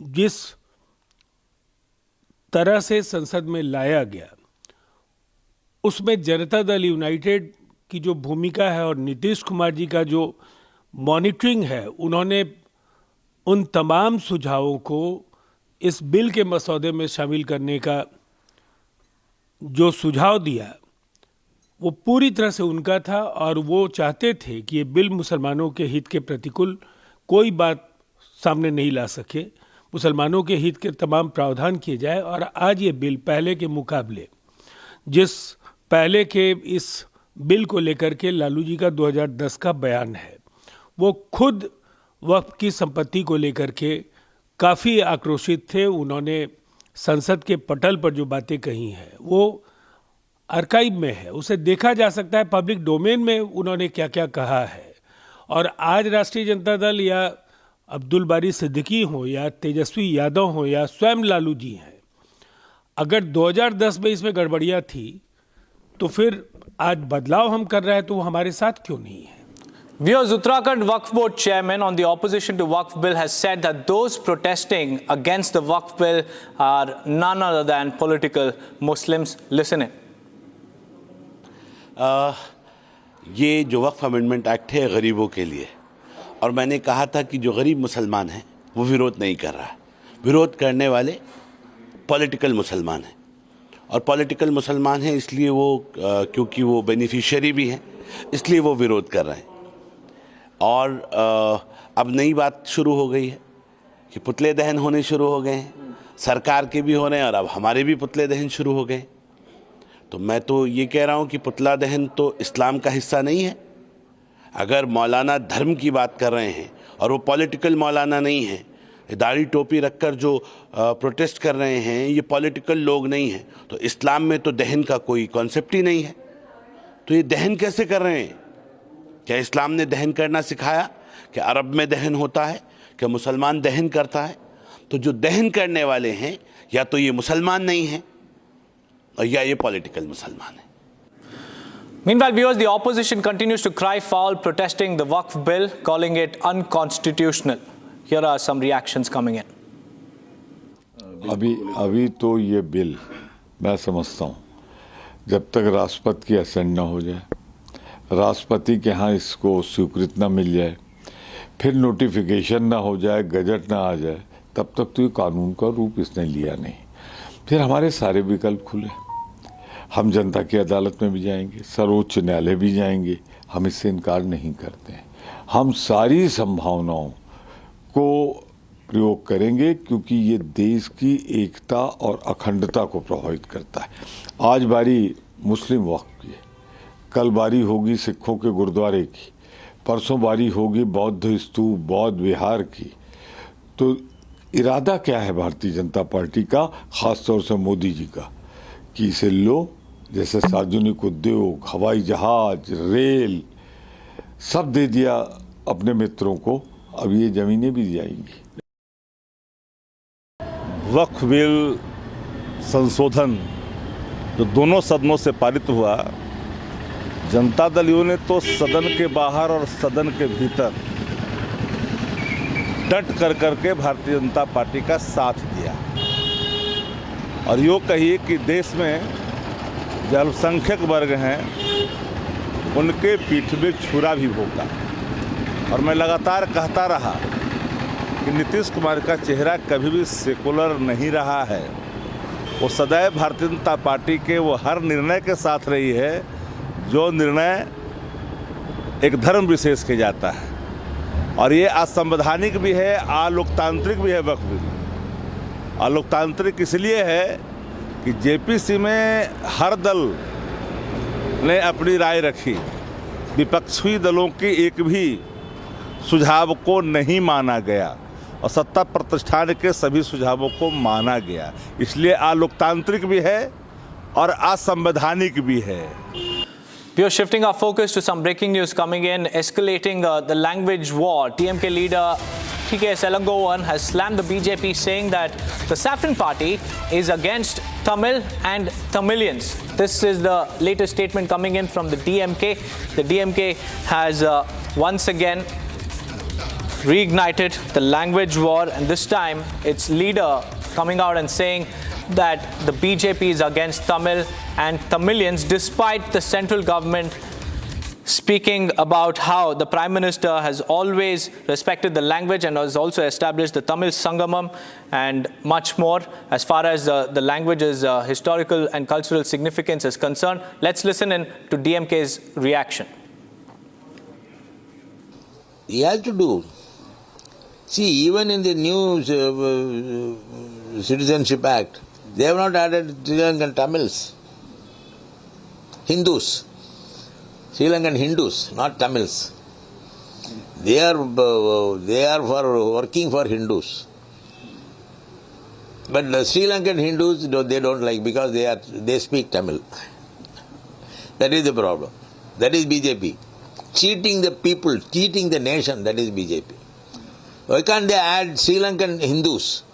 जिस तरह से संसद में लाया गया, उसमें जनता दल यूनाइटेड की जो भूमिका है और नीतीश कुमार जी का जो मॉनिटरिंग है, उन्होंने उन तमाम सुझावों को इस बिल के मसौदे में शामिल करने का जो सुझाव दिया, वो पूरी तरह से उनका था और वो चाहते थे कि ये बिल मुसलमानों के हित के प्रतिकूल कोई बात सामने नहीं ला सके, मुसलमानों के हित के तमाम प्रावधान किए जाए। और आज ये बिल पहले के मुकाबले, जिस पहले के इस बिल को लेकर के लालू जी का 2010 का बयान है, वो खुद वक्फ की संपत्ति को लेकर के काफ़ी आक्रोशित थे। उन्होंने संसद के पटल पर जो बातें कही हैं वो आर्काइव में है, उसे देखा जा सकता है, पब्लिक डोमेन में उन्होंने क्या क्या कहा है। और आज राष्ट्रीय जनता दल या अब्दुल बारी सिद्दीकी हो या तेजस्वी यादव हो या स्वयं लालू जी हैं, अगर 2010 में इसमें गड़बड़ियाँ थी तो फिर आज बदलाव हम कर रहे हैं तो वो हमारे साथ क्यों नहीं है। Viewers, Uttarakhand Waqf Board chairman on the opposition to Waqf bill has said that those protesting against the Waqf bill are none other than political Muslims. Listen in. ये जो वक्फ अमेंडमेंट एक्ट है गरीबों के लिए, और मैंने कहा था कि जो गरीब मुसलमान हैं वो विरोध नहीं कर रहा है। विरोध करने वाले पॉलिटिकल मुसलमान हैं, और पॉलिटिकल मुसलमान हैं इसलिए वो क्योंकि वो बेनिफिशियरी भी हैं, इसलिए वो विरोध कर रहे हैं। और अब नई बात शुरू हो गई है कि पुतले दहन होने शुरू हो गए हैं, सरकार के भी हो रहे हैं और अब हमारे भी पुतले दहन शुरू हो गए। तो मैं तो ये कह रहा हूँ कि पुतला दहन तो इस्लाम का हिस्सा नहीं है। अगर मौलाना धर्म की बात कर रहे हैं और वो पॉलिटिकल मौलाना नहीं है, दाढ़ी टोपी रखकर जो प्रोटेस्ट कर रहे हैं ये पॉलिटिकल लोग नहीं हैं, तो इस्लाम में तो दहन का कोई कॉन्सेप्ट ही नहीं है। तो ये दहन कैसे कर रहे हैं? क्या इस्लाम ने दहन करना सिखाया? क्या अरब में दहन होता है? क्या मुसलमान दहन करता है? तो जो दहन करने वाले हैं या तो ये मुसलमान नहीं हैं और या ये पॉलिटिकल मुसलमान हैं। Meanwhile, viewers, the opposition continues to cry foul, protesting the Waqf bill, calling it unconstitutional. Here are some reactions coming in. अभी तो ये बिल मैं समझता हूँ जब तक राष्ट्रपति की असेंट न हो जाए, राष्ट्रपति के यहाँ इसको स्वीकृति न मिल जाए, फिर नोटिफिकेशन ना हो जाए, गजट ना आ जाए, तब तक तो ये कानून का रूप इसने लिया नहीं। फिर हमारे सारे विकल्प खुले, हम जनता की अदालत में भी जाएंगे, सर्वोच्च न्यायालय भी जाएंगे, हम इससे इनकार नहीं करते हैं। हम सारी संभावनाओं को प्रयोग करेंगे क्योंकि ये देश की एकता और अखंडता को प्रभावित करता है। आज बारी मुस्लिम वक्फ की है, कल बारी होगी सिखों के गुरुद्वारे की, परसों बारी होगी बौद्ध स्तूप, बौद्ध विहार की। तो इरादा क्या है भारतीय जनता पार्टी का, खासतौर से मोदी जी का, कि इसे लो, जैसे सार्वजनिक उद्योग, हवाई जहाज, रेल सब दे दिया अपने मित्रों को, अब ये जमीनें भी जाएंगी। वक्फ बिल संशोधन जो दोनों सदनों से पारित हुआ, जनता दलियों ने तो सदन के बाहर और सदन के भीतर डट कर करके भारतीय जनता पार्टी का साथ दिया। और यूँ कहिए कि देश में जो अल्पसंख्यक वर्ग हैं उनके पीठ में छुरा भी भोंका। और मैं लगातार कहता रहा कि नीतीश कुमार का चेहरा कभी भी सेकुलर नहीं रहा है। वो सदैव भारतीय जनता पार्टी के वो हर निर्णय के साथ रही है जो निर्णय एक धर्म विशेष के जाता है। और ये असंवैधानिक भी है, अलोकतांत्रिक भी है वक्फ बिल। अलोकतांत्रिक इसलिए है कि जेपीसी में हर दल ने अपनी राय रखी, विपक्षी दलों के एक भी सुझाव को नहीं माना गया और सत्ता प्रतिष्ठान के सभी सुझावों को माना गया। इसलिए अलोकतांत्रिक भी है और असंवैधानिक भी है। We are shifting our focus to some breaking news coming in, escalating the language war. TMK leader TK Selangovan has slammed the BJP, saying that the Saffron Party is against Tamil and Tamilians. This is the latest statement coming in from the DMK. The DMK has once again reignited the language war, and this time its leader coming out and saying that the BJP is against Tamil and Tamilians, despite the central government speaking about how the Prime Minister has always respected the language and has also established the Tamil Sangamam and much more as far as the language's historical and cultural significance is concerned. Let's listen in to DMK's reaction. He has to do. See, even in the new Citizenship Act, they have not added Sri Lankan Tamils. Hindus. Sri Lankan Hindus, not Tamils. They are for working for Hindus. But the Sri Lankan Hindus, they don't like because they speak Tamil. That is the problem. That is BJP. Cheating the people, cheating the nation, that is BJP. Why can't they add Sri Lankan Hindus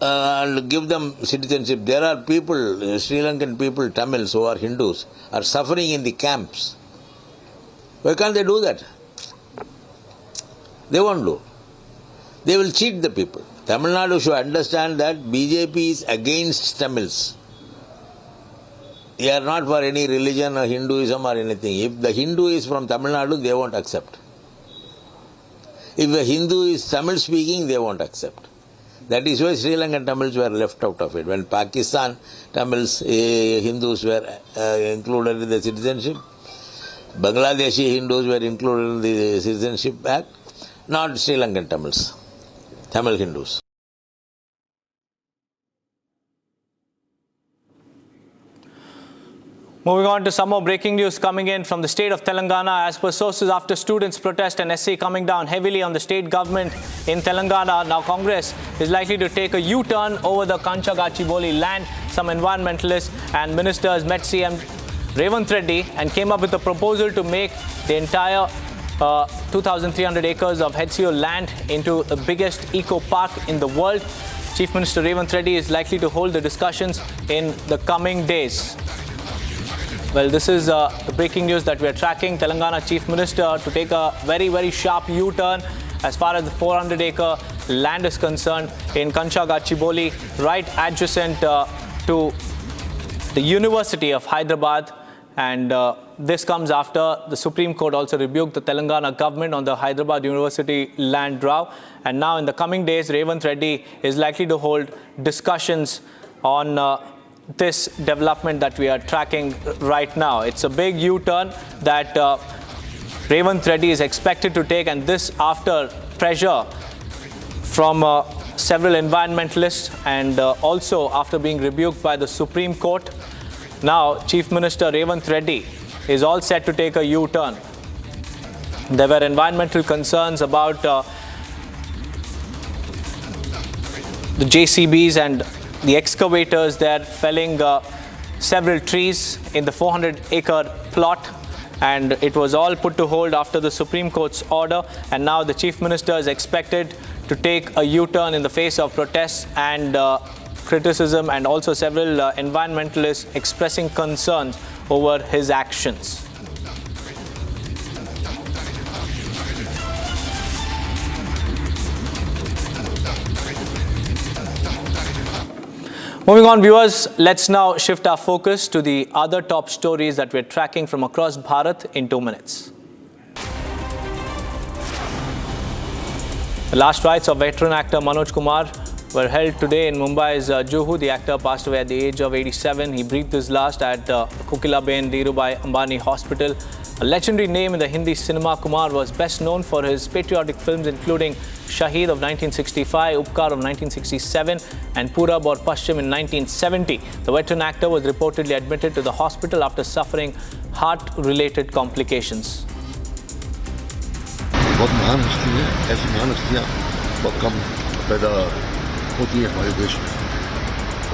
and give them citizenship? There are people, Sri Lankan people, Tamils who are Hindus, are suffering in the camps. Why can't they do that? They won't do. They will cheat the people. Tamil Nadu should understand that BJP is against Tamils. They are not for any religion or Hinduism or anything. If the Hindu is from Tamil Nadu, they won't accept. If a Hindu is Tamil speaking, they won't accept. That is why Sri Lankan Tamils were left out of it. When Pakistan Tamils, Hindus were included in the citizenship, Bangladeshi Hindus were included in the Citizenship Act, not Sri Lankan Tamils, Tamil Hindus. Moving on to some more breaking news coming in from the state of Telangana. As per sources, after students' protest and SC coming down heavily on the state government in Telangana, now Congress is likely to take a U-turn over the Katchatheevu land. Some environmentalists and ministers met CM Revanth Reddy and came up with a proposal to make the entire 2,300 acres of HCO land into the biggest eco park in the world. Chief Minister Revanth Reddy is likely to hold the discussions in the coming days. Well, this is the breaking news that we are tracking. Telangana Chief Minister to take a very, very sharp U-turn as far as the 400-acre land is concerned in Katchatheevu, right adjacent to the University of Hyderabad. And this comes after the Supreme Court also rebuked the Telangana government on the Hyderabad University land row. And now in the coming days, Revanth Reddy is likely to hold discussions on this development that we are tracking right now. It's a big U-turn that Revanth Reddy is expected to take, and this after pressure from several environmentalists and also after being rebuked by the Supreme Court. Now Chief Minister Revanth Reddy is all set to take a U-turn. There were environmental concerns about the JCBs and the excavators there felling several trees in the 400-acre plot, and it was all put to hold after the Supreme Court's order. And now the Chief Minister is expected to take a U-turn in the face of protests and criticism, and also several environmentalists expressing concerns over his actions. Moving on, viewers, let's now shift our focus to the other top stories that we're tracking from across Bharat in 2 minutes. The last rites of veteran actor Manoj Kumar were held today in Mumbai's Juhu. The actor passed away at the age of 87. He breathed his last at Kokilaben Dhirubhai Ambani Hospital. A legendary name in the Hindi cinema, Kumar was best known for his patriotic films including Shaheed of 1965, Upkar of 1967 and Purab or Paschim in 1970. The veteran actor was reportedly admitted to the hospital after suffering heart-related complications. बहुत महान हस्ती है, ऐसी महान हस्तियाँ बहुत कम पैदा होती है हमारे देश में.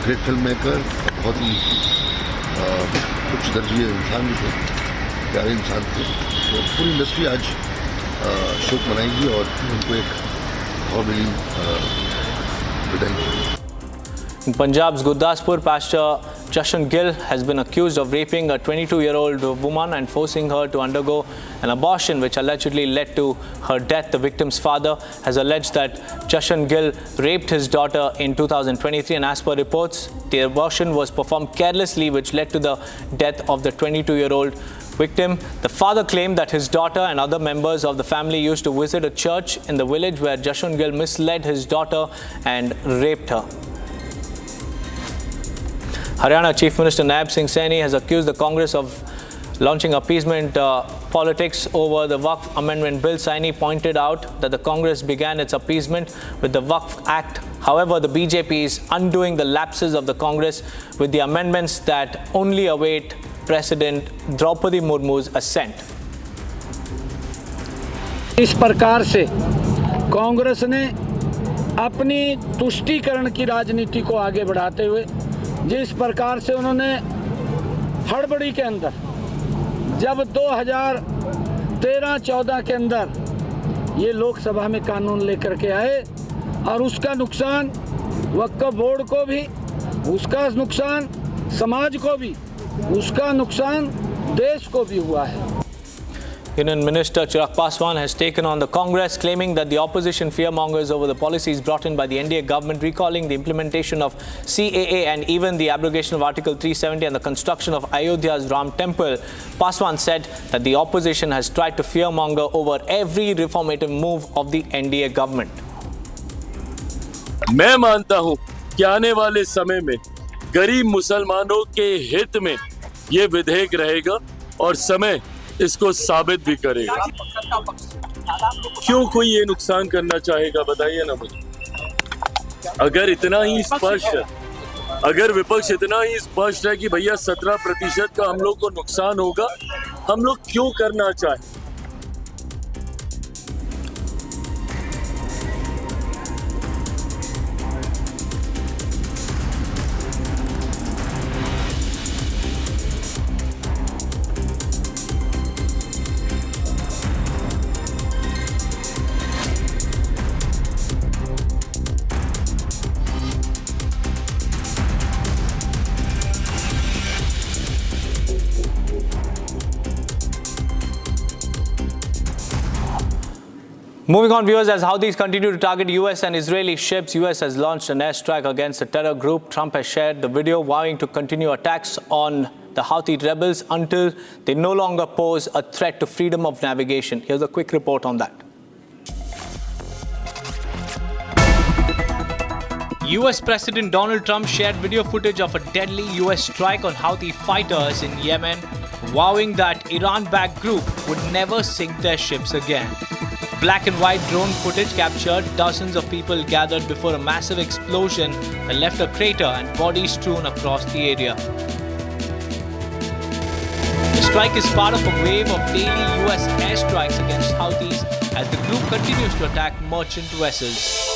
ग्रेट फिल्म मेकर, बहुत ही उच्च दर्जे इंसान भी थे, प्यारे इंसान थे. तो पूरी इंडस्ट्री आज शोक मनाएगी और उनको एक बहुत बड़ी विदाई. In Punjab's Gurdaspur, Pastor Jashan Gill has been accused of raping a 22-year-old woman and forcing her to undergo an abortion, which allegedly led to her death. The victim's father has alleged that Jashan Gill raped his daughter in 2023, and as per reports, the abortion was performed carelessly, which led to the death of the 22-year-old victim. The father claimed that his daughter and other members of the family used to visit a church in the village where Jashan Gill misled his daughter and raped her. Haryana Chief Minister Naib Singh Saini has accused the Congress of launching appeasement politics over the Waqf Amendment Bill. Saini pointed out that the Congress began its appeasement with the Waqf Act. However, the BJP is undoing the lapses of the Congress with the amendments that only await President Draupadi Murmu's assent. इस प्रकार से कांग्रेस ने अपनी तुष्टीकरण की राजनीति को आगे बढ़ाते हुए जिस प्रकार से उन्होंने हड़बड़ी के अंदर जब 2013-14 के अंदर ये लोकसभा में कानून लेकर के आए और उसका नुकसान वक्फ बोर्ड को भी, उसका नुकसान समाज को भी, उसका नुकसान देश को भी हुआ है. Union Minister Chirag Paswan has taken on the Congress, claiming that the opposition fearmongers over the policies brought in by the NDA government, recalling the implementation of CAA and even the abrogation of Article 370 and the construction of Ayodhya's Ram Temple. Paswan said that the opposition has tried to fearmonger over every reformative move of the NDA government. मैं मानता हूं कि आने वाले समय में गरीब मुसलमानों के हित में ये विधेयक रहेगा और समय इसको साबित भी करेगा. क्यों कोई ये नुकसान करना चाहेगा, बताइए ना मुझे. अगर इतना ही स्पष्ट अगर विपक्ष इतना ही स्पष्ट है कि भैया 17% का हम लोग को नुकसान होगा, हम लोग क्यों करना चाहें? Moving on, viewers, as Houthis continue to target US and Israeli ships, US has launched an airstrike against the terror group. Trump has shared the video vowing to continue attacks on the Houthi rebels until they no longer pose a threat to freedom of navigation. Here's a quick report on that. US President Donald Trump shared video footage of a deadly US strike on Houthi fighters in Yemen, vowing that Iran-backed group would never sink their ships again. Black and white drone footage captured dozens of people gathered before a massive explosion that left a crater and bodies strewn across the area. The strike is part of a wave of daily US airstrikes against Houthis as the group continues to attack merchant vessels.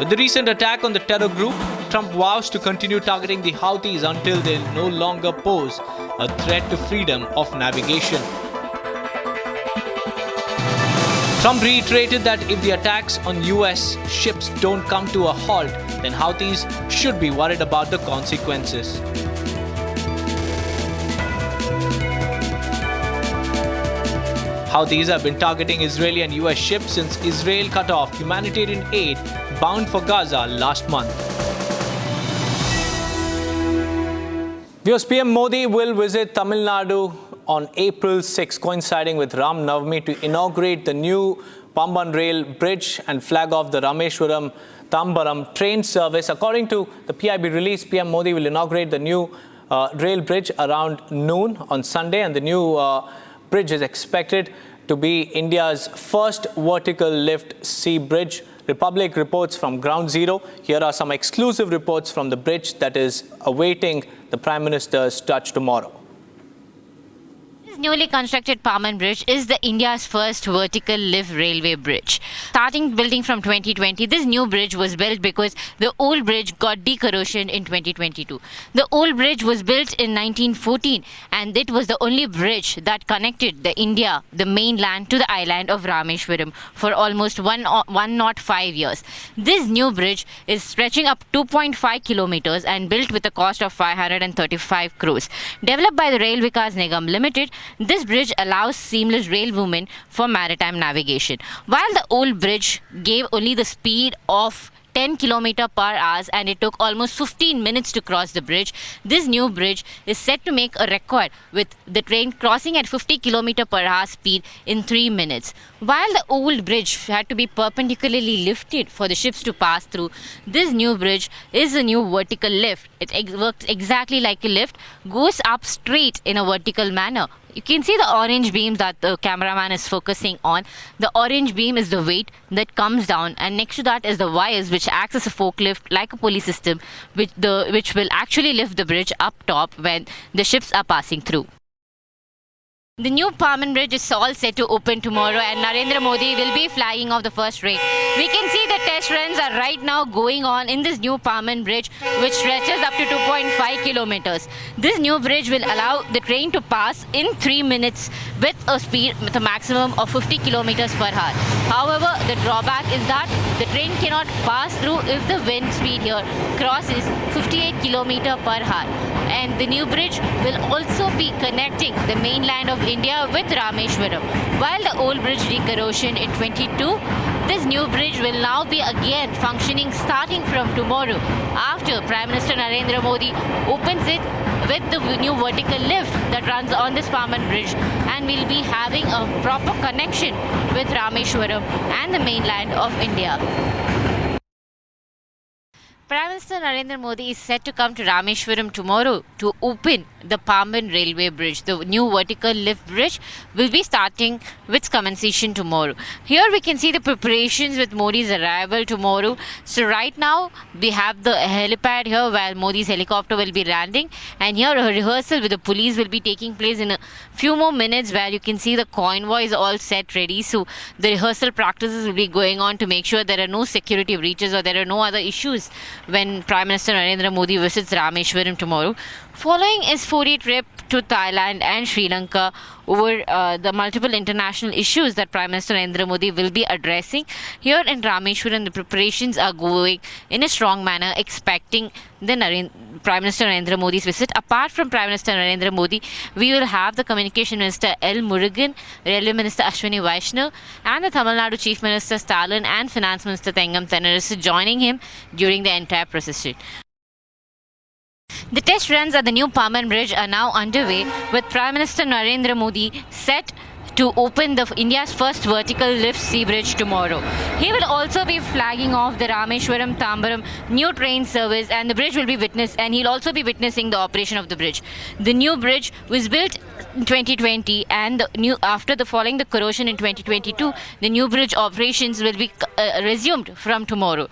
With the recent attack on the terror group, Trump vows to continue targeting the Houthis until they no longer pose a threat to freedom of navigation. Trump reiterated that if the attacks on US ships don't come to a halt, then Houthis should be worried about the consequences. Houthis have been targeting Israeli and US ships since Israel cut off humanitarian aid bound for Gaza last month. Viewers, PM Modi will visit Tamil Nadu on April 6, coinciding with Ram Navami, to inaugurate the new Pamban rail bridge and flag off the Rameshwaram-Tambaram train service. According to the PIB release, PM Modi will inaugurate the new rail bridge around noon on Sunday, and the new bridge is expected to be India's first vertical lift sea bridge. Republic reports from Ground Zero. Here are some exclusive reports from the bridge that is awaiting the Prime Minister's touch tomorrow. This newly constructed Pamban Bridge is the India's first vertical lift railway bridge. Starting building from 2020, this new bridge was built because the old bridge got decorrosion in 2022. The old bridge was built in 1914, and it was the only bridge that connected the mainland, to the island of Rameshwaram for almost 105 years. This new bridge is stretching up 2.5 kilometers and built with a cost of 535 crores. Developed by the Rail Vikas Nigam Limited, this bridge allows seamless rail movement for maritime navigation. While the old bridge gave only the speed of 10 km per hour and it took almost 15 minutes to cross the bridge, this new bridge is set to make a record with the train crossing at 50 km per hour speed in 3 minutes. While the old bridge had to be perpendicularly lifted for the ships to pass through, this new bridge is a new vertical lift. It works exactly like a lift, goes up straight in a vertical manner. You can see the orange beam that the cameraman is focusing on. The orange beam is the weight that comes down, and next to that is the wires which acts as a forklift like a pulley system, which will actually lift the bridge up top when the ships are passing through. The new Pamban Bridge is all set to open tomorrow, and Narendra Modi will be flying off the first train. We can see the test runs are right now going on in this new Pamban Bridge, which stretches up to 2.5 kilometers. This new bridge will allow the train to pass in 3 minutes with a maximum of 50 kilometers per hour. However, the drawback is that the train cannot pass through if the wind speed here crosses 58 kilometers per hour. And the new bridge will also be connecting the mainland of India with Rameshwaram. While the old bridge decorrosion in 22, this new bridge will now be again functioning starting from tomorrow after Prime Minister Narendra Modi opens it with the new vertical lift that runs on this Pamban Bridge, and we'll be having a proper connection with Rameshwaram and the mainland of India. Prime Minister Narendra Modi is set to come to Rameshwaram tomorrow to open the Pamban railway bridge. The new vertical lift bridge will be starting with commencement tomorrow. Here we can see the preparations with Modi's arrival tomorrow. So right now we have the helipad here where Modi's helicopter will be landing, and here a rehearsal with the police will be taking place in a few more minutes, where you can see the convoy is all set ready. So the rehearsal practices will be going on to make sure there are no security breaches or there are no other issues when Prime Minister Narendra Modi visits Rameshwaram tomorrow. Following his 4-day trip to Thailand and Sri Lanka over the multiple international issues that Prime Minister Narendra Modi will be addressing, here in Rameshwaram the preparations are going in a strong manner, expecting the Prime Minister Narendra Modi's visit. Apart from Prime Minister Narendra Modi, we will have the Communication Minister L. Murugan, Railway Minister Ashwini Vaishnav, and the Tamil Nadu Chief Minister Stalin and Finance Minister Thengam Thennarasu joining him during the entire procession. The test runs at the new Pamban Bridge are now underway, with Prime Minister Narendra Modi set to open India's first vertical lift sea bridge tomorrow. He will also be flagging off the Rameshwaram-Tambaram new train service, and the bridge will be he'll also be witnessing the operation of the bridge. The new bridge was built in 2020, and following the corrosion in 2022, the new bridge operations will be resumed from tomorrow.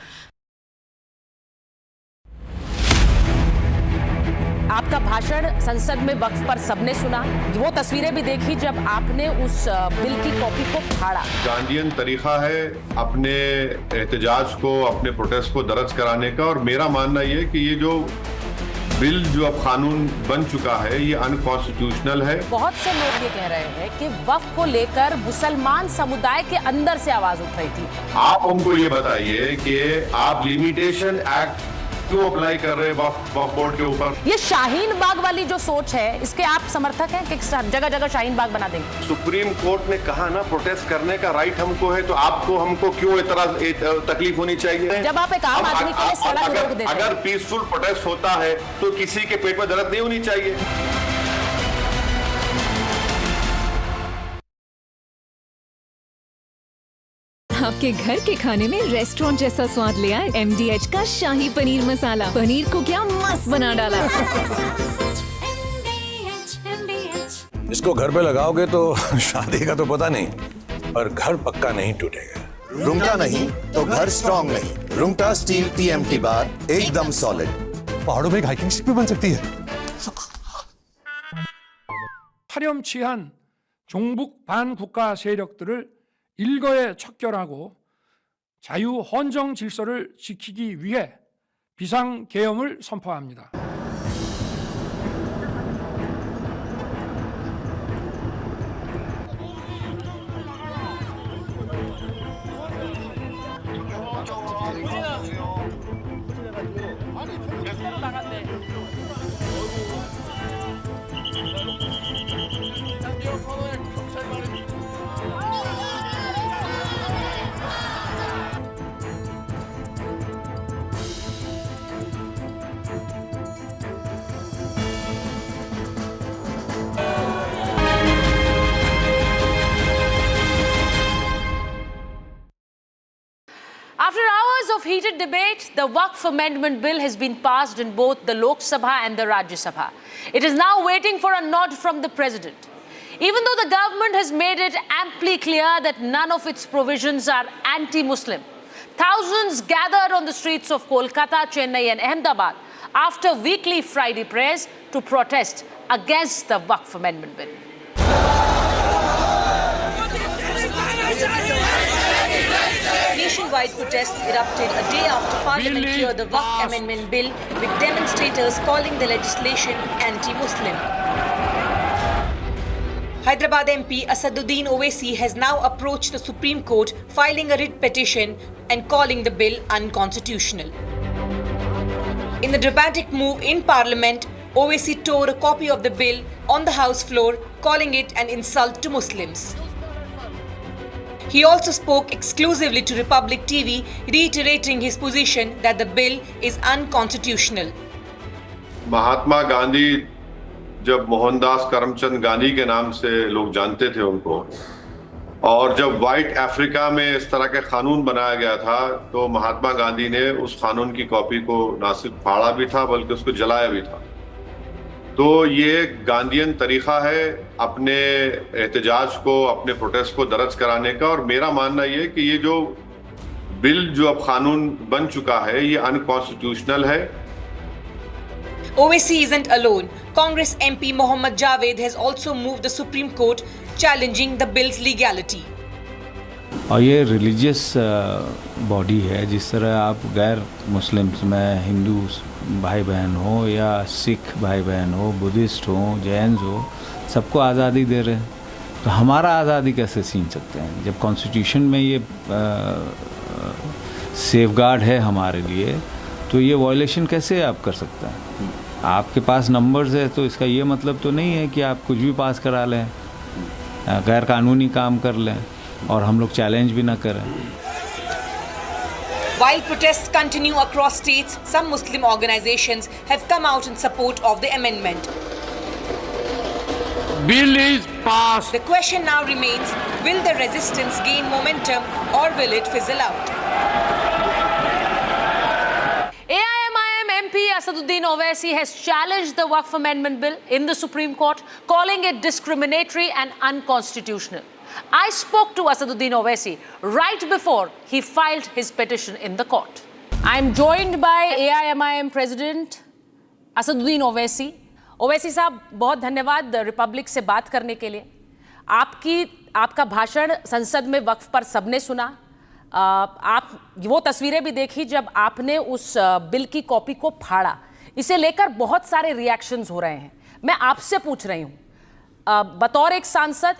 आपका भाषण संसद में वक्फ पर सबने सुना, वो तस्वीरें भी देखी जब आपने उस बिल की कॉपी को फाड़ा। गांधीयन तरीका है अपने एहतजाज को, अपने प्रोटेस्ट को दर्ज कराने का, और मेरा मानना ये कि ये जो बिल जो अब कानून बन चुका है ये अनकॉन्स्टिट्यूशनल है। बहुत से लोग ये कह रहे हैं कि वक्फ को लेकर मुसलमान समुदाय के अंदर से आवाज उठ रही थी। आप हमको ये बताइए कि आप लिमिटेशन एक्ट क्यों अप्लाई कर रहे हैं वक्फ बोर्ड के ऊपर? ये शाहीन बाग वाली जो सोच है, इसके आप समर्थक हैं कि जगह जगह शाहीन बाग बना देंगे? सुप्रीम कोर्ट ने कहा ना, प्रोटेस्ट करने का राइट हमको है, तो आपको हमको क्यों तकलीफ होनी चाहिए? जब आप एक आम आदमी के लिए सड़क रोक देते हैं, अगर पीसफुल प्रोटेस्ट होता है तो किसी के पेट में दर्द नहीं होनी चाहिए। आपके घर के खाने में रेस्टोरेंट जैसा स्वाद ले आए MDH का शाही पनीर मसाला। पनीर को क्या मस्त बना डाला। इसको घर पे लगाओगे तो शादी का तो पता नहीं, पर घर पक्का नहीं टूटेगा। रुंगटा नहीं तो घर स्ट्रॉन्ग नहीं। रुंगटा स्टील TMT बार एकदम सॉलिड। पहाड़ों में एक हाइकिंग शिप भी बन सकती है। 파렴치한 종북 반국가 세력들을 일거에 척결하고 자유 헌정 질서를 지키기 위해 비상계엄을 선포합니다. After hours of heated debate, the Waqf Amendment Bill has been passed in both the Lok Sabha and the Rajya Sabha. It is now waiting for a nod from the President. Even though the government has made it amply clear that none of its provisions are anti-Muslim, thousands gathered on the streets of Kolkata, Chennai and Ahmedabad after weekly Friday prayers to protest against the Waqf Amendment Bill. Nationwide protests erupted a day after Parliament cleared the Waqf Amendment Bill, with demonstrators calling the legislation anti-Muslim. Hyderabad MP Asaduddin Owaisi has now approached the Supreme Court, filing a writ petition and calling the bill unconstitutional. In the dramatic move in Parliament, Owaisi tore a copy of the bill on the House floor, calling it an insult to Muslims. He also spoke exclusively to Republic TV, reiterating his position that the bill is unconstitutional. Mahatma Gandhi, जब मोहनदास करमचंद गांधी के नाम से लोग जानते थे उनको, और जब वाइट अफ्रीका में इस तरह के कानून बनाया गया था, तो महात्मा गांधी ने उस कानून की कॉपी को ना सिर्फ फाड़ा भी था बल्कि उसको जलाया भी था। तो ये गांधीयन तरीका है अपने एहतजाज को, अपने प्रोटेस्ट को दर्ज कराने का। और मेरा मानना ये कि ये जो बिल जो अब कानून बन चुका है ये अनकॉन्स्टिट्यूशनल है। OAC isn't alone. Congress MP Mohammad Javed has also moved the Supreme Court challenging the bill's legality. और ये रिलीजियस बॉडी है, जिस तरह आप गैर मुस्लिम्स में हिंदू भाई बहन हो या सिख भाई बहन हो, बुद्धिस्ट हो, जैन हो, सबको आज़ादी दे रहे हैं, तो हमारा आज़ादी कैसे छीन सकते हैं? जब कॉन्स्टिट्यूशन में ये सेफगार्ड है हमारे लिए, तो ये वायलेशन कैसे आप कर सकते हैं? आपके पास नंबर्स है तो इसका ये मतलब तो नहीं है कि आप कुछ भी पास करा लें, गैर कानूनी काम कर लें और हम लोग चैलेंज भी ना करें। While protests continue across states, some Muslim organizations have come out in support of the amendment. Bill is passed. The question now remains, will the resistance gain momentum or will it fizzle out? AIMIM MP Asaduddin Owaisi has challenged the Waqf Amendment Bill in the Supreme Court, calling it discriminatory and unconstitutional. I spoke to Asaduddin Owaisi right before he filed his petition in the court. I'm joined by AIMIM President Asaduddin Owaisi. Owaisi साहब, बहुत धन्यवाद Republic से बात करने के लिए। आपका भाषण संसद में वक्फ पर सबने सुना। आप वो तस्वीरें भी देखी जब आपने उस बिल की कॉपी को फाड़ा। इसे लेकर बहुत सारे रिएक्शंस हो रहे हैं। मैं आपसे पूछ रही हूँ, बतौर एक सांसद,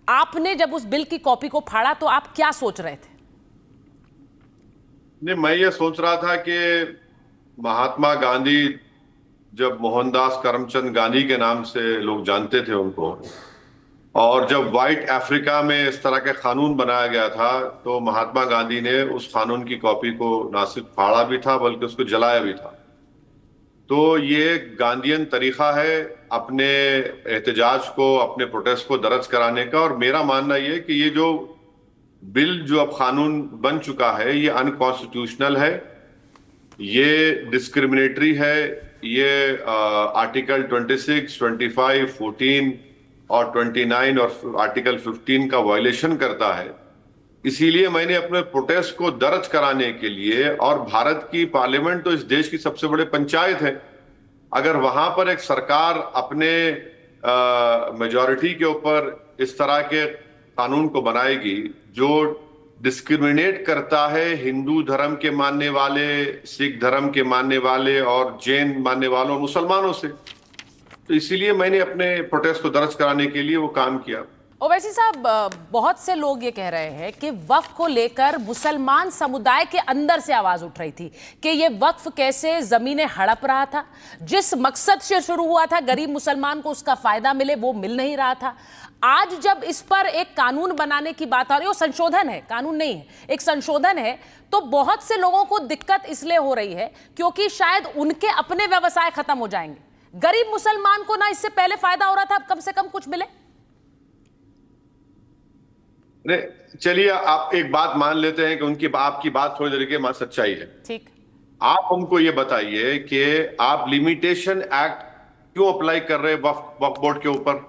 आपने जब उस बिल की कॉपी को फाड़ा तो आप क्या सोच रहे थे? नहीं, मैं ये सोच रहा था कि महात्मा गांधी, जब मोहनदास करमचंद गांधी के नाम से लोग जानते थे उनको, और जब वाइट अफ्रीका में इस तरह के कानून बनाया गया था, तो महात्मा गांधी ने उस कानून की कॉपी को ना सिर्फ फाड़ा भी था बल्कि उसको जलाया भी था। तो ये गांधीयन तरीका है अपने एहतजाज को, अपने प्रोटेस्ट को दर्ज कराने का। और मेरा मानना ये कि ये जो बिल जो अब कानून बन चुका है ये अनकॉन्स्टिट्यूशनल है, ये डिस्क्रिमिनेटरी है, ये आर्टिकल 26, 25, 14 और 29 और आर्टिकल 15 का वायलेशन करता है। इसीलिए मैंने अपने प्रोटेस्ट को दर्ज कराने के लिए, और भारत की पार्लियामेंट तो इस देश की सबसे बड़ी पंचायत है, अगर वहां पर एक सरकार अपने मेजॉरिटी के ऊपर इस तरह के कानून को बनाएगी जो डिस्क्रिमिनेट करता है हिंदू धर्म के मानने वाले, सिख धर्म के मानने वाले और जैन मानने वालों और मुसलमानों से, तो इसीलिए मैंने अपने प्रोटेस्ट को दर्ज कराने के लिए वो काम किया। ओवैसी साहब, बहुत से लोग ये कह रहे हैं कि वक्फ को लेकर मुसलमान समुदाय के अंदर से आवाज उठ रही थी कि ये वक्फ कैसे जमीनें हड़प रहा था, जिस मकसद से शुरू हुआ था गरीब मुसलमान को उसका फायदा मिले, वो मिल नहीं रहा था। आज जब इस पर एक कानून बनाने की बात आ रही है, वो संशोधन है, कानून नहीं है, एक संशोधन है, तो बहुत से लोगों को दिक्कत इसलिए हो रही है क्योंकि शायद उनके अपने व्यवसाय खत्म हो जाएंगे। गरीब मुसलमान को ना इससे पहले फायदा हो रहा था, अब कम से कम कुछ मिले। चलिए, आप एक बात मान लेते हैं कि आपकी बात थोड़ी देर के सच्चाई है। ठीक, आप हमको ये बताइए कि आप लिमिटेशन एक्ट क्यों अप्लाई कर रहे हैं वक्फ बोर्ड के ऊपर,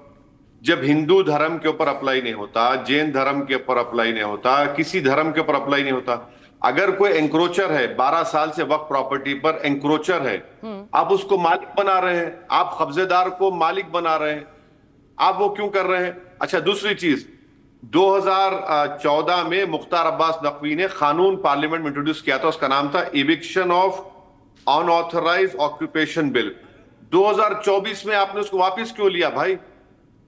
जब हिंदू धर्म के ऊपर अप्लाई नहीं होता, जैन धर्म के ऊपर अप्लाई नहीं होता, किसी धर्म के ऊपर अप्लाई नहीं होता। अगर कोई एंक्रोचर है, 12 साल से वक्फ प्रॉपर्टी पर एंक्रोचर है, आप उसको मालिक बना रहे हैं, आप कब्जेदार को मालिक बना रहे हैं, आप वो क्यों कर रहे हैं? अच्छा, दूसरी चीज, 2014 में मुख्तार अब्बास नकवी ने कानून पार्लियामेंट में इंट्रोड्यूस किया था, उसका नाम था eviction of unauthorised occupation bill. 2024 में आपने उसको वापस क्यों लिया भाई?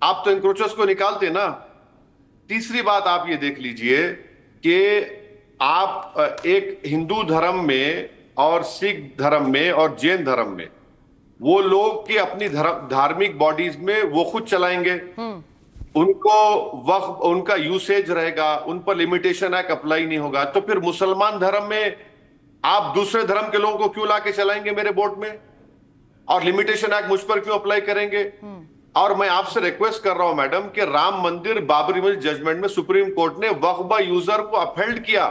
आप तो एंक्रोचर्स को निकालते ना। तीसरी बात आप ये देख लीजिए कि आप एक हिंदू धर्म में और सिख धर्म में और जैन धर्म में वो लोग की अपनी धार्मिक बॉडीज में वो खुद चलाएंगे, उनको वक्फ, उनका यूसेज रहेगा, उन पर लिमिटेशन एक्ट अप्लाई नहीं होगा। तो फिर मुसलमान धर्म में आप दूसरे धर्म के लोगों को क्यों लाके चलाएंगे मेरे बोर्ड में, और लिमिटेशन एक्ट मुझ पर क्यों अप्लाई करेंगे? और मैं आपसे रिक्वेस्ट कर रहा हूं मैडम कि राम मंदिर बाबरी मस्जिद जजमेंट में सुप्रीम कोर्ट ने वक्फ यूजर को अपहेल्ड किया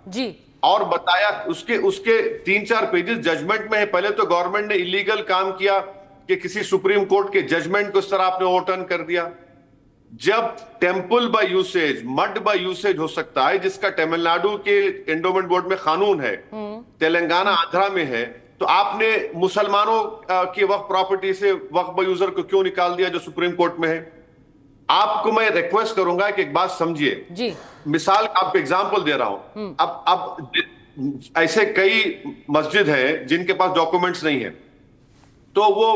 जी, और बताया, उसके 3-4 पेजेस जजमेंट में है। पहले तो गवर्नमेंट ने इलीगल काम किया कि किसी सुप्रीम कोर्ट के जजमेंट को इस तरह आपने ओवरटर्न कर दिया? जब टेम्पल बाय यूसेज, मड बाय यूसेज हो सकता है, जिसका तमिलनाडु के एंडोमेंट बोर्ड में कानून है, तेलंगाना आंध्रा में है, तो आपने मुसलमानों की वक्फ प्रॉपर्टी से वक्फ बाय यूजर को क्यों निकाल दिया जो सुप्रीम कोर्ट में है? आपको मैं रिक्वेस्ट करूंगा कि एक बात समझिए जी, मिसाल आपको एग्जांपल दे रहा हूं। अब ऐसे कई मस्जिद हैं जिनके पास डॉक्यूमेंट्स नहीं है, तो वो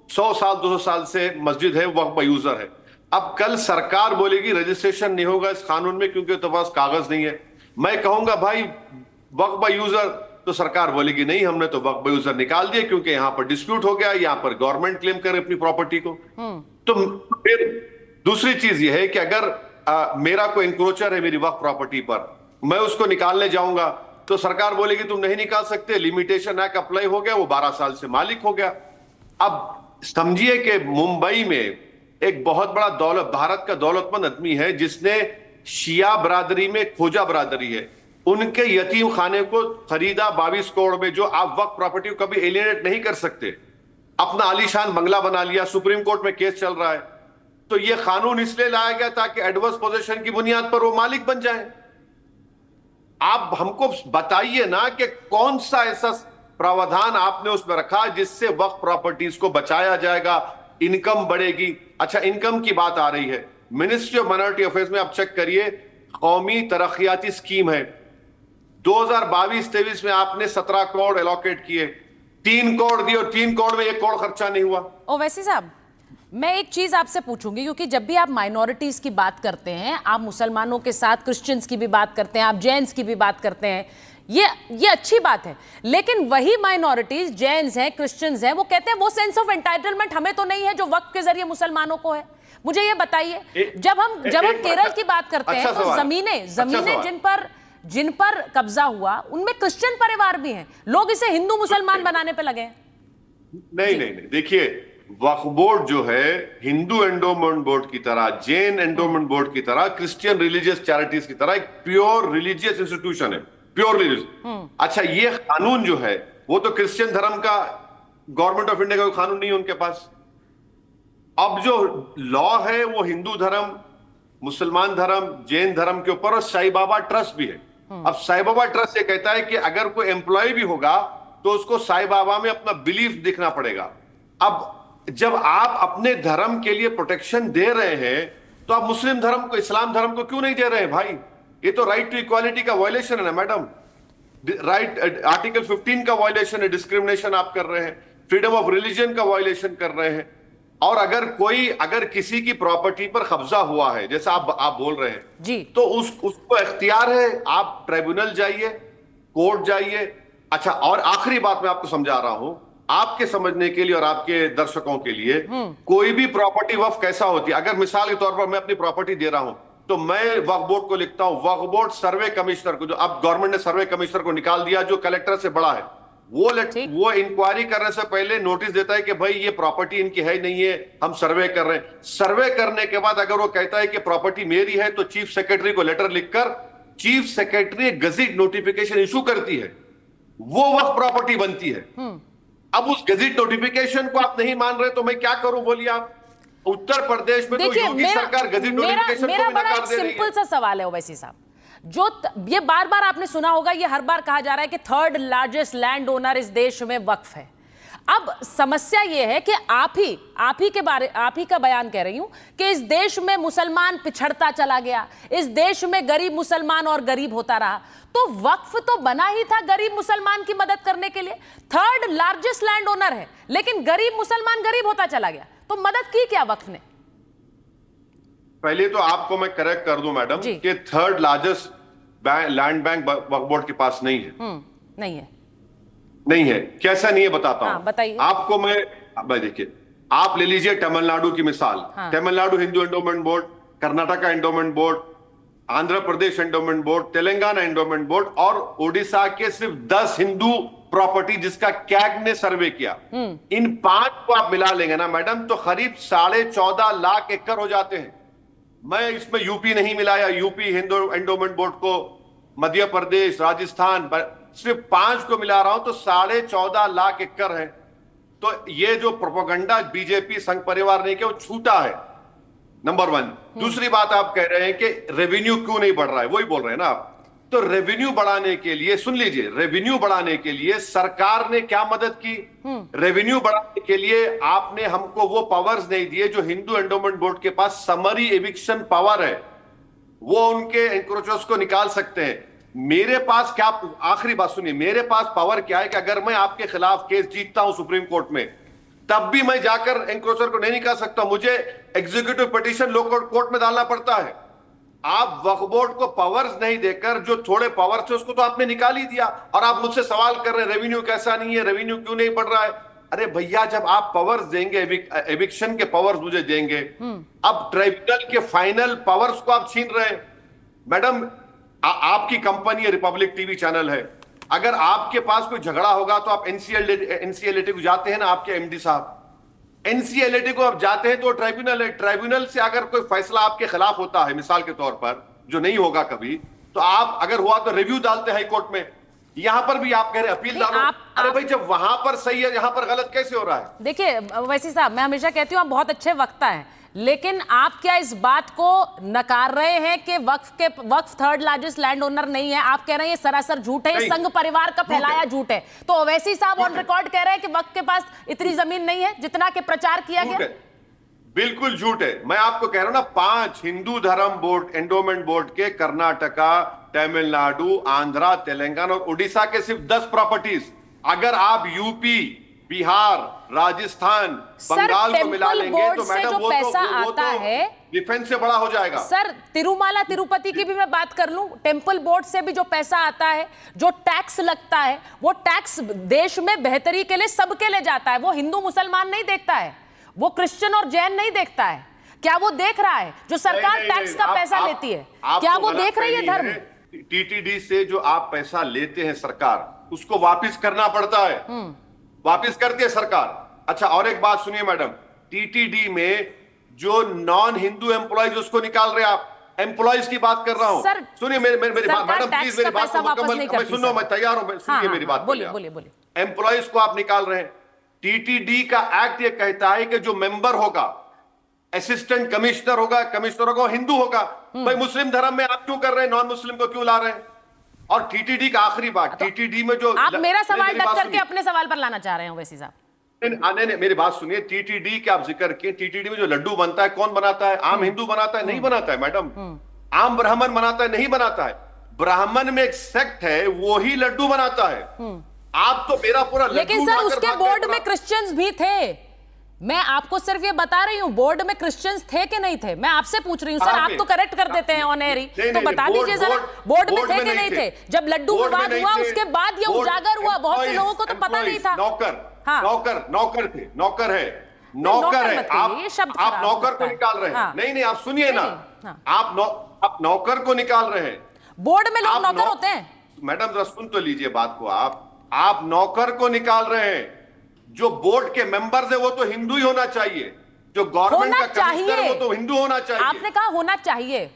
100 साल 200 साल से मस्जिद है, वक्फ बाय यूजर है। अब कल सरकार बोलेगी रजिस्ट्रेशन नहीं होगा इस कानून में क्योंकि तो पास कागज नहीं है। मैं कहूंगा भाई वक्फ बाय यूजर, तो सरकार बोलेगी नहीं, हमने तो वक्फ बाय यूजर निकाल दिए क्योंकि यहां पर डिस्प्यूट हो गया, यहां पर गवर्नमेंट क्लेम करे अपनी प्रॉपर्टी को। तो फिर दूसरी चीज यह है कि अगर मेरा कोई इंक्रोचर है मेरी वक्फ प्रॉपर्टी पर, मैं उसको निकालने जाऊंगा तो सरकार बोलेगी तुम नहीं निकाल सकते, लिमिटेशन एक्ट अप्लाई हो गया, वो 12 साल से मालिक हो गया। अब समझिए कि मुंबई में एक बहुत बड़ा भारत का दौलतमंद आदमी है जिसने शिया बरादरी में, खोजा बरादरी है, उनके यतीम खाने को खरीदा 22 करोड़ में, जो आप वक्फ प्रॉपर्टी को कभी एलियनेट नहीं कर सकते। अपना आलीशान बंगला बना लिया, सुप्रीम कोर्ट में केस चल रहा है। तो यह कानून इसलिए लाया गया ताकि एडवर्स पोजीशन की बुनियाद पर वो मालिक बन जाए। आप हमको बताइए ना कि कौन सा ऐसा प्रावधान आपने उसमें रखा जिससे वक्फ प्रॉपर्टीज को बचाया जाएगा, इनकम बढ़ेगी। अच्छा, इनकम की बात आ रही है, मिनिस्ट्री ऑफ माइनॉरिटी अफेयर्स में आप चेक करिए, कौमी तरक्याती स्कीम है, 2022-23 में आपने 17 करोड़ एलोकेट किए, 3 करोड़ दिए और 3 करोड़ में 1 करोड़ खर्चा नहीं हुआ। ओवैसी साहब, मैं एक चीज आपसे पूछूंगी, क्योंकि जब भी आप माइनॉरिटीज की बात करते हैं, आप मुसलमानों के साथ क्रिश्चियंस की भी बात करते हैं, आप जैन्स की भी बात करते हैं, ये अच्छी बात है, लेकिन वही माइनॉरिटीज, जैन्स हैं, क्रिश्चियंस हैं, वो कहते हैं वो सेंस ऑफ एंटाइटलमेंट हमें तो नहीं है जो वक्फ के जरिए मुसलमानों को है। मुझे ये बताइए, जब हम केरल की बात करते हैं तो जमीनें जिन पर कब्जा हुआ उनमें क्रिश्चियन परिवार भी हैं, लोग इसे हिंदू मुसलमान बनाने पे लगे हैं। नहीं, देखिए, वक्फ बोर्ड जो है हिंदू एंडोमेंट बोर्ड की तरह, जैन एंडोमेंट बोर्ड की तरह, क्रिश्चियन रिलीजियस चैरिटीज की तरह एक प्योर रिलीजियस इंस्टीट्यूशन है, प्योर रिलीजियस। अच्छा, ये कानून जो है वो तो क्रिश्चियन धर्म का, गवर्नमेंट ऑफ इंडिया का कानून नहीं है उनके पास। अब जो लॉ है वो हिंदू धर्म, मुसलमान धर्म, जैन धर्म के ऊपर, और साईं बाबा ट्रस्ट भी है। अब साईं बाबा ट्रस्ट ये कहता है कि अगर कोई एम्प्लॉय भी होगा तो उसको साईं बाबा में अपना बिलीफ दिखना पड़ेगा। अब जब आप अपने धर्म के लिए प्रोटेक्शन दे रहे हैं तो आप मुस्लिम धर्म को, इस्लाम धर्म को क्यों नहीं दे रहे हैं भाई? ये तो राइट टू इक्वालिटी का वायलेशन है ना मैडम, राइट आर्टिकल 15 का वायलेशन है, डिस्क्रिमिनेशन आप कर रहे हैं, फ्रीडम ऑफ रिलीजन का वायलेशन कर रहे हैं। और अगर किसी की प्रॉपर्टी पर कब्जा हुआ है, जैसा आप बोल रहे हैं जी, तो उसको इख्तियार है, आप ट्राइब्यूनल जाइए, कोर्ट जाइए। अच्छा, और आखिरी बात मैं आपको समझा रहा हूं, आपके समझने के लिए और आपके दर्शकों के लिए, कोई भी प्रॉपर्टी वक्फ कैसा होती है। अगर मिसाल के तौर पर मैं अपनी प्रॉपर्टी दे रहा हूं तो मैं वक्फ बोर्ड को लिखता हूं, वक्फ बोर्ड सर्वे कमिश्नर को, जो अब गवर्नमेंट ने सर्वे कमिश्नर को निकाल दिया जो कलेक्टर से बड़ा है, वो इंक्वायरी करने से पहले नोटिस देता है कि भाई ये प्रॉपर्टी इनकी है नहीं है, हम सर्वे कर रहे हैं। सर्वे करने के बाद अगर वो कहता है कि प्रॉपर्टी मेरी है तो चीफ सेक्रेटरी को लेटर लिखकर chief secretary gazette notification issue करती है, वो वक्फ प्रॉपर्टी बनती है। अब उस गजेट नोटिफिकेशन को आप नहीं मान रहे तो मैं क्या करूं, बोलिए आप। उत्तर प्रदेश में तो योगी सरकार गजेट नोटिफिकेशन मेरा बड़ा एक सिंपल सा सवाल है ओवैसी साहब, जो ये बार बार आपने सुना होगा, ये हर बार कहा जा रहा है कि 3rd लार्जेस्ट लैंड ओनर इस देश में वक्फ है। अब समस्या ये है कि आप ही का बयान कह रही हूं कि इस देश में मुसलमान पिछड़ता चला गया, इस देश में गरीब मुसलमान और गरीब होता रहा, तो वक्फ तो बना ही था गरीब मुसलमान की मदद करने के लिए। 3rd लार्जेस्ट लैंड ओनर है लेकिन गरीब मुसलमान गरीब होता चला गया, तो मदद की क्या वक्फ ने? पहले तो आपको मैं करेक्ट कर दूं मैडम कि 3rd लार्जेस्ट लैंड बैंक वक्फ बोर्ड के पास नहीं है। नहीं है। कैसा नहीं है बताता हूं। बताइए। आपको मैं देखिए, आप ले लीजिए तमिलनाडु की मिसाल। Tamil Nadu Hindu endowment board, Karnataka endowment board, Andhra Pradesh endowment board, Telangana endowment board और ओडिशा के सिर्फ 10 हिंदू प्रॉपर्टी जिसका कैग ने सर्वे किया। इन 5 को आप मिला लेंगे ना मैडम तो करीब 14.5 लाख एकड़ हो जाते हैं। मैं इसमें यूपी नहीं मिलाया, यूपी हिंदू एंडोमेंट बोर्ड को, मध्य प्रदेश, राजस्थान, सिर्फ 5 को मिला रहा हूं तो 14.5 लाख एकड़ है। तो ये जो प्रोपेगेंडा बीजेपी संघ परिवार ने किया वो छूटा है, नंबर 1। दूसरी बात आप कह रहे हैं कि रेवेन्यू क्यों नहीं बढ़ रहा है, वही बोल रहे हैं ना आप। तो रेवेन्यू बढ़ाने के लिए, सुन लीजिए, रेवेन्यू बढ़ाने के लिए सरकार ने क्या मदद की? रेवेन्यू बढ़ाने के लिए आपने हमको वो पावर्स नहीं दिए जो हिंदू एंडोमेंट बोर्ड के पास समरी एविक्शन पावर है, वो उनके एंक्रोचर्स को निकाल सकते हैं। मेरे पास क्या, आखिरी बात सुनिए, मेरे पास पावर क्या है कि अगर मैं आपके खिलाफ केस जीतता हूं सुप्रीम कोर्ट में, तब भी मैं जाकर एंक्रोचर को नहीं निकाल सकता, मुझे एग्जीक्यूटिव पिटीशन लोकल कोर्ट में डालना पड़ता है। आप वक्फ बोर्ड को पावर्स नहीं देकर जो थोड़े पावर्स थे उसको तो आपने निकाल ही दिया, और आप मुझसे सवाल कर रहे हैं रेवेन्यू कैसा नहीं है, रेवेन्यू क्यों नहीं बढ़ रहा है। अरे भैया, जब आप पावर्स देंगे, एविक्शन के पावर्स मुझे देंगे, अब ट्राइब्यूनल के फाइनल पावर्स को आप छीन रहे हैं। मैडम, आपकी कंपनी है, रिपब्लिक टीवी चैनल है, अगर आपके पास कोई झगड़ा होगा तो आप एनसीएलटी को जाते हैं ना, आपके एमडी साहब, एनसीएलटी को आप जाते हैं तो ट्राइब्यूनल है, ट्राइब्यूनल से अगर कोई फैसला आपके खिलाफ होता है, मिसाल के तौर पर, जो नहीं होगा कभी, तो आप अगर हुआ तो रिव्यू डालते हैं हाई कोर्ट में। यहां पर भी आप कह रहे हैं अपील डालो। अरे भाई, जब वहां पर सही है, यहां पर गलत कैसे हो रहा है? देखिए वैसी साहब, मैं हमेशा कहती हूँ आप बहुत अच्छे वक्ता हैं, लेकिन आप क्या इस बात को नकार रहे हैं कि वक्फ थर्ड लार्जेस्ट लैंड ओनर नहीं है? आप कह रहे हैं ये सरासर झूठ है, ये संघ परिवार का फैलाया झूठ है। तो ओवैसी साहब ऑन रिकॉर्ड कह रहे हैं कि वक्फ के पास इतनी जमीन नहीं है जितना के प्रचार किया गया। बिल्कुल झूठ है। मैं आपको कह रहा हूं ना, 5 हिंदू धर्म बोर्ड, एंडोमेंट बोर्ड के कर्नाटका, तमिलनाडु, आंध्रा, तेलंगाना और उड़ीसा के सिर्फ 10 प्रॉपर्टीज, अगर आप यूपी, बिहार, राजस्थान, बंगाल को मिला लेंगे तो मैडम वो पैसा आता है डिफेंस से बड़ा हो जाएगा। सर, तिरुमाला तिरुपति की भी मैं बात कर लूं, टेम्पल बोर्ड से भी जो पैसा आता है, जो टैक्स लगता है, वो टैक्स देश में बेहतरी के लिए सबके लिए जाता है। वो हिंदू मुसलमान नहीं देखता है, वो क्रिश्चियन और जैन नहीं देखता है। क्या वो देख रहा है जो सरकार टैक्स का पैसा लेती है, क्या वो देख रही है धर्म? टीटीडी से जो आप पैसा लेते हैं सरकार, उसको वापिस करना पड़ता है, वापिस करती है सरकार। अच्छा, और एक बात सुनिए मैडम, टीटीडी में जो नॉन हिंदू एम्प्लॉयज उसको निकाल रहे हैं आप, एम्प्लॉयज की बात कर रहा हूं। सुनिए मेरी बात मैडम, प्लीज मेरी बात को मुकम्मल सुनो, मैं तैयार हूं, सुनिए मेरी बात। बोलिए। एम्प्लॉयज को आप निकाल रहे हैं। टीटीडी का एक्ट ये कहता है कि जो मेंबर होगा, असिस्टेंट कमिश्नर होगा, हिंदू होगा। भाई, मुस्लिम धर्म में आप क्यों कर रहे हैं, नॉन मुस्लिम को क्यों ला रहे हैं? और टीटीडी का आखिरी बात, टीटीडी में जो आप मेरा सवाल टक करके अपने सवाल पर लाना चाह रहे हैं वैसी साहब। नहीं, मेरी बात सुनिए। टीटीडी के आप जिक्र किए, टीटीडी में जो लड्डू बनता है कौन बनाता है? आम हिंदू बनाता है? नहीं बनाता है मैडम। आम ब्राह्मण बनाता है? नहीं बनाता है। ब्राह्मण में एक सेक्ट है, वो ही लड्डू बनाता है। आप तो मेरा पूरा, लेकिन सर उसके बोर्ड में क्रिश्चियंस भी थे। मैं आपको सिर्फ ये बता रही हूँ, बोर्ड में क्रिश्चियंस थे कि नहीं थे, मैं आपसे पूछ रही हूँ। सर, आप तो करेक्ट कर देते हैं ऑन एयर ही, तो बता दीजिए जरा, बोर्ड में थे कि नहीं थे? जब लड्डू विवाद हुआ उसके बाद ये उजागर हुआ, बहुत से लोगों को तो पता नहीं था। नौकर थे, नौकर है। आप नौकर को निकाल रहे हैं। नहीं, आप सुनिए ना, आप नौकर को निकाल रहे हैं। बोर्ड में लोग नौकर होते हैं मैडम, जरा सुन तो लीजिए बात को। आप नौकर को निकाल रहे हैं। जो बोर्ड के मेंबर्स है वो तो हिंदू ही होना चाहिए, जो गवर्नमेंट का कमिश्नर है वो तो हिंदू होना चाहिए। आपने कहा होना चाहिए,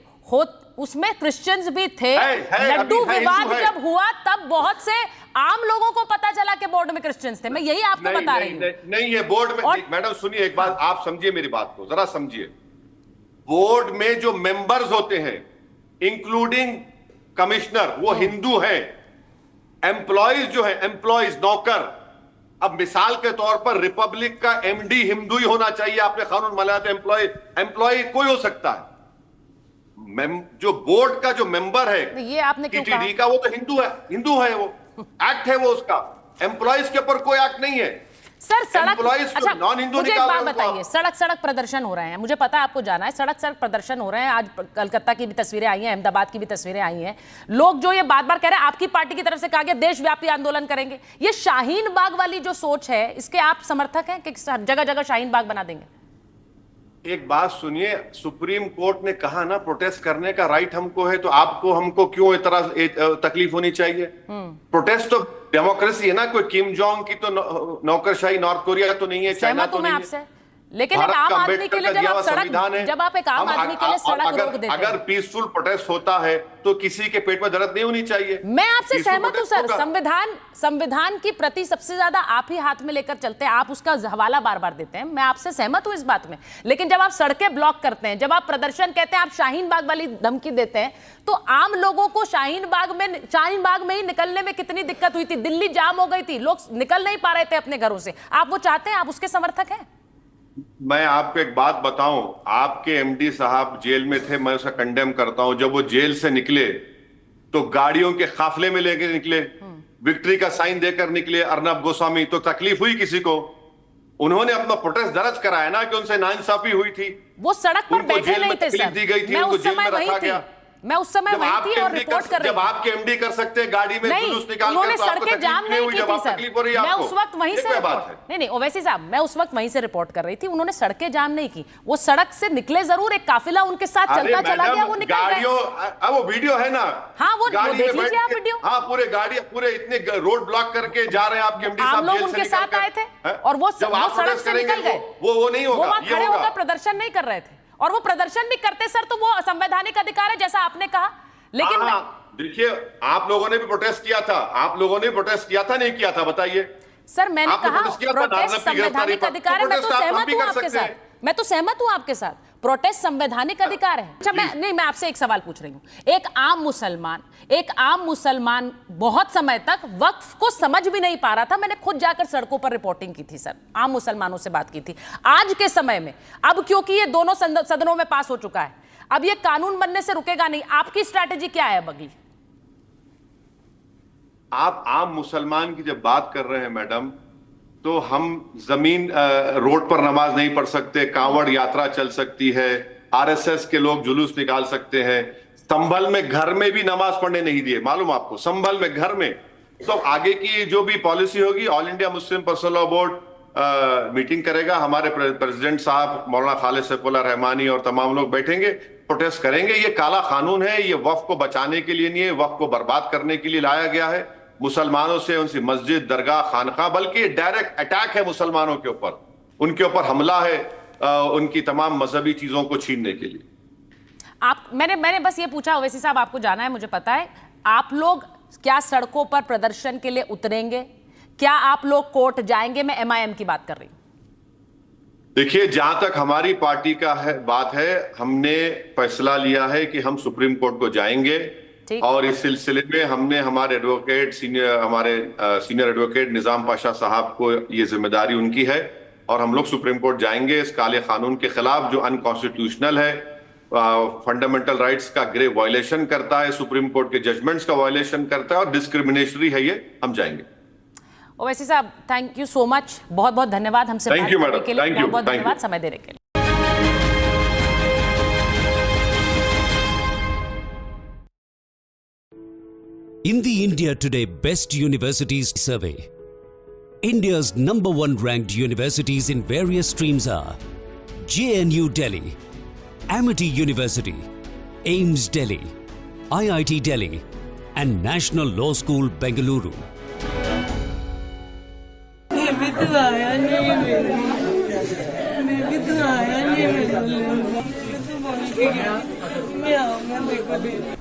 उसमें क्रिश्चियंस भी थे। लड्डू विवाद जब हुआ तब बहुत से आम लोगों को पता चला कि बोर्ड में क्रिश्चियंस थे। मैं यही आपको बता रही हूँ। नहीं, ये बोर्ड में, मैडम सुनिए एक बात, आप समझिए मेरी बात को, जरा समझिए। बोर्ड में जो मेंबर्स होते हैं इंक्लूडिंग कमिश्नर, वो हिंदू हैं। एम्प्लॉयज जो है, एम्प्लॉयज नौकर, अब मिसाल के तौर पर रिपब्लिक का एमडी हिंदू ही होना चाहिए, आपने कानून बनाया तो एम्प्लॉय कोई हो सकता है। जो बोर्ड का जो मेंबर है ये आपने क्यों कहा? का, वो तो हिंदू है, वो एक्ट है वो उसका। एम्प्लॉयज के ऊपर कोई एक्ट नहीं है। सर, सड़क, अच्छा नॉन हिंदू मुझे एक बात बताइए, सड़क प्रदर्शन हो रहे हैं, मुझे पता है आपको जाना है, सड़क प्रदर्शन हो रहे हैं। आज कलकत्ता की भी तस्वीरें आई हैं, अहमदाबाद की भी तस्वीरें आई हैं। लोग जो ये बार बार कह रहे हैं, आपकी पार्टी की तरफ से कहा गया देशव्यापी आंदोलन करेंगे, ये शाहीन बाग वाली जो सोच है, इसके आप समर्थक हैं कि जगह जगह शाहीन बाग बना देंगे? एक बात सुनिए, सुप्रीम कोर्ट ने कहा ना प्रोटेस्ट करने का राइट हमको है, तो आपको हमको क्यों इतना तकलीफ होनी चाहिए? प्रोटेस्ट तो डेमोक्रेसी है ना, कोई किम जोंग की तो नौकरशाही नॉर्थ कोरिया तो नहीं है, चाइना तो नहीं है। लेकिन एक आम आदमी के लिए जब आप एक आम आदमी के लिए सड़क रोक देते हैं, अगर पीसफुल प्रोटेस्ट होता है तो किसी के पेट में दर्द नहीं होनी चाहिए। मैं आपसे सहमत हूं सर, संविधान की प्रति सबसे ज्यादा आप ही हाथ में लेकर चलते हैं, आप उसका हवाला बार बार देते हैं, मैं आपसे सहमत हूं इस बात में। लेकिन जब आप सड़कें ब्लॉक करते हैं, जब आप प्रदर्शन कहते हैं, आप शाहीन बाग वाली धमकी देते हैं, तो आम लोगों को शाहीन बाग में ही निकलने में कितनी दिक्कत हुई थी, दिल्ली जाम हो गई थी, लोग निकल नहीं पा रहे थे अपने घरों से। आप वो चाहते हैं, आप उसके समर्थक हैं? मैं आपको एक बात बताऊं, आपके एमडी साहब जेल में थे, मैं उसे कंडेम करता हूं। जब वो जेल से निकले तो गाड़ियों के काफले में लेकर निकले, विक्ट्री का साइन देकर निकले अर्नब गोस्वामी। तो तकलीफ हुई किसी को? उन्होंने अपना प्रोटेस्ट दर्ज कराया ना कि उनसे नाइंसाफी हुई थी। वो सड़क पर बैठे नहीं थे सर, दी गई थी, उनको जेल में रखा गया। मैं उस समय वही थी और रिपोर्ट कर रही थी। जब आपके एमडी कर सकते हैं गाड़ी में जुलूस निकाल कर, उन्होंने सड़कें जाम नहीं की थी सर, मैं उस वक्त वहीं से नहीं ओवैसी साहब, मैं उस वक्त वहीं से रिपोर्ट कर रही थी। उन्होंने सड़कें जाम नहीं की, वो सड़क से निकले जरूर, एक काफिला उनके साथ चलता चला गया, वो निकल गए। वो वीडियो है ना, हाँ वो देख लीजिए आप वीडियो। हाँ पूरे इतने रोड ब्लॉक करके जा रहे हैं आपके एमडी साहब, लोग उनके साथ आए थे और वो सड़क से निकल गए, वो नहीं होगा, वो खड़े होकर प्रदर्शन नहीं कर रहे थे। और वो प्रदर्शन भी करते सर तो वो संवैधानिक अधिकार है जैसा आपने कहा। लेकिन देखिए, आप लोगों ने भी प्रोटेस्ट किया था, नहीं किया था, बताइए सर। मैंने कहा प्रोटेस्ट संवैधानिक अधिकार है, मैं तो सहमत हूं आपके साथ, मैं तो सहमत हूं आपके साथ, प्रोटेस्ट संवैधानिक अधिकार है। अच्छा मैं आपसे एक सवाल पूछ रही हूं। एक आम मुसलमान बहुत समय तक वक्फ को समझ भी नहीं पा रहा था। मैंने खुद जाकर सड़कों पर रिपोर्टिंग की थी सर, आम मुसलमानों से बात की थी। आज के समय में अब क्योंकि ये दोनों सदनों में पास हो चुका है, अब ये कानून बनने से रुकेगा नहीं, आपकी स्ट्रैटेजी क्या है अगली? आप आम मुसलमान की जब बात कर रहे हैं मैडम, तो हम जमीन रोड पर नमाज नहीं पढ़ सकते, कांवड़ यात्रा चल सकती है, आरएसएस के लोग जुलूस निकाल सकते हैं। संभल में घर में भी नमाज पढ़ने नहीं दिए, मालूम आपको, संभल में घर में। तो आगे की जो भी पॉलिसी होगी, all India Muslim personal law board meeting करेगा, हमारे प्रेसिडेंट साहब मौलाना खालिद सैफुल्लाह रहमानी और तमाम लोग बैठेंगे, प्रोटेस्ट करेंगे। ये काला कानून है, ये वक्फ को बचाने के लिए नहीं है, वक्फ को बर्बाद करने के लिए लाया गया है। मुसलमानों से उनकी मस्जिद, दरगाह, खानका, बल्कि डायरेक्ट अटैक है मुसलमानों के ऊपर, उनके ऊपर हमला है, उनकी तमाम मजहबी चीजों को छीनने के लिए। मैंने बस ये पूछा, ओवैसी साहब आपको जाना है, मुझे पता है, आप लोग क्या सड़कों पर प्रदर्शन के लिए उतरेंगे? क्या आप लोग कोर्ट जाएंगे? मैं एमआईएम की बात कर रही हूं। देखिए, जहां तक हमारी पार्टी का बात है, हमने फैसला लिया है कि हम सुप्रीम कोर्ट को जाएंगे और इस सिलसिले में हमने हमारे सीनियर एडवोकेट निजाम पाशा साहब को ये जिम्मेदारी उनकी है और हम लोग सुप्रीम कोर्ट जाएंगे इस काले कानून के खिलाफ जो अनकॉन्स्टिट्यूशनल है, फंडामेंटल राइट्स का ग्रेव वायलेशन करता है, सुप्रीम कोर्ट के जजमेंट्स का वायलेशन करता है और डिस्क्रिमिनेटरी है, ये हम जाएंगे। ओवैसी साहब, थैंक यू सो मच, बहुत बहुत धन्यवाद हमसे बात करने के लिए, बहुत बहुत धन्यवाद समय देने के लिए। In the India Today Best Universities Survey, India's #1 ranked universities in various streams are JNU Delhi, Amity University, AIMS Delhi, IIT Delhi, and National Law School Bengaluru.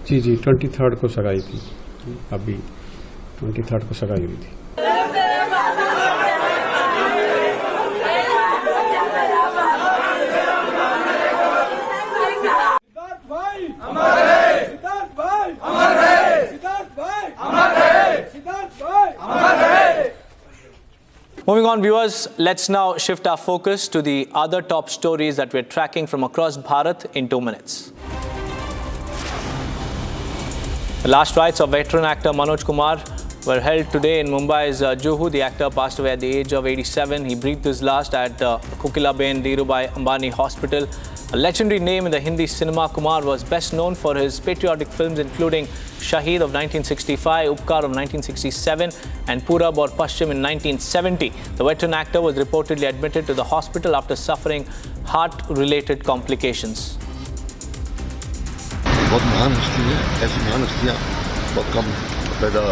Ji 23rd को सगाई थी, अभी 23rd को सगाई हुई थी। Moving on, viewers, let's now shift our focus to the other top stories that we're tracking from across Bharat in 2 minutes. The last rites of veteran actor Manoj Kumar were held today in Mumbai's Juhu. The actor passed away at the age of 87. He breathed his last at Kokilaben Dhirubhai Ambani Hospital. A legendary name in the Hindi cinema, Kumar was best known for his patriotic films including Shaheed of 1965, Upkar of 1967 and Purab aur Paschim in 1970. The veteran actor was reportedly admitted to the hospital after suffering heart-related complications. बहुत महान हस्ती है, ऐसी महान हस्तियाँ बहुत कम पैदा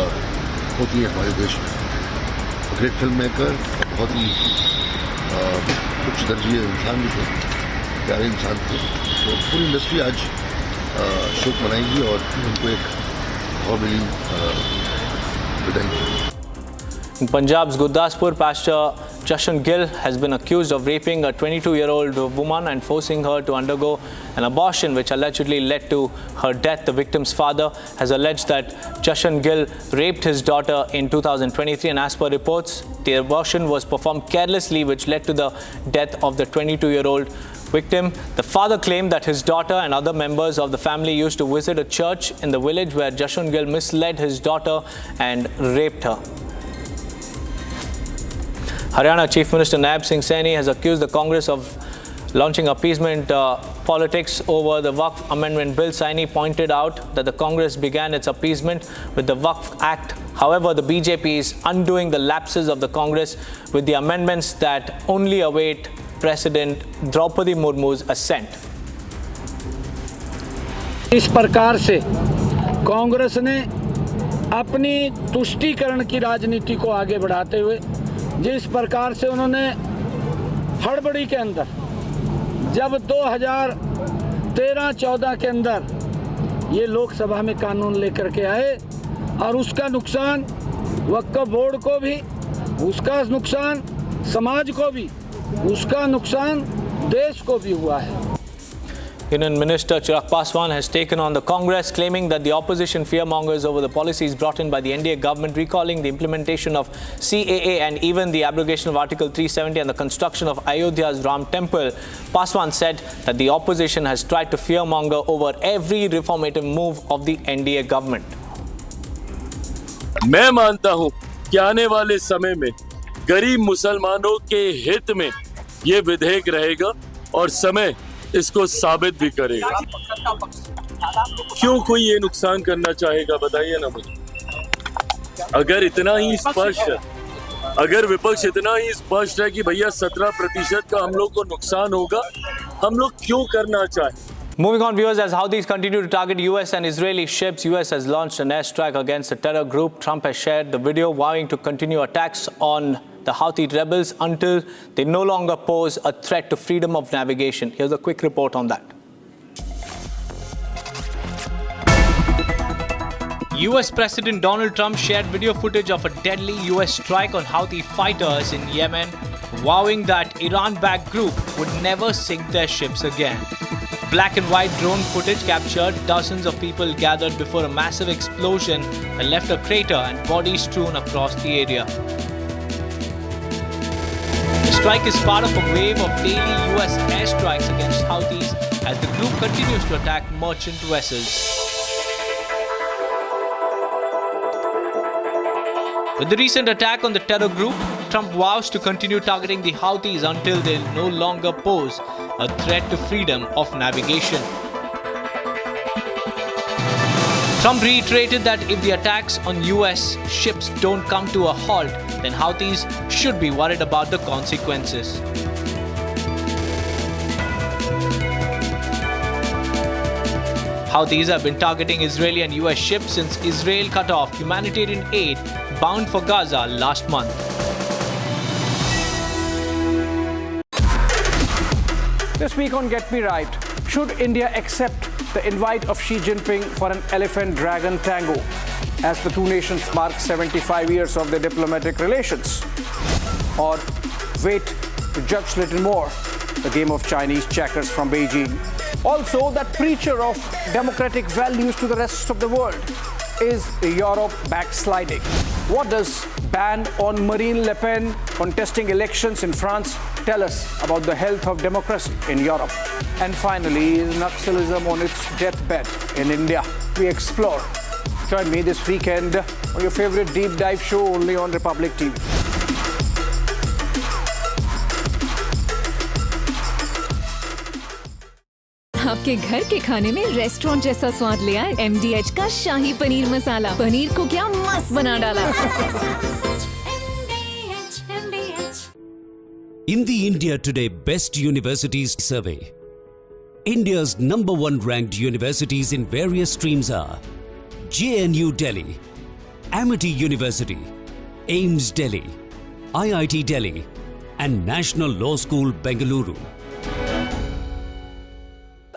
होती है हमारे देश में। ग्रेट फिल्म मेकर, बहुत ही कुछ दर्जीय इंसान भी थे, प्यारे इंसान थे। तो पूरी इंडस्ट्री आज शोक मनाएगी और उनको एक बहुत बड़ी विदाई। In Punjab's Gurdaspur, Pastor Jashan Gill has been accused of raping a 22-year-old woman and forcing her to undergo an abortion, which allegedly led to her death. The victim's father has alleged that Jashan Gill raped his daughter in 2023, and as per reports, the abortion was performed carelessly, which led to the death of the 22-year-old victim. The father claimed that his daughter and other members of the family used to visit a church in the village where Jashan Gill misled his daughter and raped her. Haryana Chief Minister Naib Singh Saini has accused the Congress of launching appeasement politics over the Waqf Amendment Bill. Saini pointed out that the Congress began its appeasement with the Waqf Act. However, the BJP is undoing the lapses of the Congress with the amendments that only await President Draupadi Murmu's assent. इस प्रकार से कांग्रेस ने अपनी तुष्टीकरण की राजनीति को आगे बढ़ाते हुए जिस प्रकार से उन्होंने हड़बड़ी के अंदर जब 2013-14 के अंदर ये लोकसभा में कानून लेकर के आए और उसका नुकसान वक्फ बोर्ड को भी, उसका नुकसान समाज को भी, उसका नुकसान देश को भी हुआ है. Union Minister Chirag Paswan has taken on the Congress, claiming that the opposition fearmongers over the policies brought in by the NDA government, recalling the implementation of CAA and even the abrogation of Article 370 and the construction of Ayodhya's Ram Temple. Paswan said that the opposition has tried to fearmonger over every reformative move of the NDA government. मैं मानता हूं कि आने वाले समय में गरीब मुसलमानों के हित में ये विधेयक रहेगा और समय इसको साबित भी करेगा. क्यों कोई ये नुकसान करना चाहेगा, बताइए ना मुझे. अगर इतना ही स्पष्ट है, अगर विपक्ष इतना ही स्पष्ट है कि भैया 17% का हम लोग को नुकसान होगा, हम लोग क्यों करना चाहें? Moving on, viewers, as Houthis continue to target US and Israeli ships, US has launched an airstrike against the terror group. Trump has shared the video vowing to continue attacks on the Houthi rebels until they no longer pose a threat to freedom of navigation. Here's a quick report on that. US President Donald Trump shared video footage of a deadly US strike on Houthi fighters in Yemen, vowing that Iran-backed group would never sink their ships again. Black and white drone footage captured dozens of people gathered before a massive explosion that left a crater and bodies strewn across the area. The strike is part of a wave of daily US airstrikes against Houthis as the group continues to attack merchant vessels. With the recent attack on the terror group, Trump vows to continue targeting the Houthis until they no longer pose a threat to freedom of navigation. Trump reiterated that if the attacks on US ships don't come to a halt, then Houthis should be worried about the consequences. Houthis have been targeting Israeli and US ships since Israel cut off humanitarian aid bound for Gaza last month. This week on Get Me Right, should India accept the invite of Xi Jinping for an elephant-dragon tango as the two nations mark 75 years of their diplomatic relations? Or wait to judge little more the game of Chinese checkers from Beijing? Also, that preacher of democratic values to the rest of the world, is Europe backsliding? What does ban on Marine Le Pen contesting elections in France tell us about the health of democracy in Europe? And finally, is Naxalism on its deathbed in India? We explore. Join me this weekend on your favorite deep dive show only on Republic TV. आपके घर के खाने में restaurant जैसा स्वाद ले आए MDH का शाही पनीर मसाला. पनीर को क्या मस्त बना डाला. In the India Today Best Universities Survey, India's #1 ranked universities in various streams are JNU Delhi, Amity University, AIIMS Delhi, IIT Delhi, and National Law School, Bengaluru.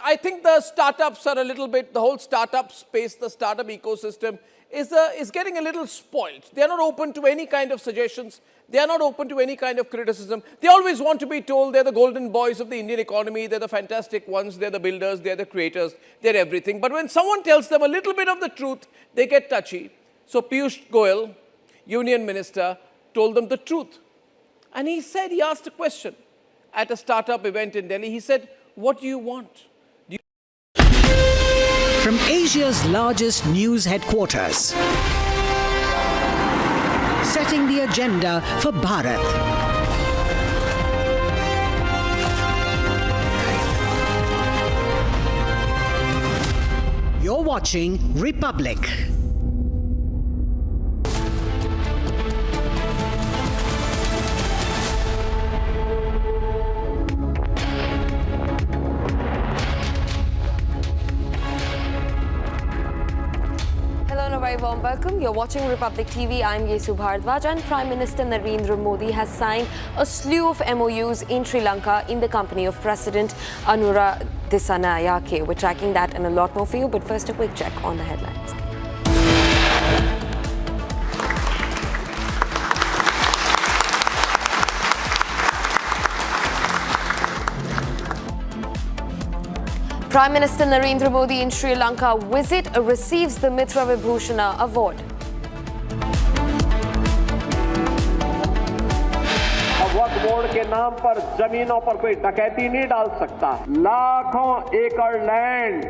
I think the startups are a little bit, the whole startup space, the startup ecosystem is getting a little spoiled. They are not open to any kind of suggestions. They are not open to any kind of criticism. They always want to be told they're the golden boys of the Indian economy, they're the fantastic ones, they're the builders, they're the creators, they're everything. But when someone tells them a little bit of the truth, they get touchy. So Piyush Goyal, Union Minister, told them the truth. And he asked a question at a startup event in Delhi. He said, what do you want? From Asia's largest news headquarters, setting the agenda for Bharat. You're watching Republic. Very warm welcome. You're watching Republic TV. I'm Yesu Bhardwaj, and Prime Minister Narendra Modi has signed a slew of MOUs in Sri Lanka in the company of President Anura Dissanayake. We're tracking that and a lot more for you, but first a quick check on the headlines. Prime Minister Narendra Modi in Sri Lanka visit receives the Mitra Vibhushana Award. Waqf board के नाम पर जमीनों पर कोई डकैती नहीं डाल सकता। लाखों एकड़ लैंड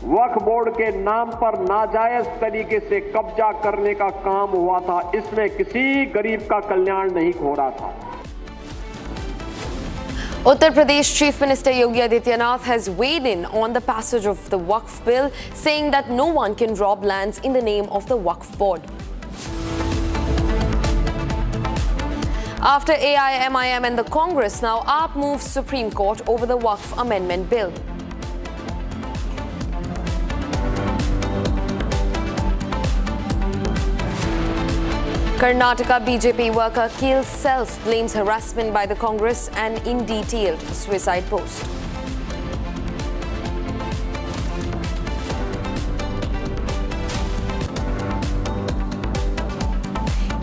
वक्फ बोर्ड के नाम पर नाजायज तरीके से कब्जा करने का काम हुआ था। इसमें किसी गरीब का कल्याण नहीं हो रहा था। Uttar Pradesh Chief Minister Yogi Adityanath has weighed in on the passage of the Waqf bill, saying that no one can rob lands in the name of the Waqf board. After AIMIM and the Congress, now AAP moves Supreme Court over the Waqf Amendment Bill. Karnataka BJP worker kills self, blames harassment by the Congress and in detailed suicide post.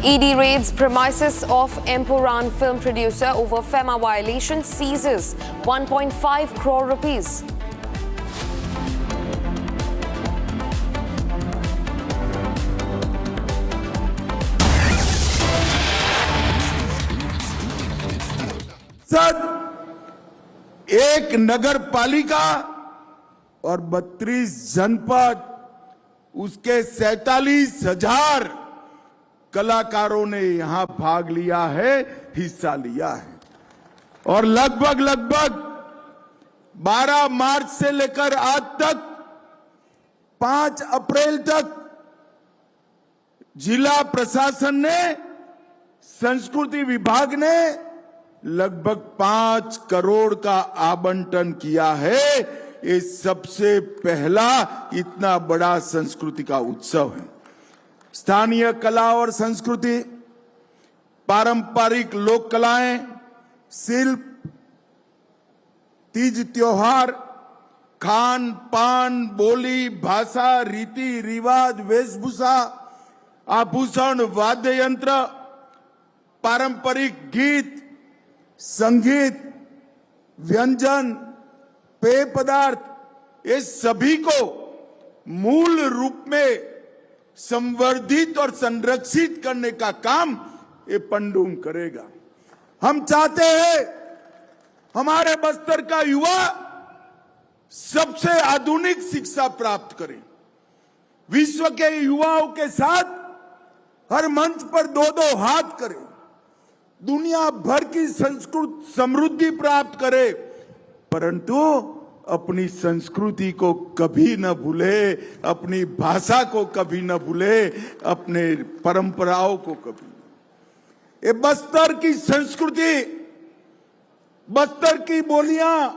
ED raids premises of Empuran film producer over FEMA violation, seizes 1.5 crore rupees. एक नगर पालिका और 32 जनपद, उसके 47,000 कलाकारों ने यहां भाग लिया है, हिस्सा लिया है। और लगभग 12 मार्च से लेकर आज तक 5 अप्रैल तक जिला प्रशासन ने, संस्कृति विभाग ने लगभग 5 करोड़ का आवंटन किया है। ये सबसे पहला इतना बड़ा संस्कृति का उत्सव है। स्थानीय कला और संस्कृति, पारंपरिक लोक कलाएं, शिल्प, तीज त्योहार, खान पान, बोली, भाषा, रीति रिवाज, वेशभूषा, आभूषण, वाद्य यंत्र, पारंपरिक गीत, संगीत, व्यंजन, पेय पदार्थ, ये सभी को मूल रूप में संवर्धित और संरक्षित करने का काम ये पंडुम करेगा। हम चाहते हैं हमारे बस्तर का युवा सबसे आधुनिक शिक्षा प्राप्त करे, विश्व के युवाओं के साथ हर मंच पर 2-2 हाथ करे, दुनिया भर की संस्कृति समृद्धि प्राप्त करे, परंतु अपनी संस्कृति को कभी न भूले, अपनी भाषा को कभी न भूले, अपने परंपराओं को कभी। ये बस्तर की संस्कृति, बस्तर की बोलियां,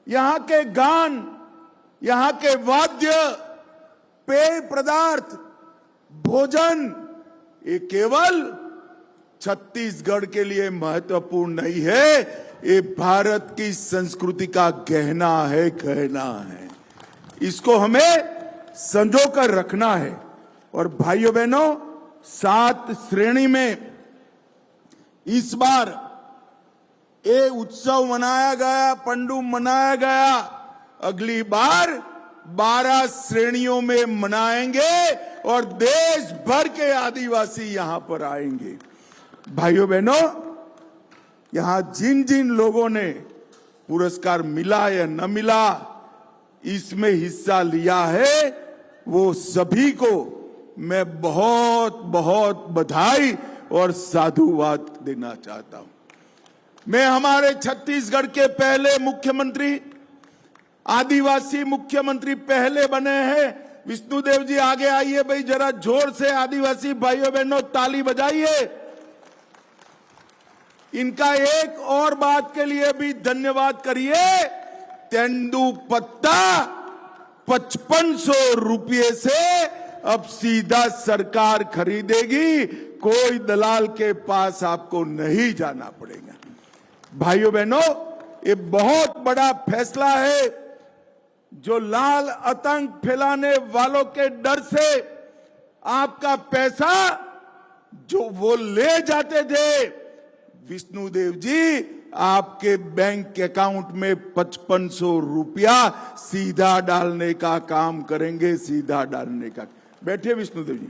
यहाँ के गान, यहाँ के वाद्य, पेय पदार्थ, भोजन, ये केवल छत्तीसगढ़ के लिए महत्वपूर्ण नहीं है, ये भारत की संस्कृति का गहना है, गहना है। इसको हमें संजो कर रखना है। और भाइयों बहनों, 7 श्रेणी में इस बार ये उत्सव मनाया गया, पंडुम मनाया गया। अगली बार 12 श्रेणियों में मनाएंगे और देश भर के आदिवासी यहां पर आएंगे। भाइयों बहनों, यहां जिन जिन लोगों ने पुरस्कार मिला या न मिला, इसमें हिस्सा लिया है, वो सभी को मैं बहुत बहुत बधाई और साधुवाद देना चाहता हूं। मैं हमारे छत्तीसगढ़ के पहले मुख्यमंत्री, आदिवासी मुख्यमंत्री पहले बने हैं। विष्णुदेव जी आगे आइए भाई, जरा जोर से आदिवासी भाइयों बहनों ताली बजाइए। इनका एक और बात के लिए भी धन्यवाद करिए। तेंदुपत्ता 5500 रुपये से अब सीधा सरकार खरीदेगी, कोई दलाल के पास आपको नहीं जाना पड़ेगा। भाइयों बहनों, ये बहुत बड़ा फैसला है जो लाल आतंक फैलाने वालों के डर से आपका पैसा जो वो ले जाते थे, विष्णुदेव जी आपके बैंक अकाउंट में 5500 रुपया सीधा डालने का काम करेंगे, सीधा डालने का। बैठिए विष्णुदेव जी।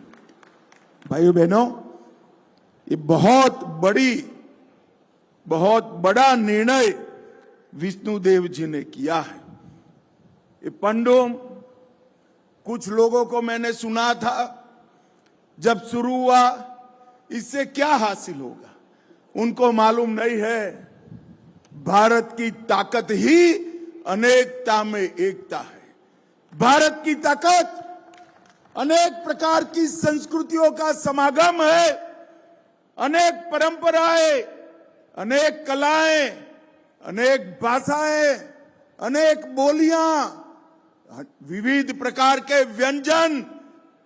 भाइयों बहनों, ये बहुत बड़ा निर्णय विष्णुदेव जी ने किया है। ये पंडुम कुछ लोगों को मैंने सुना था जब शुरू हुआ, इससे क्या हासिल होगा, उनको मालूम नहीं है। भारत की ताकत ही अनेकता में एकता है। भारत की ताकत अनेक प्रकार की संस्कृतियों का समागम है। अनेक परंपराएं, अनेक कलाएं, अनेक भाषाएं, अनेक बोलियां, विविध प्रकार के व्यंजन,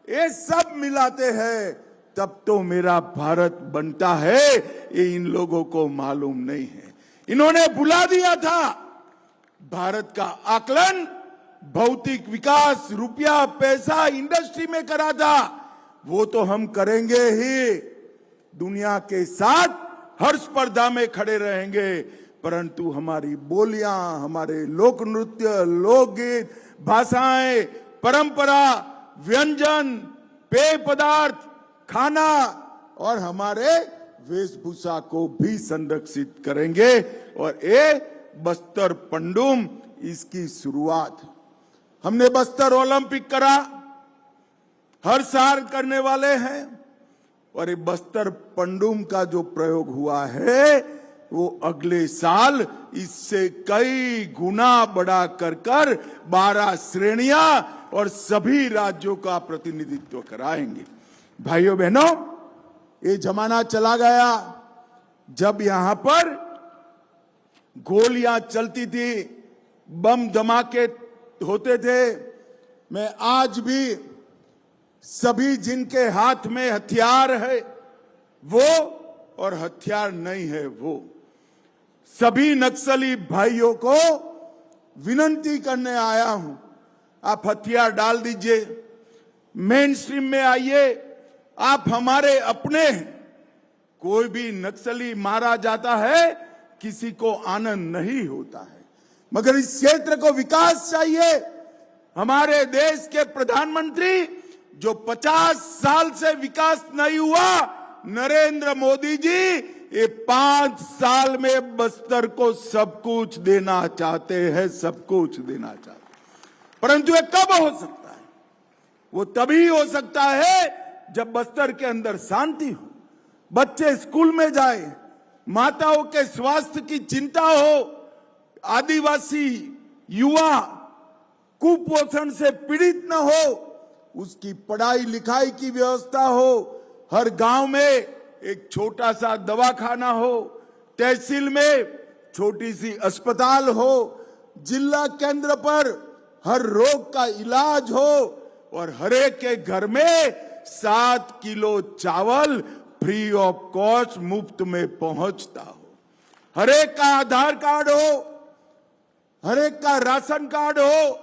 ये सब मिलाते हैं तब तो मेरा भारत बनता है। ये इन लोगों को मालूम नहीं है। इन्होंने भुला दिया था भारत का आकलन भौतिक विकास, रुपया पैसा, इंडस्ट्री में करा था। वो तो हम करेंगे ही, दुनिया के साथ हर स्पर्धा में खड़े रहेंगे, परंतु हमारी बोलियां, हमारे लोक नृत्य, लोकगीत, भाषाएं, परंपरा, व्यंजन, पेय पदार्थ, खाना और हमारे वेशभूषा को भी संरक्षित करेंगे। और ये बस्तर पंडुम इसकी शुरुआत। हमने बस्तर ओलंपिक करा, हर साल करने वाले हैं। और ये बस्तर पंडुम का जो प्रयोग हुआ है वो अगले साल इससे कई गुना बढ़ा कर 12 श्रेणियां और सभी राज्यों का प्रतिनिधित्व कराएंगे। भाइयों बहनों, ये जमाना चला गया जब यहां पर गोलियां चलती थी, बम धमाके होते थे। मैं आज भी सभी जिनके हाथ में हथियार है वो और हथियार नहीं है वो, सभी नक्सली भाइयों को विनती करने आया हूं, आप हथियार डाल दीजिए, मेन स्ट्रीम में आइए, आप हमारे अपने हैं। कोई भी नक्सली मारा जाता है, किसी को आनंद नहीं होता है, मगर इस क्षेत्र को विकास चाहिए। हमारे देश के प्रधानमंत्री जो 50 साल से विकास नहीं हुआ, नरेंद्र मोदी जी ये 5 साल में बस्तर को सब कुछ देना चाहते हैं, सब कुछ देना चाहते हैं। परंतु ये कब हो सकता है? वो तभी हो सकता है जब बस्तर के अंदर शांति हो, बच्चे स्कूल में जाए, माताओं के स्वास्थ्य की चिंता हो, आदिवासी युवा कुपोषण से पीड़ित न हो, उसकी पढ़ाई लिखाई की व्यवस्था हो, हर गांव में एक छोटा सा दवाखाना हो, तहसील में छोटी सी अस्पताल हो, जिला केंद्र पर हर रोग का इलाज हो और हर एक के घर में 7 किलो चावल फ्री ऑफ कॉस्ट मुफ्त में पहुंचता हो, हर एक का आधार कार्ड हो, हर एक का राशन कार्ड हो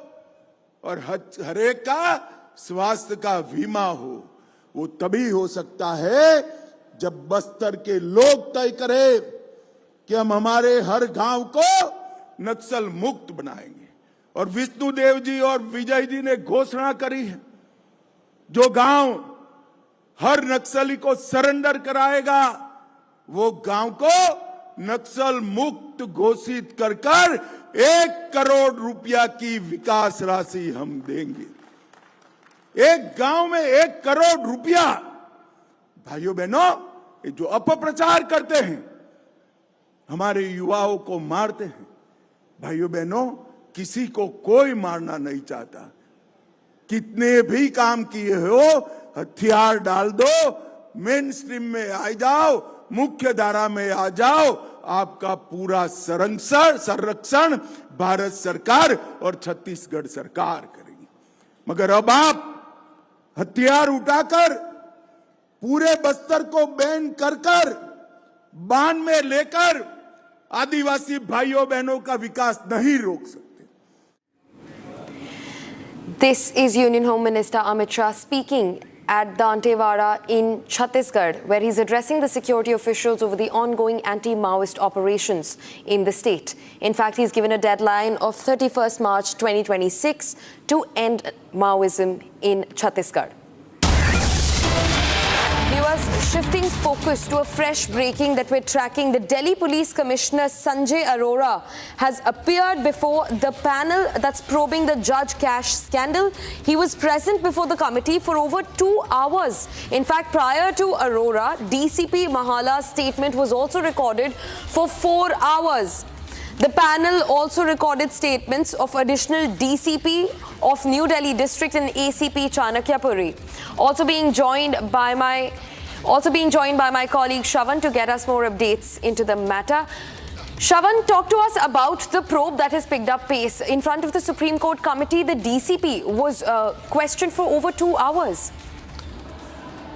और हर एक का स्वास्थ्य का बीमा हो। वो तभी हो सकता है जब बस्तर के लोग तय करें कि हम हमारे हर गांव को नक्सल मुक्त बनाएंगे। और विष्णुदेव जी और विजय जी ने घोषणा करी है, जो गांव हर नक्सली को सरेंडर कराएगा वो गांव को नक्सल मुक्त घोषित कर 1 करोड़ रुपया की विकास राशि हम देंगे। एक गांव में 1 करोड़ रुपया। भाइयों बहनों, ये जो अपप्रचार करते हैं, हमारे युवाओं को मारते हैं। भाइयों बहनों, किसी को कोई मारना नहीं चाहता। कितने भी काम किए हो, हथियार डाल दो, मेन स्ट्रीम में आ जाओ, मुख्य धारा में आ जाओ, आपका पूरा संरक्षण भारत सरकार और छत्तीसगढ़ सरकार करेगी। मगर अब आप हथियार उठाकर पूरे बस्तर को बैन कर बांध में लेकर आदिवासी भाइयों बहनों का विकास नहीं रोक सकते। This is Union Home Minister Amit Shah speaking at Dantewada in Chhattisgarh, where he's addressing the security officials over the ongoing anti-Maoist operations in the state. In fact, he's given a deadline of 31st March 2026 to end Maoism in Chhattisgarh. Viewers, shifting focus to a fresh breaking that we're tracking, the Delhi Police Commissioner Sanjay Arora has appeared before the panel that's probing the Judge Cash scandal. He was present before the committee for over 2 hours. In fact, prior to Arora, DCP Mahala's statement was also recorded for 4 hours. The panel also recorded statements of additional DCP of New Delhi District and ACP Chanakyapuri. Also being joined by my colleague Shravan to get us more updates into the matter. Shravan, talk to us about the probe that has picked up pace. In front of the Supreme Court committee, the DCP was questioned for over 2 hours.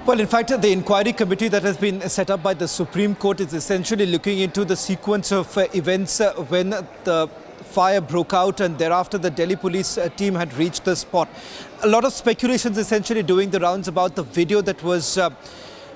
Well, in fact, the inquiry committee that has been set up by the Supreme Court is essentially looking into the sequence of events when the fire broke out and thereafter the Delhi police team had reached the spot. A lot of speculations essentially doing the rounds about the video that was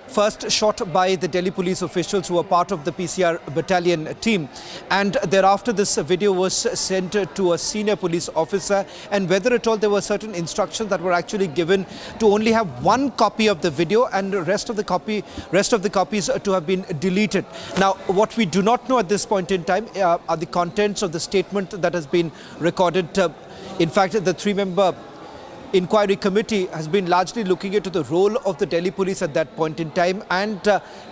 first shot by the Delhi police officials who were part of the PCR battalion team, and thereafter this video was sent to a senior police officer, and whether at all there were certain instructions that were actually given to only have one copy of the video and the rest of the copies to have been deleted. Now, what we do not know at this point in time are the contents of the statement that has been recorded. In fact, the 3-member inquiry committee has been largely looking into the role of the Delhi police at that point in time, and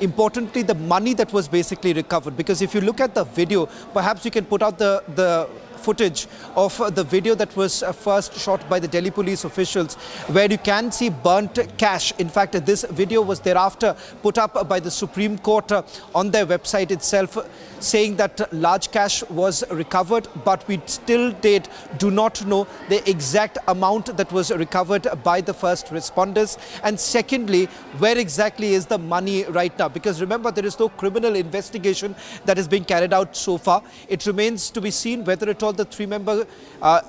importantly the money that was basically recovered. Because if you look at the video, perhaps you can put out the footage of the video that was first shot by the Delhi police officials, where you can see burnt cash. In fact, this video was thereafter put up by the Supreme Court on their website itself, saying that large cash was recovered, but we still do not know the exact amount that was recovered by the first responders. And secondly, where exactly is the money right now? Because remember, there is no criminal investigation that is being carried out so far. It remains to be seen whether at all the 3-member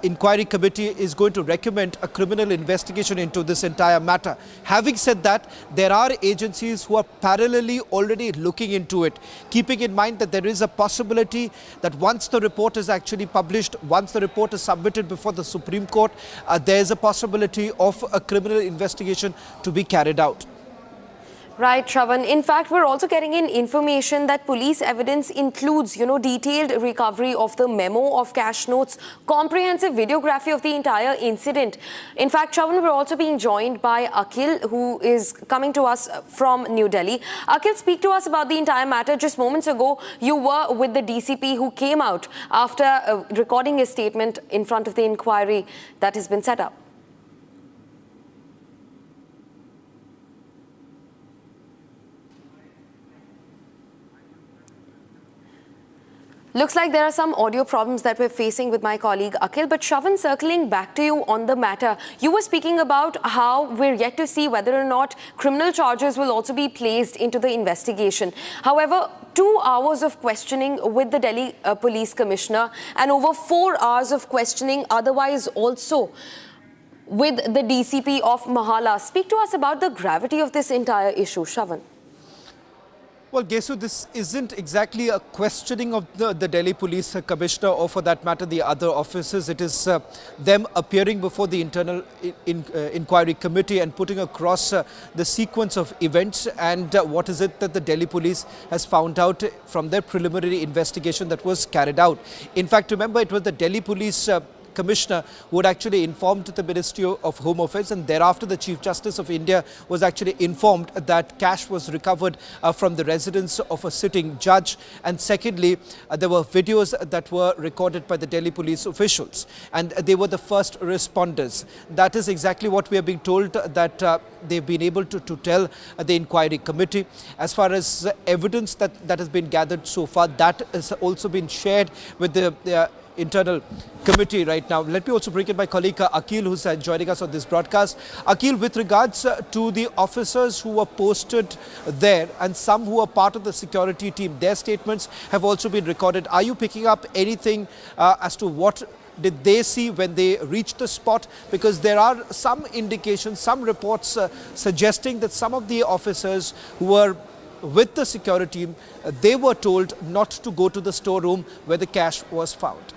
inquiry committee is going to recommend a criminal investigation into this entire matter. Having said that, there are agencies who are parallelly already looking into it, keeping in mind that there is a possibility that once the report is actually published, once the report is submitted before the Supreme Court, there is a possibility of a criminal investigation to be carried out. Right, Shravan. In fact, we're also getting in information that police evidence includes, detailed recovery of the memo of cash notes, comprehensive videography of the entire incident. In fact, Shravan, we're also being joined by Akhil, who is coming to us from New Delhi. Akhil, speak to us about the entire matter. Just moments ago, you were with the DCP who came out after recording his statement in front of the inquiry that has been set up. Looks like there are some audio problems that we're facing with my colleague Akhil. But Shravan, circling back to you on the matter, you were speaking about how we're yet to see whether or not criminal charges will also be placed into the investigation. However, 2 hours of questioning with the Delhi Police Commissioner and over 4 hours of questioning otherwise also with the DCP of Mahala. Speak to us about the gravity of this entire issue, Shravan. Well, Gesu, this isn't exactly a questioning of the Delhi Police Commissioner or for that matter the other officers. It is them appearing before the Internal Inquiry Committee and putting across the sequence of events and what is it that the Delhi Police has found out from their preliminary investigation that was carried out. In fact, remember, it was the Delhi Police Commissioner who had actually informed the Ministry of Home Affairs, and thereafter the Chief Justice of India was actually informed that cash was recovered from the residence of a sitting judge. And secondly, there were videos that were recorded by the Delhi police officials, and they were the first responders. That is exactly what we are being told that they've been able to tell the inquiry committee. As far as evidence that has been gathered so far, that has also been shared with the internal committee right now. Let me also bring in my colleague Akhil, who's joining us on this broadcast. Akhil, with regards to the officers who were posted there and some who are part of the security team, their statements have also been recorded. Are you picking up anything as to what did they see when they reached the spot? Because there are some indications, some reports suggesting that some of the officers who were with the security team, they were told not to go to the storeroom where the cash was found.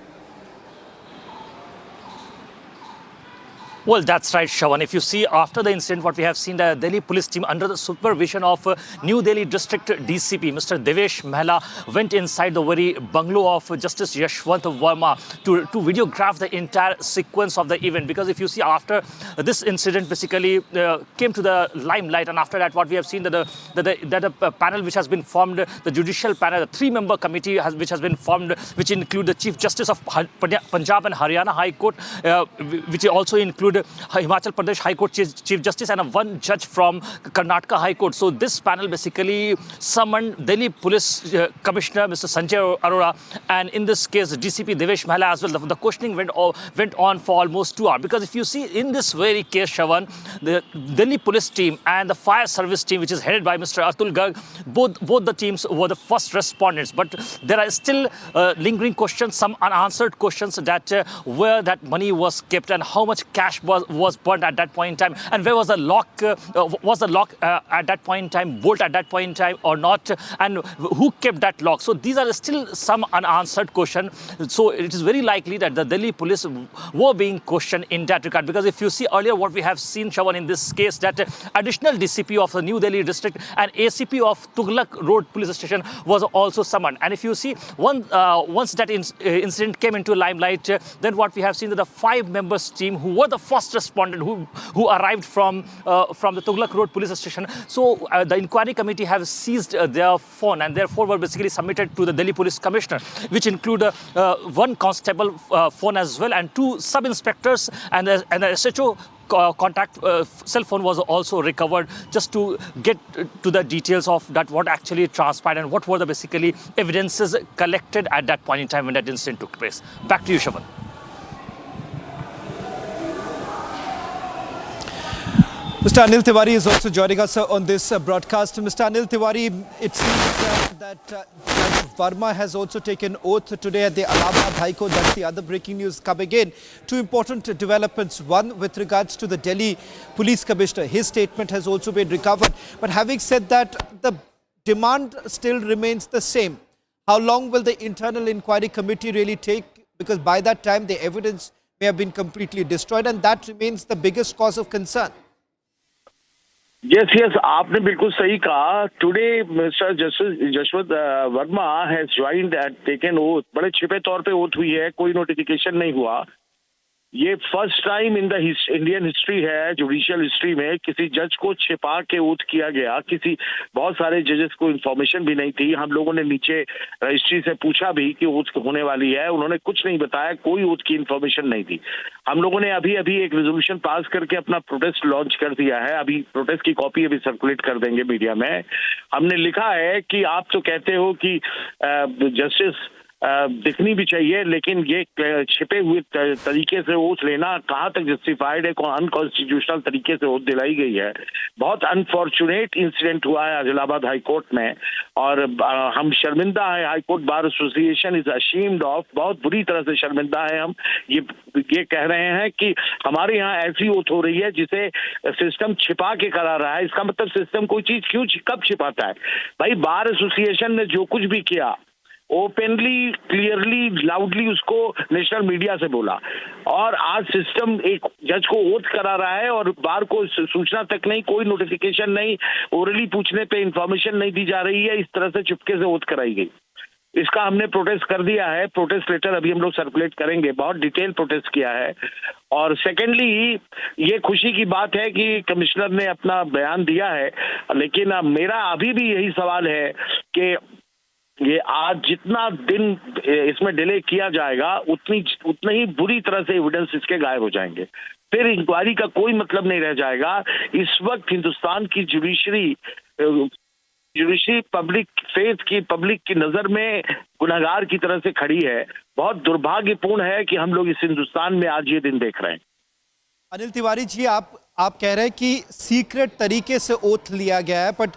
Well, that's right, Shravan. If you see after the incident, what we have seen, the Delhi police team under the supervision of New Delhi District DCP, Mr. Devesh Mehla, went inside the very bungalow of Justice Yashwant Verma to videograph the entire sequence of the event. Because if you see after this incident basically came to the limelight, and after that what we have seen that the panel which has been formed, the judicial panel, the 3-member committee which has been formed, which include the Chief Justice of Punjab and Haryana High Court, which also include Himachal Pradesh High Court Chief Justice and one judge from Karnataka High Court. So this panel basically summoned Delhi Police Commissioner Mr. Sanjay Arora, and in this case DCP Devesh Mehla as well. The questioning went on for almost 2 hours. Because if you see in this very case, Shravan, the Delhi Police team and the fire service team, which is headed by Mr. Atul Garg, both the teams were the first respondents. But there are still lingering questions, some unanswered questions, that where that money was kept and how much cash was burned at that point in time, and where was the lock? Was the lock at that point in time bolt at that point in time or not? And who kept that lock? So these are still some unanswered questions. So it is very likely that the Delhi police were being questioned in that regard. Because if you see earlier what we have seen, Shravan, in this case, that additional DCP of the New Delhi district and ACP of Tughlaq Road police station was also summoned. And if you see once that incident came into limelight, then what we have seen that the 5-member team who were the first respondent who arrived from the Tughlaq Road police station. So the inquiry committee have seized their phone and therefore were basically submitted to the Delhi Police Commissioner, which include one constable phone as well, and 2 sub-inspectors, and the SHO contact cell phone was also recovered, just to get to the details of that, what actually transpired and what were the basically evidences collected at that point in time when that incident took place. Back to you, Shravan. Mr. Anil Tiwari is also joining us on this broadcast. Mr. Anil Tiwari, it seems that Judge Verma has also taken oath today at the Allahabad High Court. That's the other breaking news coming in. 2 important developments. One with regards to the Delhi Police Commissioner. His statement has also been recovered. But having said that, the demand still remains the same. How long will the Internal Inquiry Committee really take? Because by that time, the evidence may have been completely destroyed, and that remains the biggest cause of concern. Yes, आपने बिल्कुल सही कहा. Today, Mr. Jashwant Verma has joined and taken oath. बड़े छिपे तौर पे oath हुई है, कोई notification नहीं हुआ. ये first time in the Indian history है, जुडिशियल हिस्ट्री में, किसी जज को छिपा के ओथ किया गया. बहुत सारे जजेस को इन्फॉर्मेशन भी नहीं थी. हम लोगों ने नीचे रजिस्ट्री से पूछा भी कि ओथ होने वाली है, उन्होंने कुछ नहीं बताया, कोई ओथ की इन्फॉर्मेशन नहीं थी. हम लोगों ने अभी एक रेजोल्यूशन पास करके अपना प्रोटेस्ट लॉन्च कर दिया है. अभी प्रोटेस्ट की कॉपी अभी सर्कुलेट कर देंगे मीडिया में. हमने लिखा है कि आप तो कहते हो कि जस्टिस दिखनी भी चाहिए, लेकिन ये छिपे हुए तरीके से ओथ लेना कहाँ तक जस्टिफाइड है, अनकॉन्स्टिट्यूशनल तरीके से ओथ दिलाई गई है। बहुत अनफॉर्चुनेट इंसिडेंट हुआ है इलाहाबाद हाई कोर्ट में, और हम शर्मिंदा है। High court bar association is ashamed of, बहुत बुरी तरह से शर्मिंदा है हम। ये कह रहे हैं कि हमारे यहाँ ऐसी ओथ हो रही है जिसे सिस्टम छिपा के करा रहा है। इसका मतलब सिस्टम कोई चीज क्यों कब छिपाता है? भाई बार एसोसिएशन ने जो कुछ भी किया ओपनली, क्लियरली, लाउडली उसको नेशनल मीडिया से बोला, और आज सिस्टम एक जज को ओथ करा रहा है और बार को सूचना तक नहीं, कोई नोटिफिकेशन नहीं, ओरली पूछने पे इंफॉर्मेशन नहीं दी जा रही है, इस तरह से चुपके से ओथ कराई गई। इसका हमने प्रोटेस्ट कर दिया है, प्रोटेस्ट लेटर अभी हम लोग सर्कुलेट करेंगे, बहुत डिटेल प्रोटेस्ट किया है। और सेकेंडली ये खुशी की बात है कि कमिश्नर ने अपना बयान दिया है, लेकिन मेरा अभी भी यही सवाल है कि ये आज जितना दिन इसमें डिले किया जाएगा उतनी ही बुरी तरह से एविडेंस इसके गायब हो जाएंगे, फिर इंक्वायरी का कोई मतलब नहीं रह जाएगा। इस वक्त हिंदुस्तान की जुडिशरी पब्लिक फेथ की, पब्लिक की नजर में गुनहगार की तरह से खड़ी है। बहुत दुर्भाग्यपूर्ण है कि हम लोग इस हिंदुस्तान में आज ये दिन देख रहे हैं। अनिल तिवारी जी, आप कह रहे हैं कि सीक्रेट तरीके से ओथ लिया गया है, बट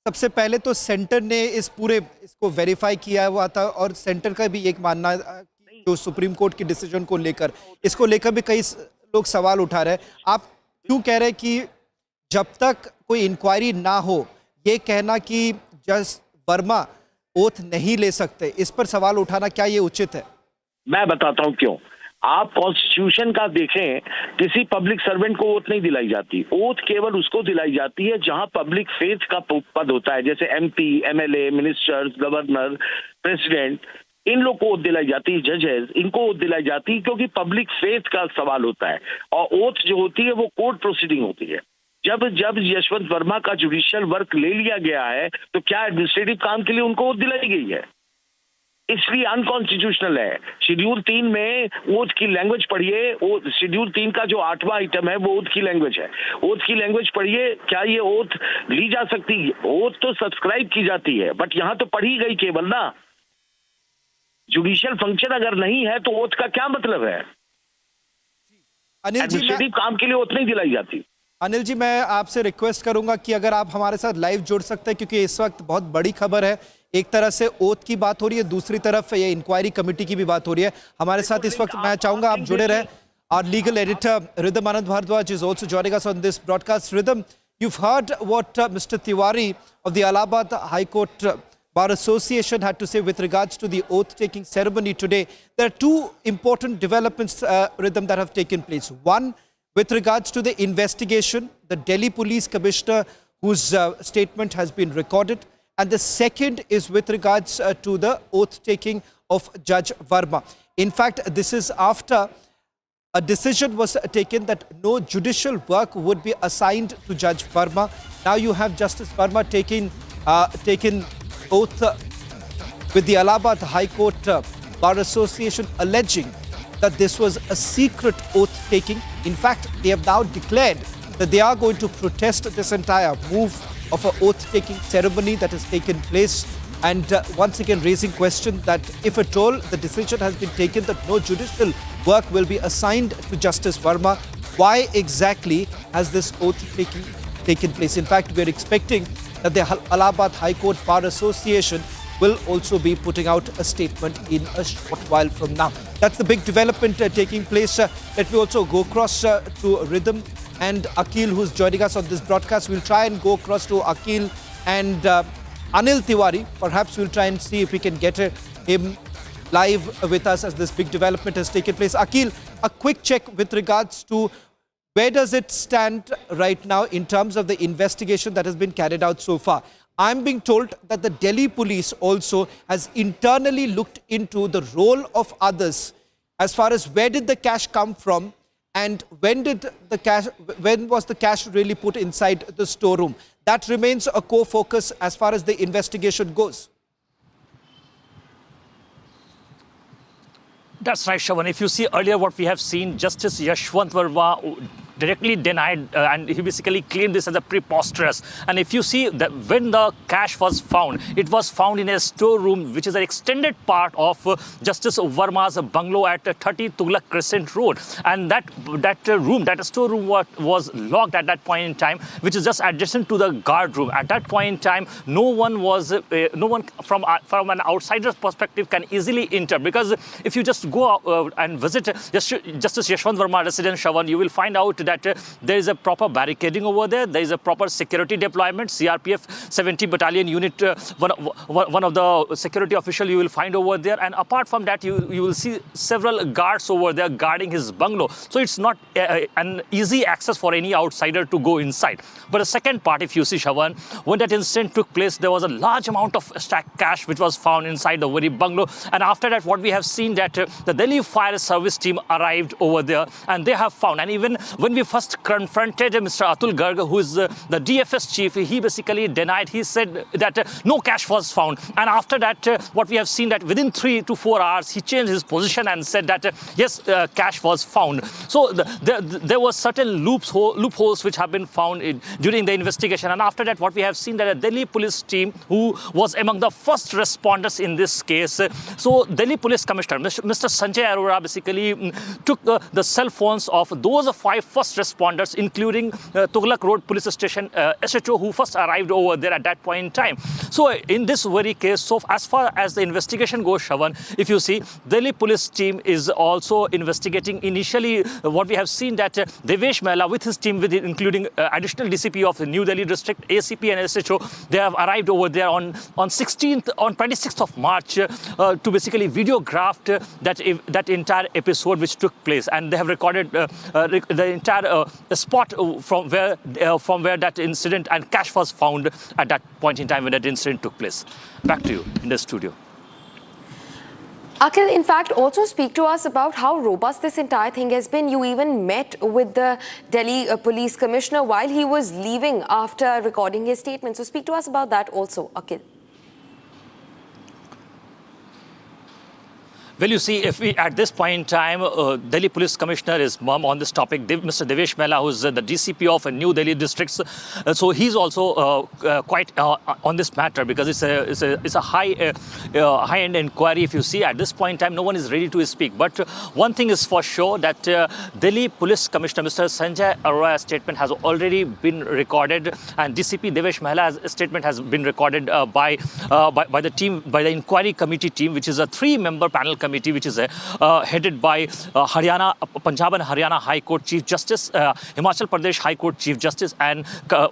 सबसे पहले तो सेंटर ने इसको वेरीफाई किया हुआ था, और सेंटर का भी एक मानना है जो सुप्रीम कोर्ट की डिसीजन को लेकर, इसको लेकर भी कई लोग सवाल उठा रहे हैं। आप क्यों कह रहे हैं कि जब तक कोई इंक्वायरी ना हो, ये कहना कि जज वर्मा ओथ नहीं ले सकते, इस पर सवाल उठाना क्या ये उचित है? मैं बताता हूँ क्यों। आप कॉन्स्टिट्यूशन का देखें, किसी पब्लिक सर्वेंट को ओथ नहीं दिलाई जाती। ओथ केवल उसको दिलाई जाती है जहां पब्लिक फेथ का पद होता है, जैसे MP, MLA, ministers, governor, president, इन लोग को ओथ दिलाई जाती है। जजेस, इनको ओथ दिलाई जाती है क्योंकि पब्लिक फेथ का सवाल होता है, और ओथ जो होती है वो कोर्ट प्रोसीडिंग होती है। जब यशवंत वर्मा का जुडिशियल वर्क ले लिया गया है तो क्या एडमिनिस्ट्रेटिव काम के लिए उनको ओथ दिलाई गई है? इसलिए अनकॉन्स्टिट्यूशनल है। शेड्यूल 3 में ओथ की लैंग्वेज पढ़िए, शेड्यूल 3 का जो 8वां आइटम है वो ओथ की लैंग्वेज है। ओथ की लैंग्वेज पढ़िए, क्या ये ओथ ली जा सकती है? ओथ तो सब्सक्राइब की जाती है, बट यहां तो पढ़ी गई केवल ना। जुडिशियल फंक्शन अगर नहीं है तो ओथ का क्या मतलब है? एडमिनिस्ट्रेटिव काम के लिए ओथ नहीं दिलाई जाती। अनिल जी, मैं आपसे रिक्वेस्ट करूंगा कि अगर आप हमारे साथ लाइव जुड़ सकते हैं, क्योंकि इस वक्त बहुत बड़ी खबर है। एक तरह से ओथ की बात हो रही है, दूसरी तरफ ये इंक्वायरी कमेटी की भी बात हो रही है। हमारे साथ इस वक्त मैं चाहूंगा आप जुड़े रहें। Our legal editor Rhythm Anand Bhardwaj is also joining us on this broadcast. Rhythm, you've heard what Mr. Tiwari of the Allahabad High Court Bar Association had to say with regards to the oath-taking ceremony today. There are two important developments, Rhythm, that have taken place. One, with regards to the investigation, the Delhi Police Commissioner whose statement has been recorded. And the second is with regards to the oath-taking of Judge Verma. In fact, this is after a decision was taken that no judicial work would be assigned to Judge Verma. Now you have Justice Verma taken oath with the Allahabad High Court Bar Association alleging that this was a secret oath-taking. In fact, they have now declared that they are going to protest this entire move of an oath-taking ceremony that has taken place, and once again raising question that if at all the decision has been taken that no judicial work will be assigned to Justice Verma, why exactly has this oath-taking taken place? In fact, we are expecting that the Allahabad High Court Bar Association will also be putting out a statement in a short while from now. That's the big development taking place. Let me also go across to Rhythm and Akhil, who's joining us on this broadcast. We'll try and go across to Akhil and Anil Tiwari. Perhaps we'll try and see if we can get him live with us as this big development has taken place. Akhil, a quick check with regards to where does it stand right now in terms of the investigation that has been carried out so far? I'm being told that the Delhi police also has internally looked into the role of others as far as where did the cash come from, and when was the cash really put inside the storeroom? That remains a core focus as far as the investigation goes. That's right, Shravan. If you see earlier what we have seen, Justice Yashwant Verma directly denied and he basically claimed this as a preposterous. And if you see that when the cash was found, it was found in a storeroom which is an extended part of Justice Verma's bungalow at 30 Tughlaq Crescent Road. And that storeroom was locked at that point in time, which is just adjacent to the guard room. At that point in time, no one from an outsider's perspective can easily enter, because if you just go and visit Justice Yashwant Verma residence, Shravan, you will find out that there is a proper barricading over there. There is a proper security deployment. CRPF 70 Battalion Unit, one of the security official you will find over there. And apart from that, you will see several guards over there guarding his bungalow. So it's not an easy access for any outsider to go inside. But the second part, if you see, Shravan, when that incident took place, there was a large amount of stacked cash which was found inside the very bungalow. And after that, what we have seen that the Delhi Fire Service team arrived over there and they have found. And even when we first confronted Mr. Atul Garg, who is the DFS chief, he basically denied. He said that no cash was found. And after that, what we have seen that within 3 to 4 hours, he changed his position and said that yes, cash was found. So there were certain loopholes which have been found during the investigation. And after that, what we have seen that a Delhi police team who was among the first responders in this case. So Delhi Police Commissioner, Mr. Sanjay Arora, basically took the cell phones of those 5 first responders, including Tughlaq Road Police Station SHO, who first arrived over there at that point in time. So in this very case, so as far as the investigation goes, Shravan, if you see, Delhi police team is also investigating. Initially, what we have seen that Devesh Mehla with his team, including additional DCP of the New Delhi district, ACP and SHO, they have arrived over there on 26th of March to basically videograph that entire episode which took place, and they have recorded the entire spot from where that incident and cash was found at that point in time when that incident took place. Back to you in the studio. Akhil, in fact, also speak to us about how robust this entire thing has been. You even met with the Delhi Police Commissioner while he was leaving after recording his statement. So speak to us about that also, Akhil. Well, you see, if we, at this point in time, Delhi Police Commissioner is mum on this topic, Mr. Devesh Mehla, who is the DCP of New Delhi districts. So he's also quite on this matter, because it's a high-end inquiry. If you see, at this point in time, no one is ready to speak. But one thing is for sure that Delhi Police Commissioner, Mr. Sanjay Arora's statement has already been recorded, and DCP Devesh Mehla's statement has been recorded by the team, by the inquiry committee team, which is a 3-member panel committee, which is headed by Punjab and Haryana High Court Chief Justice, Himachal Pradesh High Court Chief Justice, and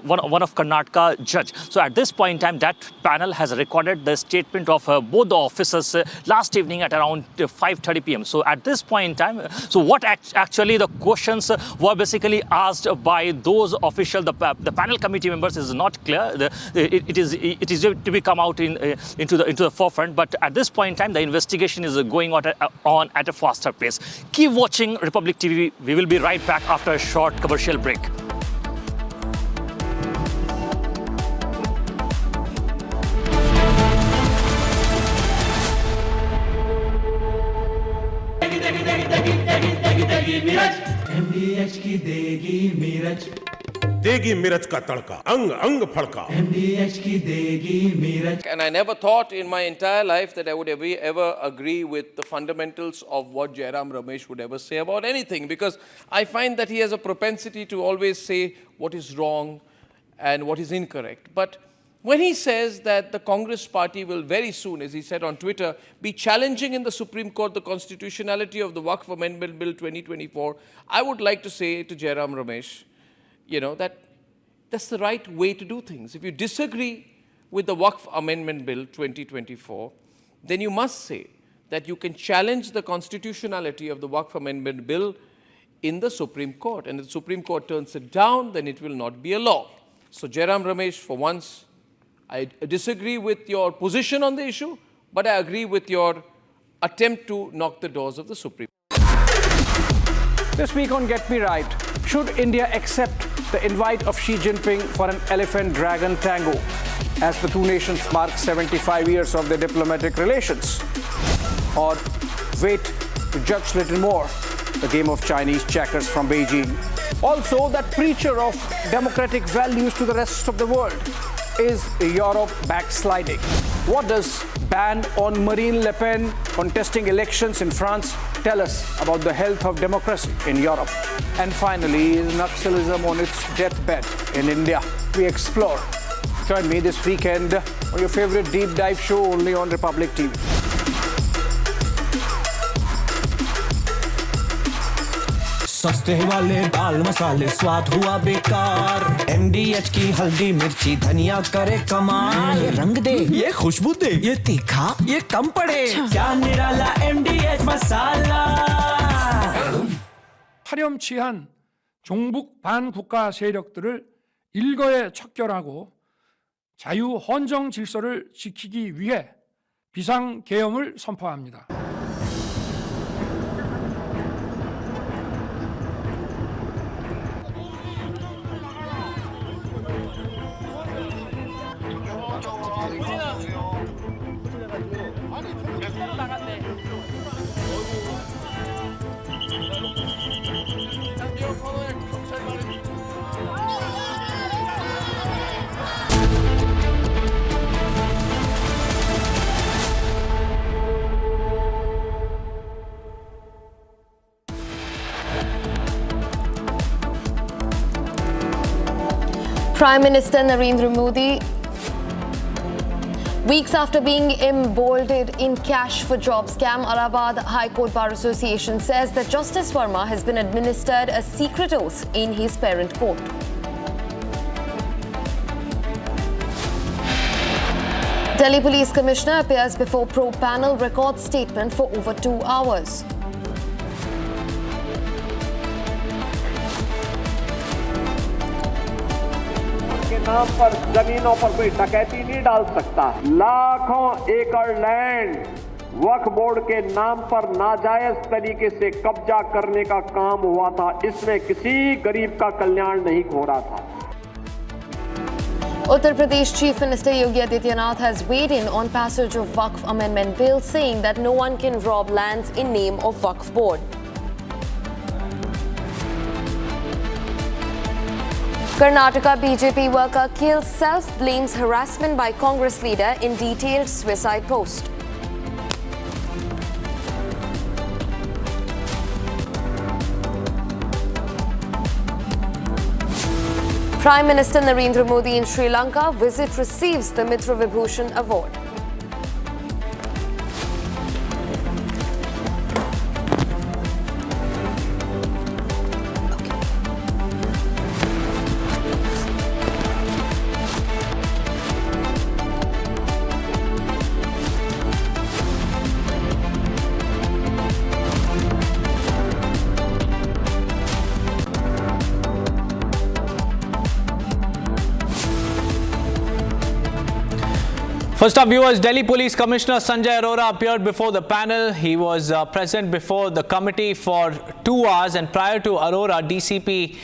one of Karnataka judge. So at this point in time, that panel has recorded the statement of both the officers last evening at around 5:30 p.m. So at this point in time, so what actually the questions were basically asked by those officials, the panel committee members, is not clear. It is yet to be come out into the forefront. But at this point in time, the investigation is going on at a faster pace. Keep watching Republic TV. We will be right back after a short commercial break. MDH की देगी मीरज, देगी मिरज का तड़का, अंग अंग फड़का। MDH की देगी Miraj. And I never thought in my entire life that I would ever agree with the fundamentals of what Jairam Ramesh would ever say about anything, because I find that he has a propensity to always say what is wrong and what is incorrect. But when he says that the Congress party will very soon, as he said on Twitter, be challenging in the Supreme Court the constitutionality of the Waqf Amendment Bill 2024, I would like to say to Jairam Ramesh, that's the right way to do things. If you disagree with the Waqf Amendment Bill 2024, then you must say that you can challenge the constitutionality of the Waqf Amendment Bill in the Supreme Court. And if the Supreme Court turns it down, then it will not be a law. So Jairam Ramesh, for once, I disagree with your position on the issue, but I agree with your attempt to knock the doors of the Supreme Court. This week on Get Me Right, should India accept the invite of Xi Jinping for an elephant-dragon tango as the two nations mark 75 years of their diplomatic relations? Or wait to judge little more the game of Chinese checkers from Beijing? Also, that preacher of democratic values to the rest of the world. Is Europe backsliding? What does ban on Marine Le Pen contesting elections in France tell us about the health of democracy in Europe? And finally, is Naxalism on its deathbed in India? We explore. Join me this weekend on your favorite deep dive show only on Republic TV. सस्ते वाले दाल मसाले स्वाद हुआ बेकार MDH की हल्दी मिर्ची धनिया करे कमाल ये रंग दे ये खुशबू दे ये तीखा ये कम पड़े क्या निराला MDH masala 파렴치한 종북 반국가 세력들을 일거에 척결하고 자유 헌정 질서를 지키기 위해 비상계엄을 선포합니다. Prime Minister Narendra Modi, weeks after being emboldened in cash for job scam, Allahabad High Court Bar Association says that Justice Verma has been administered a secret oath in his parent court. Delhi Police Commissioner appears before probe panel, records statement for over 2 hours. नाम पर जमीनों पर कोई डकैती नहीं डाल सकता। लाखों एकड़ लैंड वक्फ बोर्ड के नाम पर नाजायज तरीके से कब्जा करने का काम हुआ था। इसमें किसी गरीब का कल्याण नहीं हो रहा था। Uttar Pradesh Chief Minister Yogi Adityanath has weighed in on passage of Waqf Amendment Bill, saying that no one can rob lands in name of Waqf Board. Karnataka BJP worker kills self-blames harassment by Congress leader in detailed suicide post. Prime Minister Narendra Modi in Sri Lanka visit receives the Mitra Vibhushan Award. First up, viewers, Delhi Police Commissioner Sanjay Arora appeared before the panel. He was present before the committee for 2 hours, and prior to Arora, DCP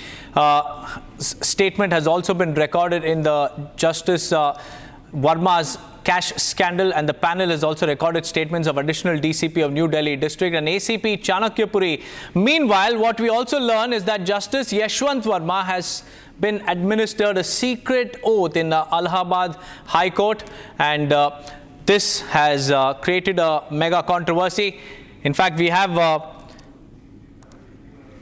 statement has also been recorded in the Justice Verma's cash scandal, and the panel has also recorded statements of additional DCP of New Delhi District and ACP Chanakyapuri. Meanwhile, what we also learn is that Justice Yashwant Verma has been administered a secret oath in Allahabad High Court, and this has created a mega controversy. In fact, we have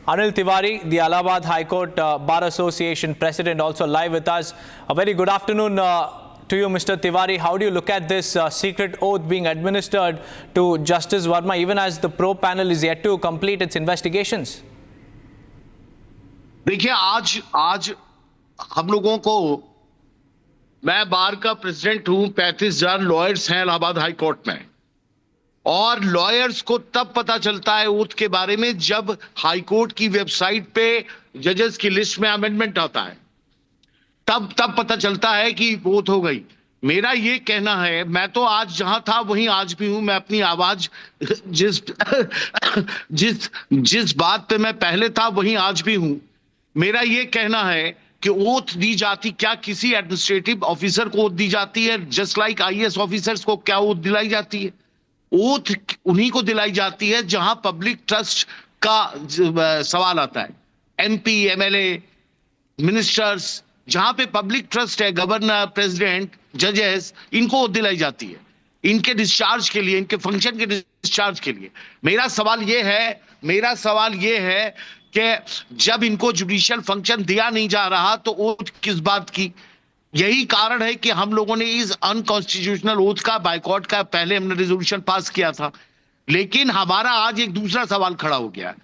Anil Tiwari, the Allahabad High Court Bar Association President, also live with us. A very good afternoon to you, Mr. Tiwari. How do you look at this secret oath being administered to Justice Verma, even as the probe panel is yet to complete its investigations? देखिए, आज हम लोगों को, मैं बार का president हूं, 35,000 lawyers हैं Allahabad high court में, और लॉयर्स को तब पता चलता है ओथ के बारे में जब हाई कोर्ट की वेबसाइट पे जजेस की लिस्ट में अमेंडमेंट आता है, तब पता चलता है कि ओथ हो गई। मेरा ये कहना है, मैं तो आज जहां था वहीं आज भी हूं। मैं अपनी आवाज जिस बात पे मैं पहले था वहीं आज भी हूं। मेरा ये कहना है कि ओथ दी जाती, क्या किसी एडमिनिस्ट्रेटिव ऑफिसर को ओथ दी जाती है? जस्ट लाइक आईएएस ऑफिसर्स को क्या ओथ दिलाई जाती है? ओथ उन्हीं को दिलाई जाती है जहां पब्लिक ट्रस्ट का सवाल आता है। MP, MLA, मिनिस्टर्स, जहां पे पब्लिक ट्रस्ट है, गवर्नर, प्रेसिडेंट, जजेस, इनको ओथ दिलाई जाती है इनके डिस्चार्ज के लिए, इनके फंक्शन के डिस्चार्ज के लिए। मेरा सवाल ये है कि जब इनको जुडिशियल फंक्शन दिया नहीं जा रहा तो ओथ किस बात की? यही कारण है कि हम लोगों ने इस अनकॉन्स्टिट्यूशनल ओथ का बायकॉट का पहले हमने रेजोल्यूशन पास किया था। लेकिन हमारा आज एक दूसरा सवाल खड़ा हो गया है।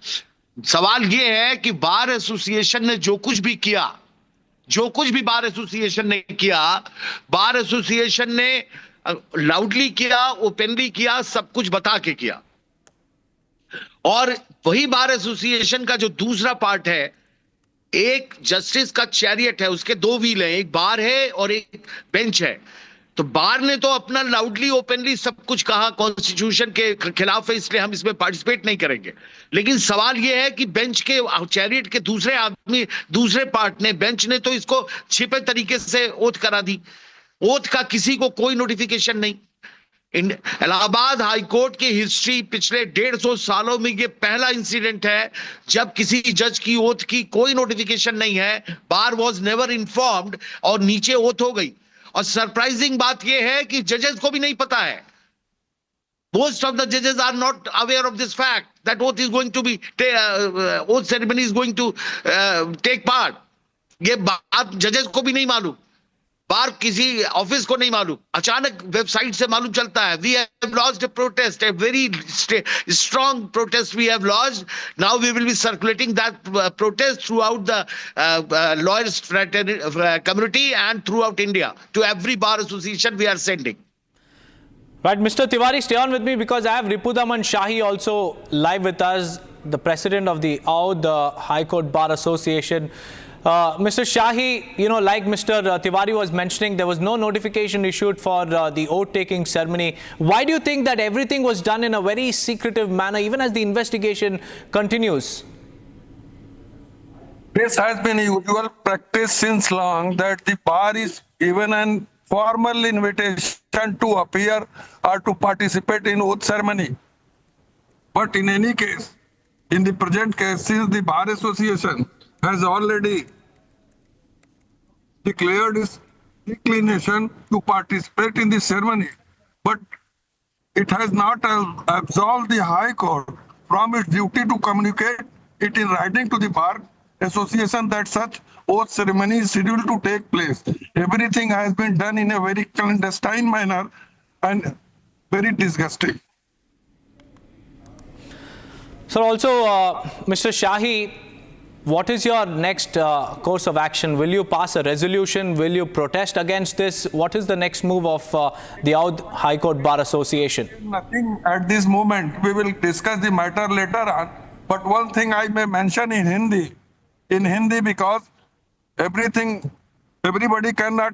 सवाल यह है कि बार एसोसिएशन ने जो कुछ भी बार एसोसिएशन ने किया, बार एसोसिएशन ने लाउडली किया, ओपनली किया, सब कुछ बता के किया। और वही बार एसोसिएशन का जो दूसरा पार्ट है, एक जस्टिस का चैरियट है, उसके दो व्हील है, एक बार है और एक बेंच है। तो बार ने तो अपना लाउडली ओपनली सब कुछ कहा कॉन्स्टिट्यूशन के खिलाफ है, इसलिए हम इसमें पार्टिसिपेट नहीं करेंगे। लेकिन सवाल यह है कि बेंच के चैरियट के दूसरे आदमी, दूसरे पार्ट ने, बेंच ने तो इसको छिपे तरीके से ओथ करा दी। ओथ का किसी को कोई नोटिफिकेशन नहीं। इलाहाबाद हाईकोर्ट की हिस्ट्री पिछले 150 सालों में ये पहला इंसिडेंट है जब किसी जज की ओथ की कोई नोटिफिकेशन नहीं है। बार वॉज नेवर इन्फॉर्म्ड और नीचे ओथ हो गई। और सरप्राइजिंग बात यह है कि जजेस को भी नहीं पता है। Most of the judges are not aware of this fact that oath is going to be oath ceremony is going to take part. ये बात जजेस को भी नहीं मालूम, बार किसी ऑफिस को नहीं मालूम, अचानक वेबसाइट से मालूम चलता है। We have lodged a protest, a very strong protest we have lodged. Now we will be circulating that protest throughout the lawyers community and throughout India. To every bar association we are sending. Right, Mr. Tiwari, stay on with me because I have Ripudaman Shahi also live with us, the president of the Oudh High Court Bar Association. Mr. Shahi, like Mr. Tiwari was mentioning, there was no notification issued for the oath-taking ceremony. Why do you think that everything was done in a very secretive manner, even as the investigation continues? This has been a usual practice since long, that the bar is given an formal invitation to appear or to participate in oath ceremony. But in any case, in the present case, since the Bar Association has already declared its inclination to participate in the ceremony, but it has not absolved the High Court from its duty to communicate it in writing to the Bar Association that such oath ceremony is scheduled to take place. Everything has been done in a very clandestine manner and very disgusting. Sir, also, Mr. Shahi, what is your next course of action? Will you pass a resolution? Will you protest against this? What is the next move of the Oudh High Court Bar Association? Nothing at this moment. We will discuss the matter later on. But one thing I may mention in Hindi because everybody cannot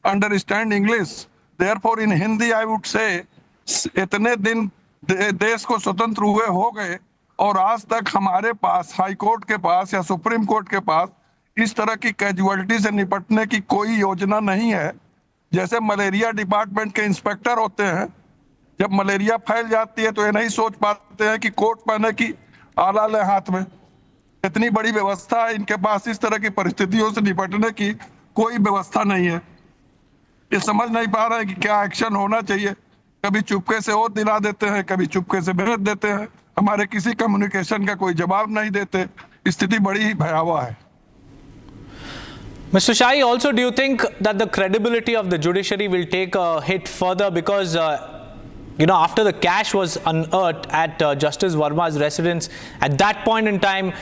understand English. Therefore, in Hindi, I would say, इतने दिन देश को स्वतंत्र हुए हो गए और आज तक हमारे पास हाई कोर्ट के पास या सुप्रीम कोर्ट के पास इस तरह की कैजुअलिटी से निपटने की कोई योजना नहीं है। जैसे मलेरिया डिपार्टमेंट के इंस्पेक्टर होते हैं, जब मलेरिया फैल जाती है तो ये नहीं सोच पाते हैं कि कोट पहने की आला ले हाथ में। इतनी बड़ी व्यवस्था है इनके पास, इस तरह की परिस्थितियों से निपटने की कोई व्यवस्था नहीं है। ये समझ नहीं पा रहे हैं कि क्या एक्शन होना चाहिए। कभी चुपके से ओथ दिला देते हैं, कभी चुपके से भेज देते हैं, हमारे किसी कम्युनिकेशन का कोई जवाब नहीं देते। स्थिति बड़ी ही भयावह है। Mr. Shahi, also, do you think that the credibility of the judiciary will take a hit further because after the cash was unearthed at Justice Verma's residence, at that point in time,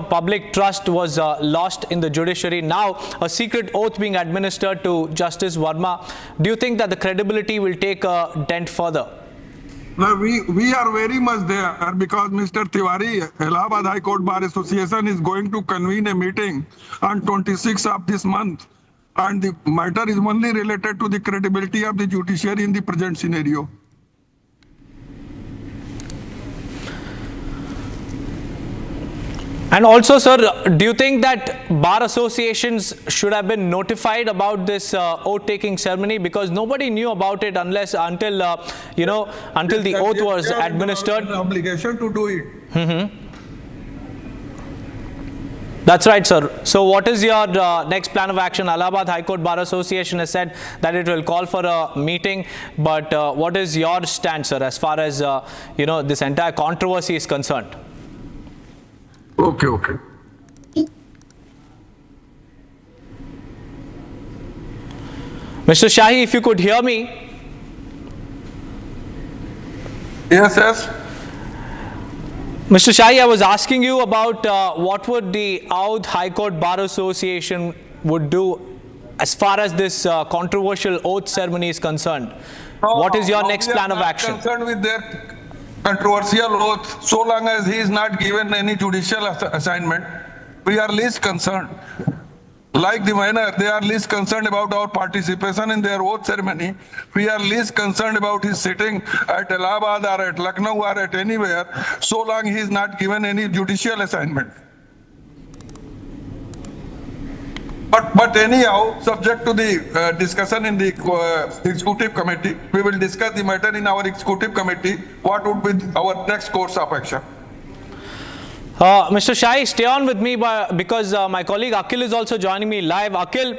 public trust was lost in the judiciary. Now, a secret oath being administered to Justice Verma. Do you think that the credibility will take a dent further? No, we are very much there because Mr. Tiwari, Allahabad High Court Bar Association is going to convene a meeting on 26th of this month. And the matter is only related to the credibility of the judiciary in the present scenario. And also, sir, do you think that bar associations should have been notified about this oath-taking ceremony, because nobody knew about it until the oath was administered? Obligation to do it. That's right, sir. So what is your next plan of action? Allahabad High Court Bar Association has said that it will call for a meeting, but what is your stance, sir, as far as this entire controversy is concerned? Okay. Mr. Shahi, if you could hear me. Yes. Mr. Shahi, I was asking you about what would the Awadh High Court Bar Association would do as far as this controversial oath ceremony is concerned. What is your next plan of action? We are not concerned with their controversial oath so long as he is not given any judicial assignment. We are least concerned. Like the manner, they are least concerned about our participation in their oath ceremony. We are least concerned about his sitting at Allahabad or at Lucknow or at anywhere, so long he is not given any judicial assignment. But anyhow, subject to the discussion in the executive committee, we will discuss the matter in our executive committee. What would be our next course of action? Mr. Shahi, stay on with me because my colleague Akhil is also joining me live. Akhil,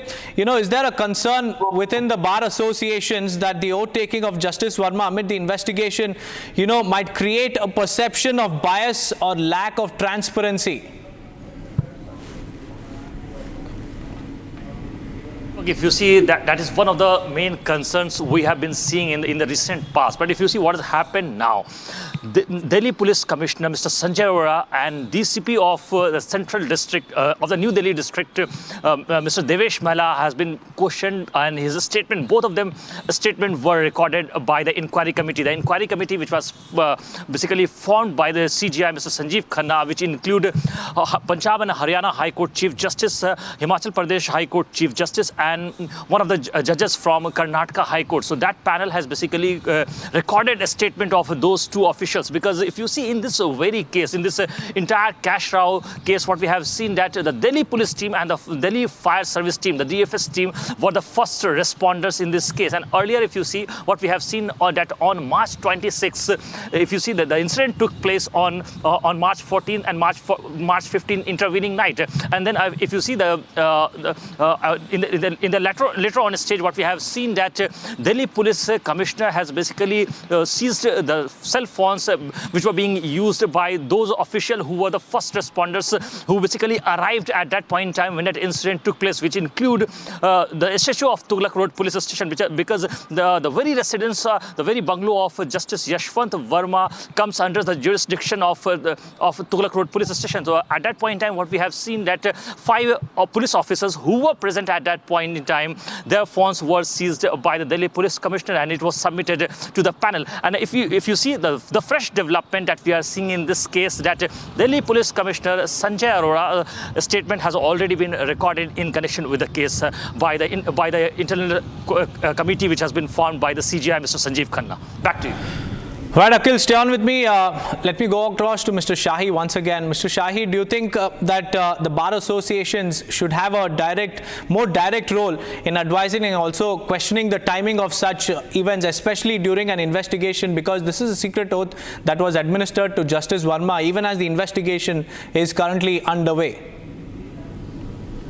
is there a concern within the bar associations that the oath taking of Justice Verma amid the investigation, might create a perception of bias or lack of transparency? If you see that is one of the main concerns we have been seeing in the recent past. But if you see what has happened now, the Delhi Police Commissioner Mr. Sanjay Arora and DCP of the Central District of the New Delhi District, Mr. Devesh Mehla, has been questioned, and his statement, both of them statement were recorded by the inquiry committee. The inquiry committee, which was basically formed by the CGI, Mr. Sanjeev Khanna, which include Punjab and Haryana High Court Chief Justice, Himachal Pradesh High Court Chief Justice, and one of the judges from Karnataka High Court. So that panel has basically recorded a statement of those two officials, because if you see in this very case, in this entire cash row case, what we have seen that the Delhi police team and the Delhi fire service team, the DFS team, were the first responders in this case. And earlier, if you see what we have seen that on March 26, if you see that the incident took place on March 14 and March 15 intervening night. And then if you see in the later on stage, what we have seen that Delhi Police Commissioner has basically seized the cell phones which were being used by those officials who were the first responders who basically arrived at that point in time when that incident took place, which include the SHO of Tughlaq Road Police Station, because the very residence, the very bungalow of Justice Yashwant Verma comes under the jurisdiction of Tughlaq Road Police Station. So at that point in time, what we have seen that 5 police officers who were present at that point in time, their phones were seized by the Delhi Police Commissioner, and it was submitted to the panel. And if you see the fresh development that we are seeing in this case, that Delhi Police Commissioner Sanjay Arora statement has already been recorded in connection with the case by the internal committee which has been formed by the CGI, Mr. Sanjeev Khanna. Back to you. Right, Akhil, stay on with me. Let me go across to Mr. Shahi once again. Mr. Shahi, do you think that the bar associations should have a more direct role in advising and also questioning the timing of such events, especially during an investigation, because this is a secret oath that was administered to Justice Verma, even as the investigation is currently underway?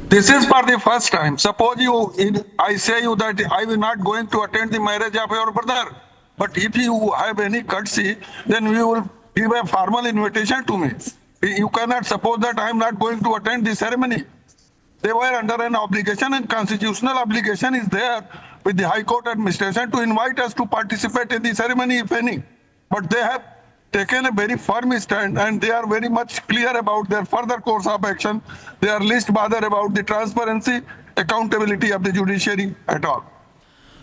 This is for the first time. Suppose I say you that I will not going to attend the marriage of your brother. But if you have any courtesy, then we will give a formal invitation to me. You cannot suppose that I am not going to attend the ceremony. They were under an obligation, and constitutional obligation is there with the High Court administration to invite us to participate in the ceremony, if any. But they have taken a very firm stand, and they are very much clear about their further course of action. They are least bothered about the transparency, accountability of the judiciary at all.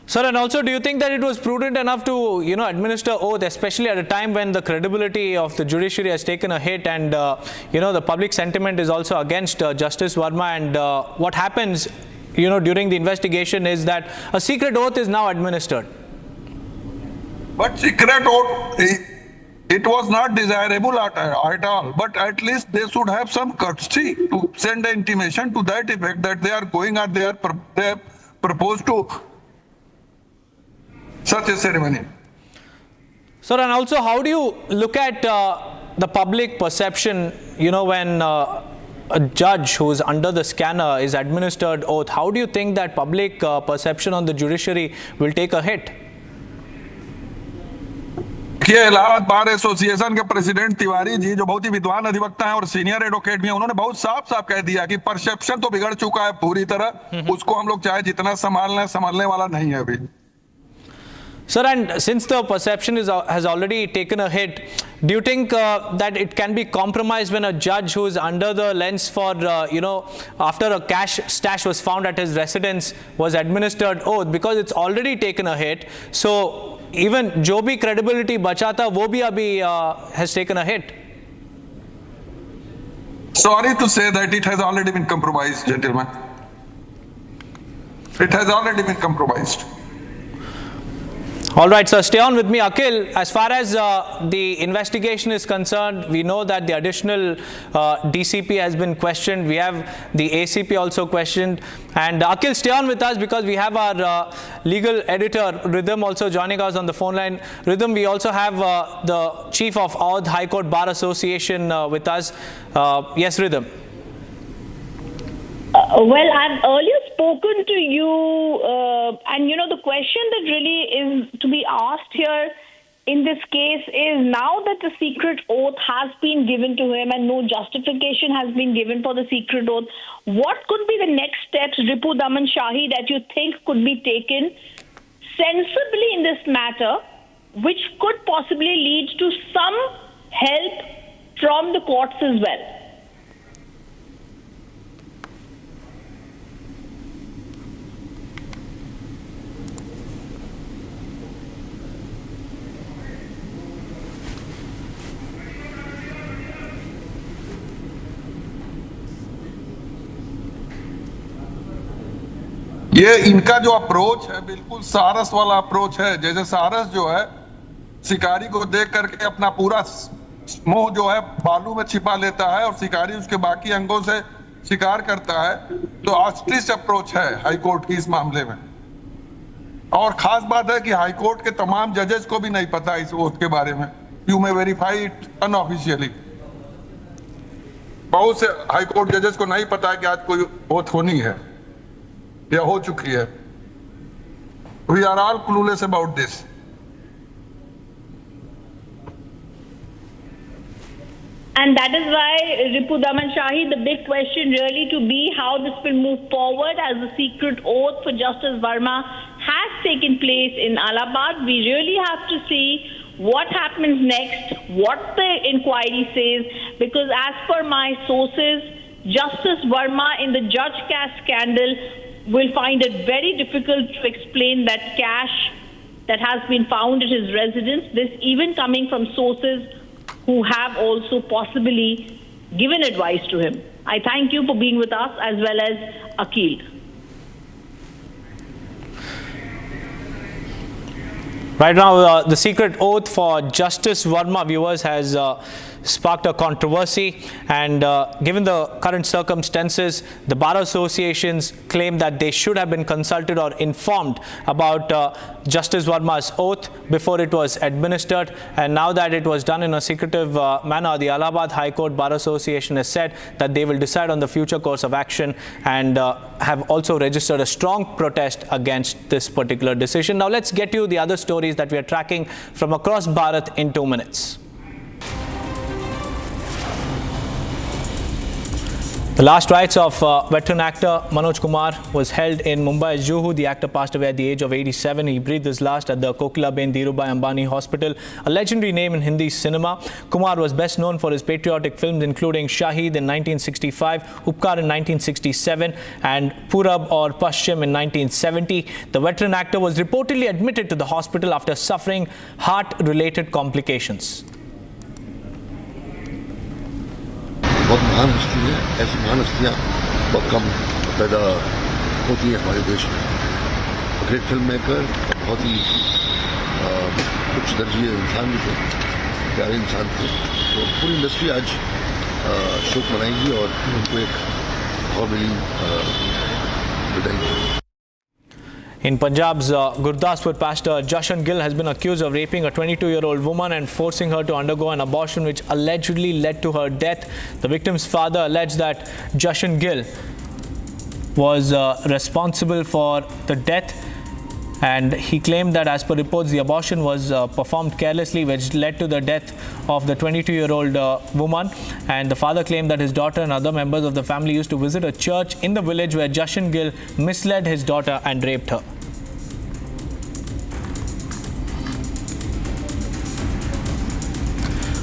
Sir, and also, do you think that it was prudent enough to, administer oath, especially at a time when the credibility of the judiciary has taken a hit, and, the public sentiment is also against Justice Verma, and what happens, during the investigation is that a secret oath is now administered? But secret oath, it was not desirable at all, but at least they should have some courtesy to send an intimation to that effect that they are going or they have proposed to such a ceremony. Sir, and also, how do you look at the public perception, when a judge who is under the scanner is administered oath, how do you think that public perception on the judiciary will take a hit? देखिए, Allahabad bar association के president Tiwari ji, जो बहुत ही विद्वान अधिवक्ता हैं और senior advocate भी हैं, उन्होंने बहुत साफ साफ कह दिया कि परसेप्शन तो बिगड़ चुका है पूरी तरह, उसको हम लोग चाहे जितना संभाल लें, संभालने वाला नहीं है अभी। Sir, and since the perception has already taken a hit, do you think that it can be compromised when a judge who is under the lens for, after a cash stash was found at his residence was administered oath, because it's already taken a hit? So even जो भी credibility बचा था वो भी अभी has taken a hit. Sorry to say that it has already been compromised, gentlemen. It has already been compromised. All right, sir, stay on with me. Akhil, as far as the investigation is concerned, we know that the additional DCP has been questioned. We have the ACP also questioned. And Akhil, stay on with us because we have our legal editor, Rhythm, also joining us on the phone line. Rhythm, we also have the Chief of Awadh High Court Bar Association with us. Yes, Rhythm. Well, I've earlier spoken to you, and the question that really is to be asked here in this case is, now that the secret oath has been given to him and no justification has been given for the secret oath, what could be the next steps, Ripu Daman Shahi, that you think could be taken sensibly in this matter, which could possibly lead to some help from the courts as well? ये इनका जो approach है बिल्कुल सारस वाला approach है। जैसे सारस जो है शिकारी को देख करके अपना पूरा मोह जो है बालू में छिपा लेता है और शिकारी उसके बाकी अंगों से शिकार करता है, तो ऑस्ट्रिच अप्रोच है हाईकोर्ट की इस मामले में। और खास बात है कि हाईकोर्ट के तमाम जजेस को भी नहीं पता इस ओथ के बारे में। You may verify it unofficially. बहुत से हाईकोर्ट जजेस को नहीं पता है कि आज कोई ओथ होनी है या हो चुकी है। We are all clueless about this. And that is why, Ripu Daman Shahi, the big question really to be how this will move forward, as the secret oath for Justice Verma has taken place in Allahabad. We really have to see what happens next, what the inquiry says, because as per my sources, Justice Verma in the Judge Cash scandal will find it very difficult to explain that cash that has been found at his residence, this even coming from sources who have also possibly given advice to him. I thank you for being with us, as well as Akhil. Right now, the secret oath for Justice Verma, viewers, has sparked a controversy, and given the current circumstances, the bar associations claim that they should have been consulted or informed about Justice Verma's oath before it was administered, and now that it was done in a secretive manner, the Allahabad High Court Bar Association has said that they will decide on the future course of action, and have also registered a strong protest against this particular decision. Now let's get you the other stories that we are tracking from across Bharat in 2 minutes. The last rites of veteran actor Manoj Kumar was held in Mumbai's Juhu. The actor passed away at the age of 87. He breathed his last at the Kokilaben Dhirubhai Ambani Hospital, a legendary name in Hindi cinema. Kumar was best known for his patriotic films including Shahid in 1965, Upkar in 1967 and Purab or Paschim in 1970. The veteran actor was reportedly admitted to the hospital after suffering heart-related complications. बहुत महान हस्ती है। ऐसी महान हस्तियाँ बहुत कम पैदा होती हैं हमारे देश में। ग्रेट फिल्म मेकर, बहुत ही उच्च दर्जे इंसान भी थे, प्यारे इंसान थे। तो पूरी इंडस्ट्री आज शोक मनाएगी और उनको एक बहुत बड़ी विदाई। In Punjab's Gurdaspur, Pastor Jashan Gill has been accused of raping a 22-year-old woman and forcing her to undergo an abortion which allegedly led to her death. The victim's father alleged that Jashan Gill was responsible for the death, and he claimed that as per reports the abortion was performed carelessly, which led to the death of the 22-year-old woman. And the father claimed that his daughter and other members of the family used to visit a church in the village where Jashan Gill misled his daughter and raped her.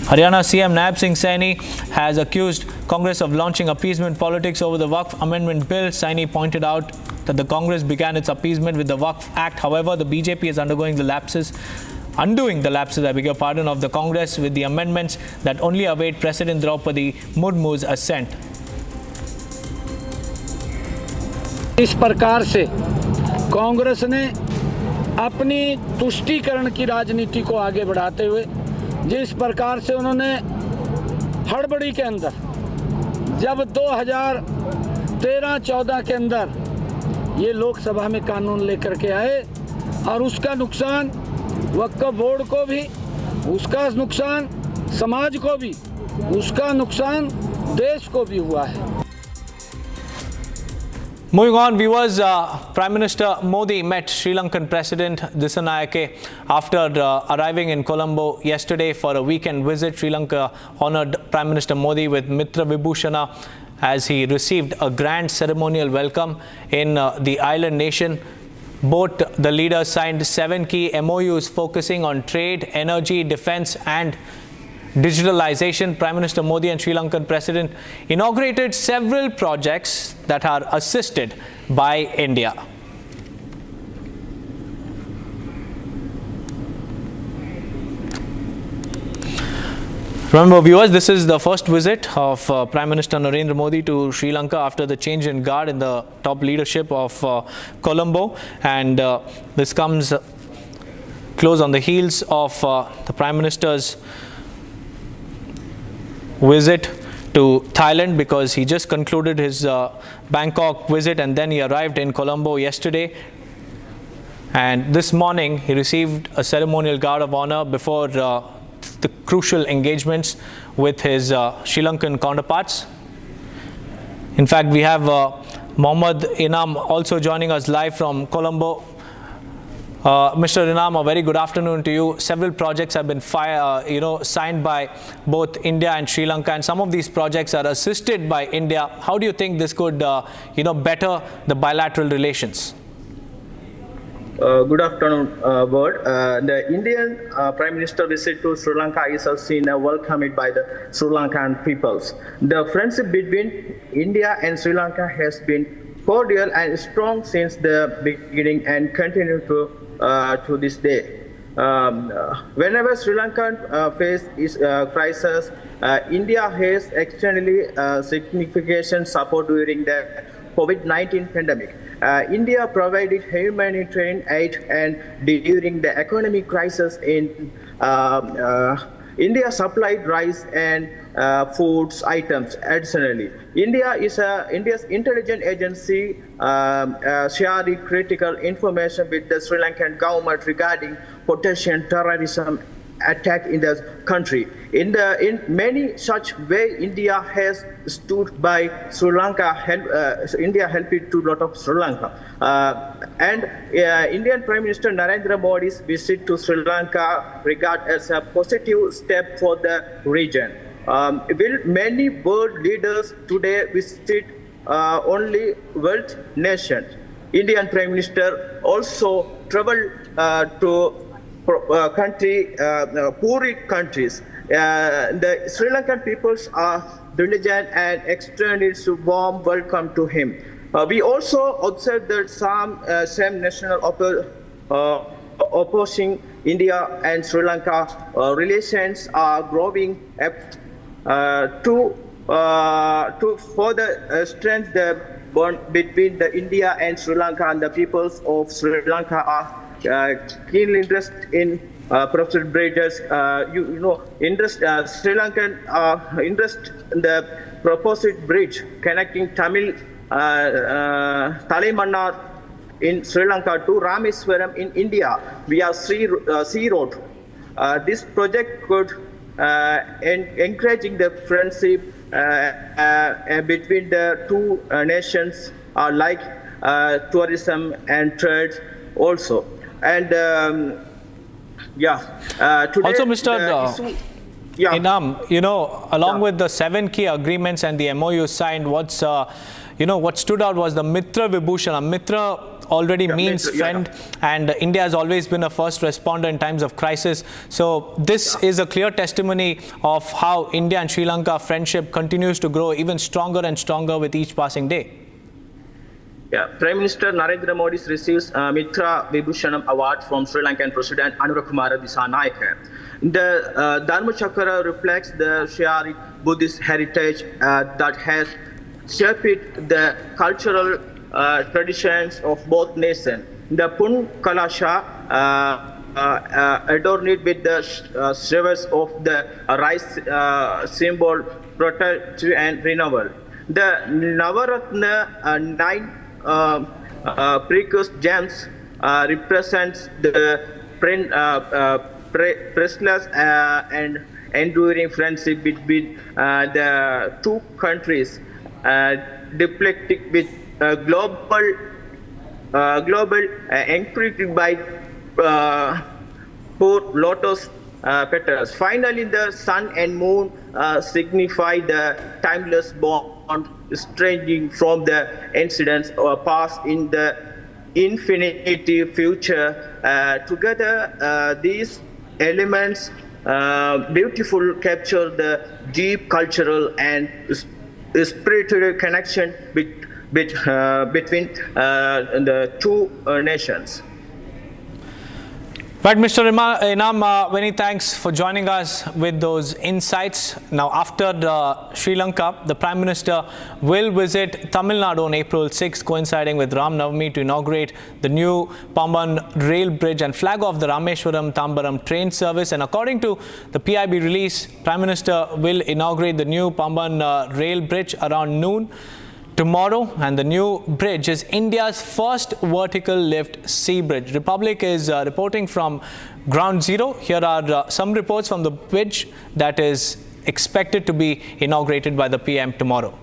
Haryana CM Naib Singh Saini has accused Congress of launching appeasement politics over the Waqf Amendment Bill. Saini pointed out that the Congress began its appeasement with the Waqf Act. However, the BJP is undoing the lapses, of the Congress with the amendments that only await President Draupadi Murmu's assent. इस प्रकार से कांग्रेस ने अपनी तुष्टीकरण की राजनीति को आगे बढ़ाते हुए जिस प्रकार से उन्होंने हड़बड़ी के अंदर जब 2013-14 के अंदर ये लोकसभा में कानून लेकर के आए और उसका नुकसान वक्फ बोर्ड को भी, उसका नुकसान समाज को भी, उसका नुकसान देश को भी हुआ है. Moving on, viewers, Prime Minister Modi met Sri Lankan President Dissanayake after arriving in Colombo yesterday for a weekend visit. Sri Lanka honoured Prime Minister Modi with Mitra Vibhushana as he received a grand ceremonial welcome in the island nation. Both the leaders signed 7 key MOUs focusing on trade, energy, defence and digitalization. Prime Minister Modi and Sri Lankan President inaugurated several projects that are assisted by India. Remember, viewers, this is the first visit of Prime Minister Narendra Modi to Sri Lanka after the change in guard in the top leadership of Colombo, and this comes close on the heels of the Prime Minister's visit to Thailand, because he just concluded his Bangkok visit and then he arrived in Colombo yesterday, and this morning he received a ceremonial guard of honor before the crucial engagements with his Sri Lankan counterparts. In fact, we have Mohammad Inam also joining us live from Colombo. Mr. Inam, a very good afternoon to you. Several projects have been signed by both India and Sri Lanka, and some of these projects are assisted by India. How do you think this could better the bilateral relations? Good afternoon, Bert. The Indian Prime Minister visit to Sri Lanka is seen welcomed by the Sri Lankan peoples. The friendship between India and Sri Lanka has been cordial and strong since the beginning and continue to this day. Whenever Sri Lanka faces crisis, India has externally significant support during the COVID-19 pandemic. India provided humanitarian aid and during the economic crisis in India supplied rice and foods items. Additionally, India's intelligence agency shared critical information with the Sri Lankan government regarding potential terrorism attack in the country. In many such way, India has stood by Sri Lanka. India helped to lot of Sri Lanka. And Indian Prime Minister Narendra Modi's visit to Sri Lanka regarded as a positive step for the region. Will many world leaders today visit only world nations? Indian Prime Minister also traveled to poor countries. The Sri Lankan peoples are diligent and extended a warm welcome to him. We also observed that some national opposing India and Sri Lanka relations are growing to further strengthen the bond between the India and Sri Lanka, and the peoples of Sri Lanka are keen interest in proposed bridges. Sri Lankan interest in the proposed bridge connecting Tamil Talaimannar in Sri Lanka to Rameswaram in India via sea road. This project could encouraging the friendship between the two nations, like tourism and trade also. And today also, Mr. Inam, along with the 7 key agreements and the MOU signed, what stood out was the Mitra Vibhushan. Mitra already means friend, and India has always been a first responder in times of crisis. So this is a clear testimony of how India and Sri Lanka friendship continues to grow even stronger and stronger with each passing day. Prime Minister Narendra Modi receives Mitra Vibhushanam Award from Sri Lankan President Anurakkumara Dissanayake. The Dharma Chakra reflects the Shiari Buddhist heritage that has shaped the cultural traditions of both nations. The Pun Kalasha adorned with the service of the rice symbol, protective and renewal. The Navaratna 9 precious gems represents the priceless and enduring friendship between the two countries, depicted with global encrypted by four lotus petals. Finally, the sun and moon signify the timeless bond stretching from the incidents past in the infinity future. Together, these elements beautifully capture the deep cultural and spiritual connection between the two nations. Right, Mr. Inam, many thanks for joining us with those insights. Now, after Sri Lanka, the Prime Minister will visit Tamil Nadu on April 6th, coinciding with Ram Navami, to inaugurate the new Pamban rail bridge and flag off the Rameswaram-Tambaram train service. And according to the PIB release, Prime Minister will inaugurate the new Pamban rail bridge around noon tomorrow, and the new bridge is India's first vertical lift sea bridge. Republic is reporting from Ground Zero. Here are some reports from the bridge that is expected to be inaugurated by the PM tomorrow.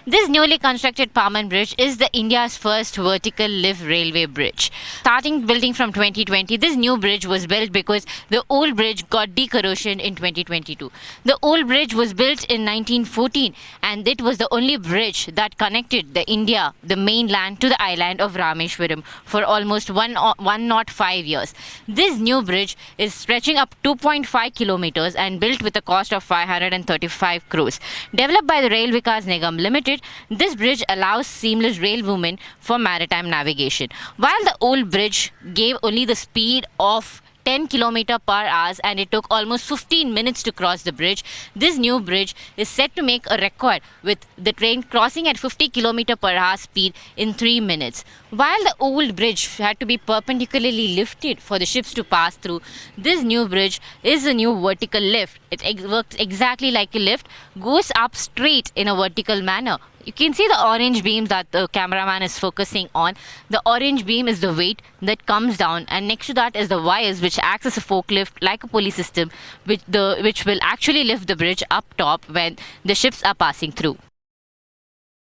This newly constructed Pamban Bridge is the India's first vertical lift railway bridge. Starting building from 2020, this new bridge was built because the old bridge got decorrosion in 2022. The old bridge was built in 1914, and it was the only bridge that connected the mainland to the island of Rameswaram for almost 105 years. This new bridge is stretching up 2.5 kilometers and built with a cost of 535 crores. Developed by the Rail Vikas Nigam Limited, this bridge allows seamless rail movement for maritime navigation. While the old bridge gave only the speed of 10 km per hour and it took almost 15 minutes to cross the bridge, this new bridge is set to make a record with the train crossing at 50 km per hour speed in 3 minutes. While the old bridge had to be perpendicularly lifted for the ships to pass through, this new bridge is a new vertical lift. It works exactly like a lift, goes up straight in a vertical manner. You can see the orange beam that the cameraman is focusing on. The orange beam is the weight that comes down, and next to that is the wires which acts as a forklift like a pulley system, which will actually lift the bridge up top when the ships are passing through.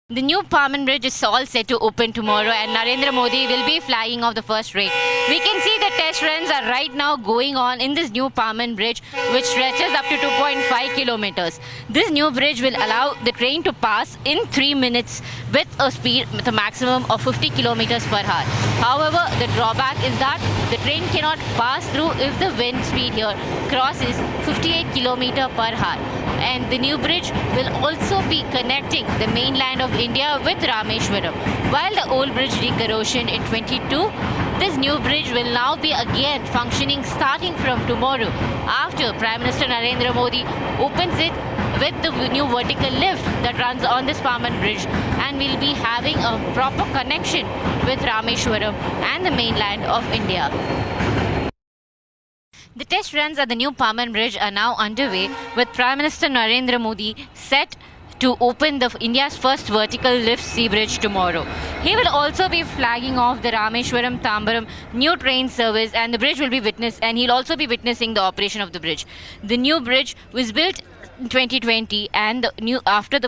The new Pamban Bridge is all set to open tomorrow, and Narendra Modi will be flying off the first rail. We can see the test runs are right now going on in this new Pamban Bridge, which stretches up to 2.5 kilometers. This new bridge will allow the train to pass in 3 minutes with a maximum of 50 kilometers per hour. However, the drawback is that the train cannot pass through if the wind speed here crosses 58 kilometers per hour. And the new bridge will also be connecting the mainland of India with Rameswaram. While the old bridge decorrosion in 22, this new bridge will now be again functioning starting from tomorrow after Prime Minister Narendra Modi opens it with the new vertical lift that runs on this Pamban Bridge, and we'll be having a proper connection with Rameswaram and the mainland of India. The test runs at the new Pamban Bridge are now underway, with Prime Minister Narendra Modi set to open India's first vertical lift sea bridge tomorrow. He will also be flagging off the Rameshwaram-Tambaram new train service, and the bridge will be he'll also be witnessing the operation of the bridge. The new bridge was built in 2020, and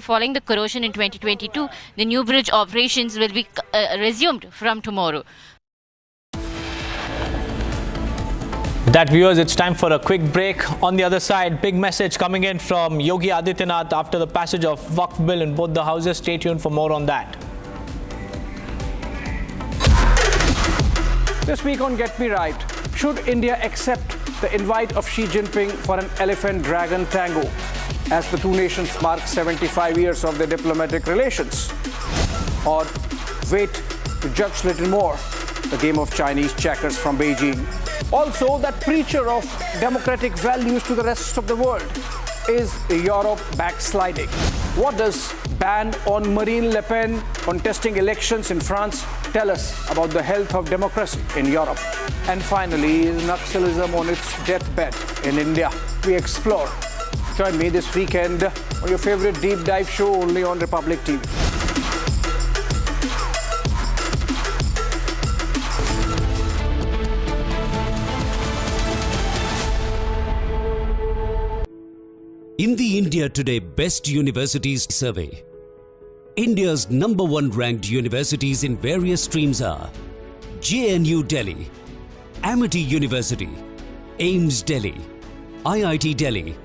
following the corrosion in 2022, the new bridge operations will be resumed from tomorrow. That, viewers, it's time for a quick break. On the other side, big message coming in from Yogi Adityanath after the passage of Waqf bill in both the houses. Stay tuned for more on that. This week on Get Me Right, should India accept the invite of Xi Jinping for an elephant-dragon tango as the two nations mark 75 years of their diplomatic relations? Or wait to judge little more the game of Chinese checkers from Beijing? Also, that preacher of democratic values to the rest of the world. Is Europe backsliding? What does ban on Marine Le Pen contesting elections in France tell us about the health of democracy in Europe? And finally, is Naxalism on its deathbed in India? We explore. Join me this weekend on your favorite deep dive show only on Republic TV. In the India Today Best Universities Survey, India's #1 ranked universities in various streams are JNU Delhi, Amity University, AIMS Delhi, IIT Delhi,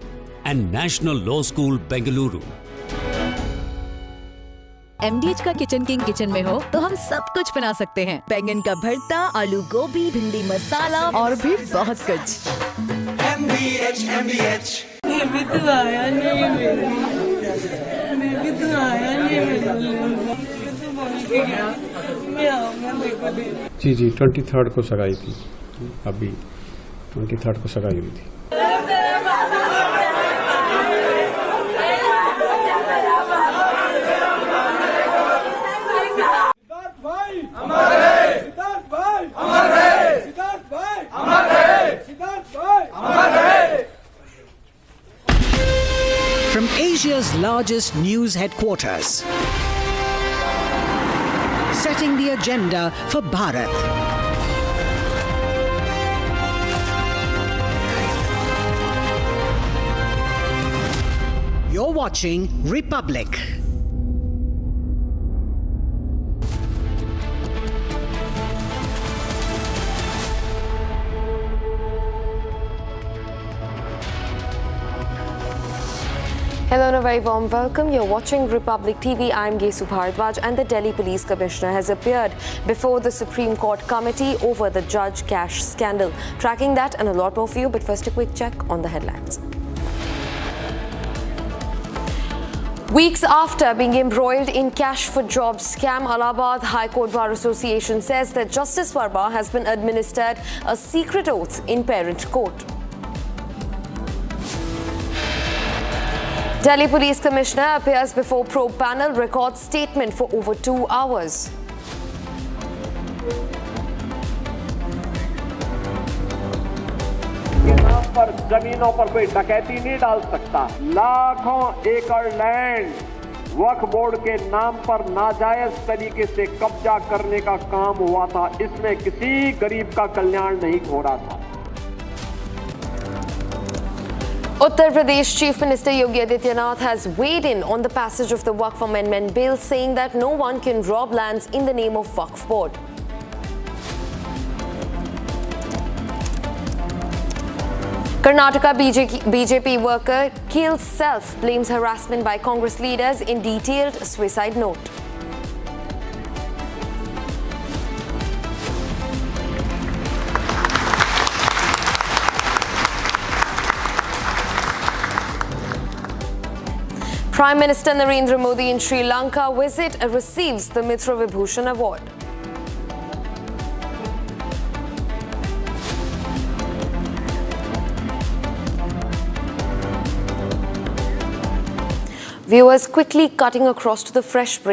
and National Law School, Bengaluru. MDH का kitchen king kitchen में हो तो हम सब कुछ बना सकते हैं। बैंगन का भरता, आलू गोभी, भिंडी मसाला और भी बहुत कुछ। MDH। ये भी तो आया नहीं मेरे। मैं भी तो आया नहीं मेरे। तो बोल के गया मैं आऊँगा देखो दे। जी 23rd को सगाई थी। अभी 23rd को सगाई हुई थी। From Asia's largest news headquarters, setting the agenda for Bharat. You're watching Republic. Hello and a very warm welcome. You're watching Republic TV. I'm Gesu Bharadwaj, and the Delhi Police Commissioner has appeared before the Supreme Court committee over the Judge Cash scandal. Tracking that and a lot more for you, but first a quick check on the headlines. Weeks after being embroiled in cash for jobs scam, Allahabad High Court Bar Association says that Justice Verma has been administered a secret oath in parent court. Delhi Police Commissioner appears before probe panel, records statement for over 2 hours. यहाँ पर जमीनों पर कोई डकैती नहीं डाल सकता। लाखों एकड़ लैंड वक्फ बोर्ड के नाम पर नाजायज तरीके से कब्जा करने का काम हुआ था। इसमें किसी गरीब का कल्याण नहीं हो रहा था। Uttar Pradesh Chief Minister Yogi Adityanath has weighed in on the passage of the Waqf Amendment Bill, saying that no one can rob lands in the name of Waqf Board. Karnataka BJP worker kills self, blames harassment by Congress leaders in detailed suicide note. Prime Minister Narendra Modi in Sri Lanka visit receives the Mitra Vibhushan Award. Viewers quickly cutting across to the fresh break.